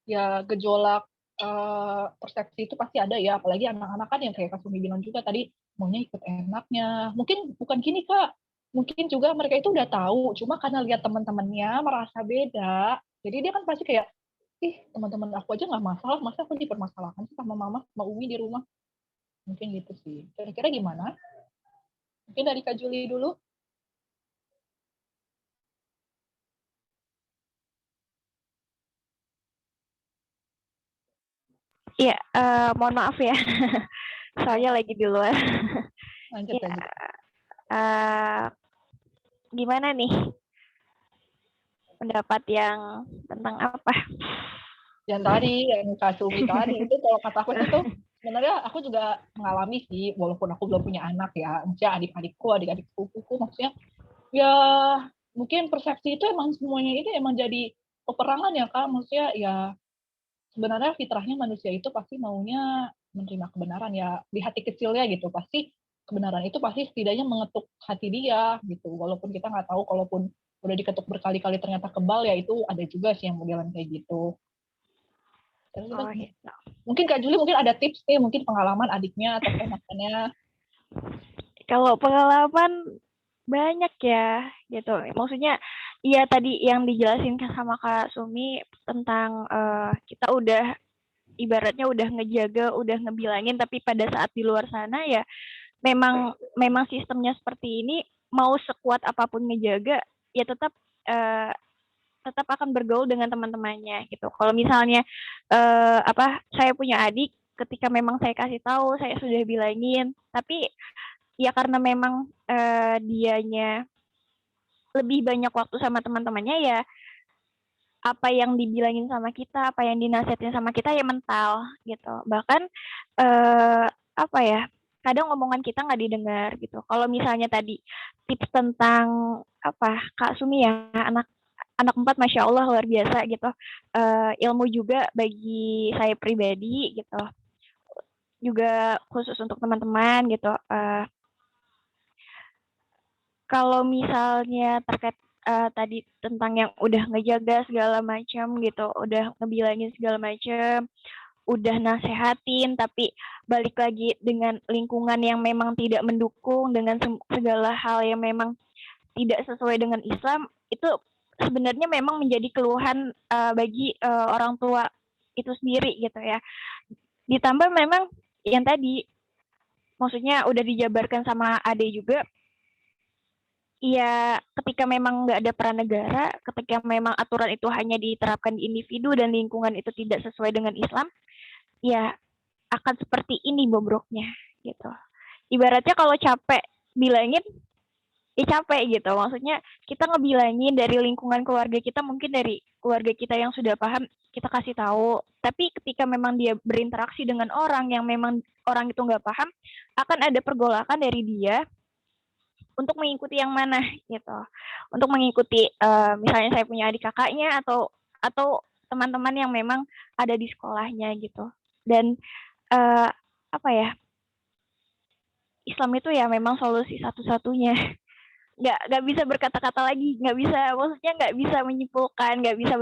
ya gejolak persepsi itu pasti ada ya, apalagi anak-anak kan yang kayak Kak Sumi bilang juga tadi maunya ikut enaknya. Mungkin bukan gini Kak, mungkin juga mereka itu udah tahu, cuma karena lihat teman-temannya merasa beda, jadi dia kan pasti kayak, ih teman-teman aku aja nggak masalah, masa aku dipermasalahkan sih sama mama, sama Umi di rumah. Mungkin gitu sih. Kira-kira gimana? Mungkin dari Kak Juli dulu. Iya, mohon maaf ya. Soalnya lagi di luar. Lanjut. Gimana nih? Pendapat yang tentang apa? Yang tadi, yang Kak Sumi tadi, itu kalau kata aku itu sebenarnya aku juga mengalami sih, walaupun aku belum punya anak ya, maksudnya adik-adikku, adik-adik sepupuku, maksudnya ya mungkin persepsi itu emang semuanya itu emang jadi peperangan ya Kak, maksudnya ya sebenarnya fitrahnya manusia itu pasti maunya menerima kebenaran ya di hati kecilnya gitu, pasti kebenaran itu pasti setidaknya mengetuk hati dia gitu, walaupun kita nggak tahu, kalaupun udah diketuk berkali-kali ternyata kebal ya itu ada juga sih yang modelan kayak gitu. Terus Oh gitu. mungkin Kak Juli mungkin ada tips nih, mungkin pengalaman adiknya atau ponakannya. Kalau pengalaman banyak ya gitu. Maksudnya iya tadi yang dijelasin sama Kak Sumi tentang kita udah ibaratnya udah ngejaga, udah ngebilangin, tapi pada saat di luar sana ya memang sistemnya seperti ini, mau sekuat apapun ngejaga ya tetap akan bergaul dengan teman-temannya gitu. Kalau misalnya saya punya adik, ketika memang saya kasih tahu, saya sudah bilangin, tapi ya karena memang dianya lebih banyak waktu sama teman-temannya ya apa yang dibilangin sama kita, apa yang dinasihatin sama kita ya mental gitu. Bahkan apa ya? Kadang omongan kita nggak didengar gitu. Kalau misalnya tadi tips tentang apa Kak Sumi ya anak 4 masya Allah luar biasa gitu. Ilmu juga bagi saya pribadi gitu. Juga khusus untuk teman-teman gitu. Kalau misalnya terkait tadi tentang yang udah ngejaga segala macam gitu, udah ngebilangin segala macam, udah nasehatin, tapi balik lagi dengan lingkungan yang memang tidak mendukung, dengan segala hal yang memang tidak sesuai dengan Islam, itu sebenarnya memang menjadi keluhan bagi orang tua itu sendiri gitu ya. Ditambah memang yang tadi, maksudnya udah dijabarkan sama Ade juga, ya ketika memang nggak ada peran negara, ketika memang aturan itu hanya diterapkan di individu dan lingkungan itu tidak sesuai dengan Islam, ya akan seperti ini bobroknya gitu. Ibaratnya kalau capek bilangin, ya capek gitu. Maksudnya kita ngebilangin dari lingkungan keluarga kita, mungkin dari keluarga kita yang sudah paham, kita kasih tahu. Tapi ketika memang dia berinteraksi dengan orang yang memang orang itu nggak paham, akan ada pergolakan dari dia untuk mengikuti yang mana gitu. Untuk mengikuti misalnya saya punya adik kakaknya atau teman-teman yang memang ada di sekolahnya gitu. Dan apa ya? Islam itu ya memang solusi satu-satunya. Nggak bisa berkata-kata lagi, maksudnya nggak bisa menyimpulkan, nggak bisa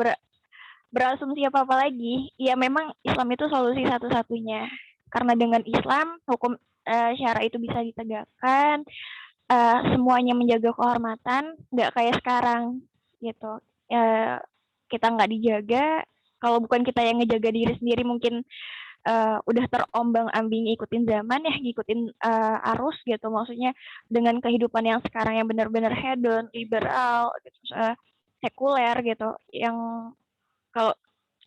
berasumsi apa-apa lagi. Ya memang Islam itu solusi satu-satunya. Karena dengan Islam hukum syara itu bisa ditegakkan, semuanya menjaga kehormatan, nggak kayak sekarang gitu. Kita nggak dijaga, kalau bukan kita yang ngejaga diri sendiri mungkin udah terombang-ambing ngikutin zaman ya, ngikutin arus gitu. Maksudnya dengan kehidupan yang sekarang yang benar-benar hedon, liberal, gitu, sekuler gitu, yang kalau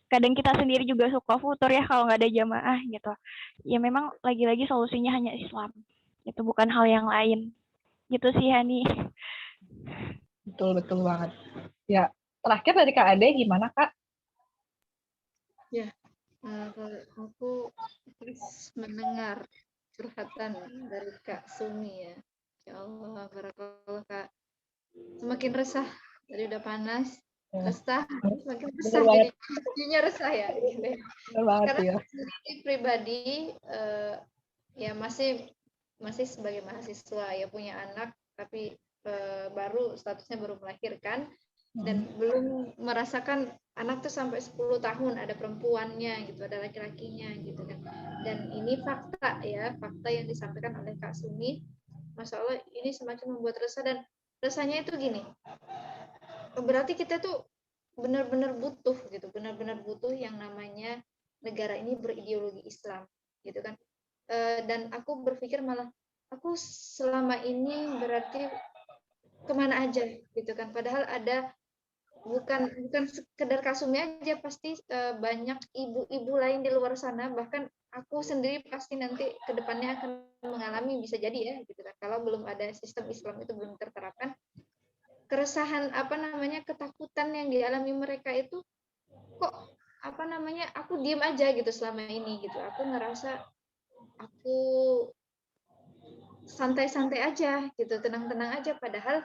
kadang kita sendiri juga suka futur ya kalau nggak ada jamaah gitu. Ya memang lagi-lagi solusinya hanya Islam. Itu bukan hal yang lain. Gitu sih Hani. Betul banget. Ya, terakhir dari Kak Ade gimana Kak? Ya, kalau aku terus mendengar curhatan dari Kak Sumi ya. Ya Allah, barakallah Kak. Semakin resah, tadi udah panas, resah, semakin resah jadinya resah ya. Gitu ya. Karena ya. sendiri pribadi ya masih sebagai mahasiswa ya punya anak tapi statusnya baru melahirkan dan belum merasakan anak tuh sampai 10 tahun ada perempuannya gitu, ada laki-lakinya gitu kan. Dan ini fakta yang disampaikan oleh Kak Sumi. Masya Allah ini semakin membuat resah, dan rasanya itu gini, berarti kita tuh benar-benar butuh yang namanya negara ini berideologi Islam gitu kan. Dan aku berpikir malah aku selama ini berarti kemana aja gitu kan, padahal ada bukan sekedar Kak Sumi aja, pasti banyak ibu-ibu lain di luar sana, bahkan aku sendiri pasti nanti kedepannya akan mengalami, bisa jadi ya gitu kan, kalau belum ada sistem Islam itu belum terterapkan, keresahan ketakutan yang dialami mereka itu kok aku diem aja gitu selama ini gitu. Aku ngerasa aku santai-santai aja gitu, tenang-tenang aja, padahal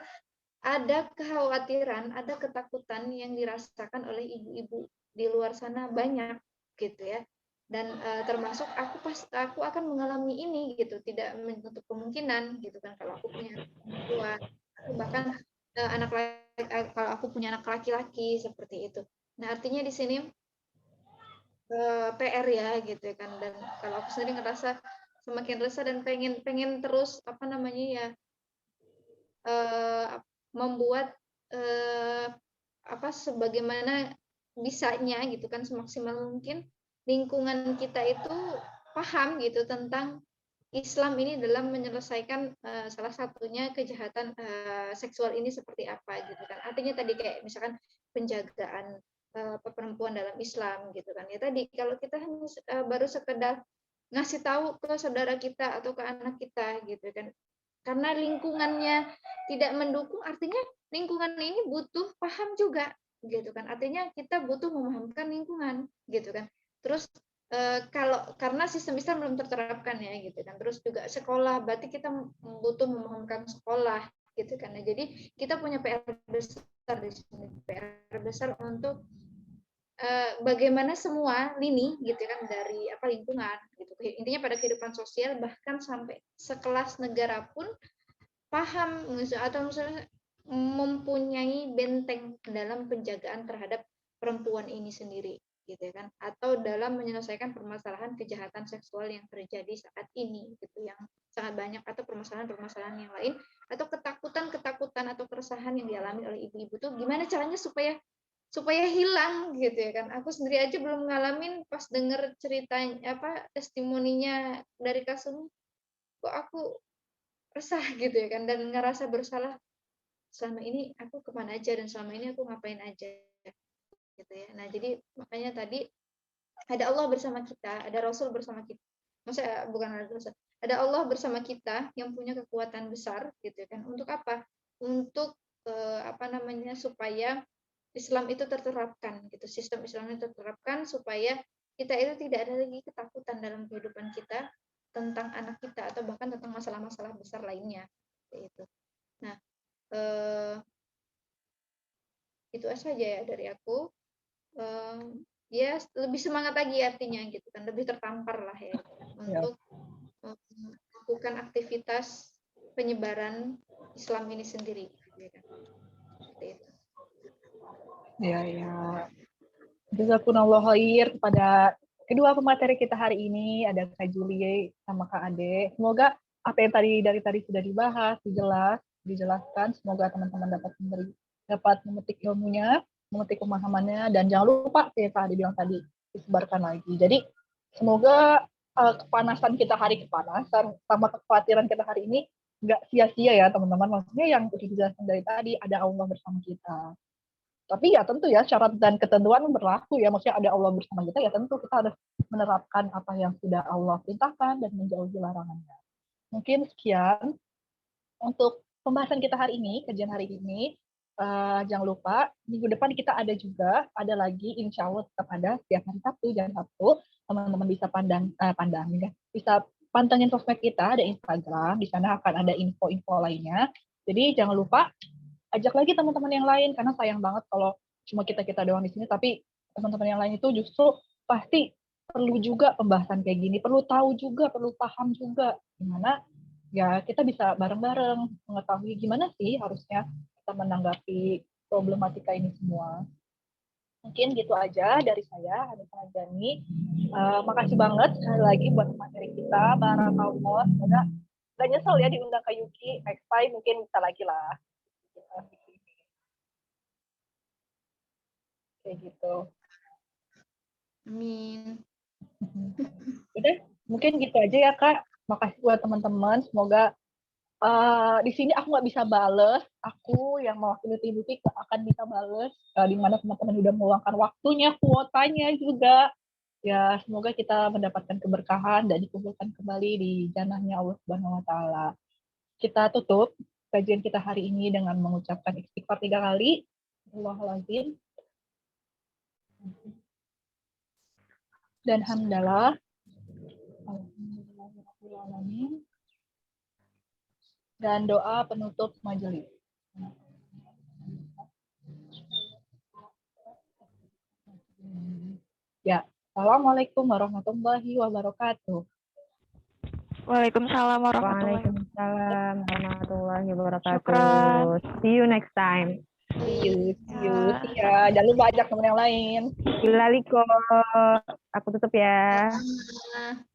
ada kekhawatiran, ada ketakutan yang dirasakan oleh ibu-ibu di luar sana banyak gitu ya. Dan termasuk aku akan mengalami ini gitu, tidak menutup kemungkinan gitu kan kalau aku punya anak perempuan, atau bahkan kalau aku punya anak laki-laki seperti itu. Nah, artinya di sini PR ya gitu kan, dan kalau aku sendiri ngerasa semakin resah dan pengen terus apa namanya ya, membuat apa sebagaimana bisanya gitu kan, semaksimal mungkin lingkungan kita itu paham gitu tentang Islam ini dalam menyelesaikan salah satunya kejahatan seksual ini seperti apa gitu kan. Artinya tadi kayak misalkan penjagaan perempuan dalam Islam gitu kan. Ya tadi kalau kita hanya baru sekedar ngasih tahu ke saudara kita atau ke anak kita gitu kan. Karena lingkungannya tidak mendukung, artinya lingkungan ini butuh paham juga gitu kan. Artinya kita butuh memahamkan lingkungan gitu kan. Terus kalau karena sistem Islam belum terterapkan ya gitu kan. Terus juga sekolah, berarti kita butuh memahamkan sekolah gitu kan. Nah, jadi kita punya PR besar di sini, PR besar untuk bagaimana semua lini gitu kan, dari apa lingkungan gitu. Intinya pada kehidupan sosial, bahkan sampai sekelas negara pun paham atau misalnya mempunyai benteng dalam penjagaan terhadap perempuan ini sendiri gitu kan, atau dalam menyelesaikan permasalahan kejahatan seksual yang terjadi saat ini gitu, yang sangat banyak, atau permasalahan-permasalahan yang lain, atau ketakutan atau keresahan yang dialami oleh ibu-ibu tuh gimana caranya supaya hilang gitu ya kan. Aku sendiri aja belum ngalamin, pas denger ceritanya apa testimoninya dari Kasum, kok aku resah gitu ya kan, dan ngerasa bersalah, selama ini aku kemana aja dan selama ini aku ngapain aja gitu ya. Nah, jadi makanya tadi ada Allah bersama kita, ada Rasul bersama kita. Maksudnya bukan ada Rasul, ada Allah bersama kita yang punya kekuatan besar gitu kan. Untuk apa? Untuk apa namanya, supaya Islam itu terterapkan gitu, sistem Islam itu terterapkan, supaya kita itu tidak ada lagi ketakutan dalam kehidupan kita tentang anak kita atau bahkan tentang masalah-masalah besar lainnya itu. Nah, itu saja ya dari aku. Ya lebih semangat lagi artinya gitu kan, lebih tertampar lah ya untuk melakukan aktivitas penyebaran Islam ini sendiri. Seperti itu. Ya. Jazakumullah khair kepada kedua pemateri kita hari ini, ada Kak Julie sama Kak Ade. Semoga apa yang dari tadi sudah dibahas, dijelaskan, semoga teman-teman dapat memetik ilmunya, memetik pemahamannya, dan jangan lupa kayak Kak Ade bilang tadi, disebarkan lagi. Jadi semoga kepanasan kita sama kekhawatiran kita hari ini nggak sia-sia ya teman-teman. Maksudnya yang sudah dijelaskan dari tadi, ada Allah bersama kita. Tapi ya tentu ya syarat dan ketentuan berlaku ya, maksudnya ada Allah bersama kita, ya tentu kita harus menerapkan apa yang sudah Allah perintahkan dan menjauhi larangannya. Mungkin sekian untuk pembahasan kita hari ini, kajian hari ini. Jangan lupa minggu depan kita ada lagi, insya Allah tetap ada setiap hari Sabtu jam 1. Teman-teman bisa bisa pantengin sosmed kita, ada Instagram, di sana akan ada info-info lainnya. Jadi jangan lupa ajak lagi teman-teman yang lain, karena sayang banget kalau cuma kita doang di sini, tapi teman-teman yang lain itu justru pasti perlu juga pembahasan kayak gini, perlu tahu juga, perlu paham juga, gimana ya kita bisa bareng-bareng mengetahui gimana sih harusnya kita menanggapi problematika ini semua. Mungkin gitu aja dari saya, Hanifah Ajani. Makasih banget sekali lagi buat materi kita, barakallah. Semoga gak nyesel ya diundang ke Yuki, next time mungkin bisa lagi lah. Kayak gitu. Amin. Udah, mungkin gitu aja ya Kak. Makasih buat teman-teman. Semoga di sini aku nggak bisa bales. Aku yang mewakili tim Yuki akan bisa bales. Di mana teman-teman udah meluangkan waktunya, kuotanya juga. Ya, semoga kita mendapatkan keberkahan dan dikumpulkan kembali di jannahnya Allah Subhanahu wa Ta'ala. Kita tutup kajian kita hari ini dengan mengucapkan istighfar 3 kali. Allahuakbar. Dan hamdalah. Alhamdulillah. Alamin. Dan doa penutup majelis. Ya, Assalamualaikum warahmatullahi wabarakatuh. Waalaikumsalam warahmatullahi wabarakatuh. Waalaikumsalam warahmatullahi wabarakatuh. Syukran. See you next time. See you. Ya, jangan lupa ajak teman yang lain. Ilaliko. Aku tutup ya. Ah.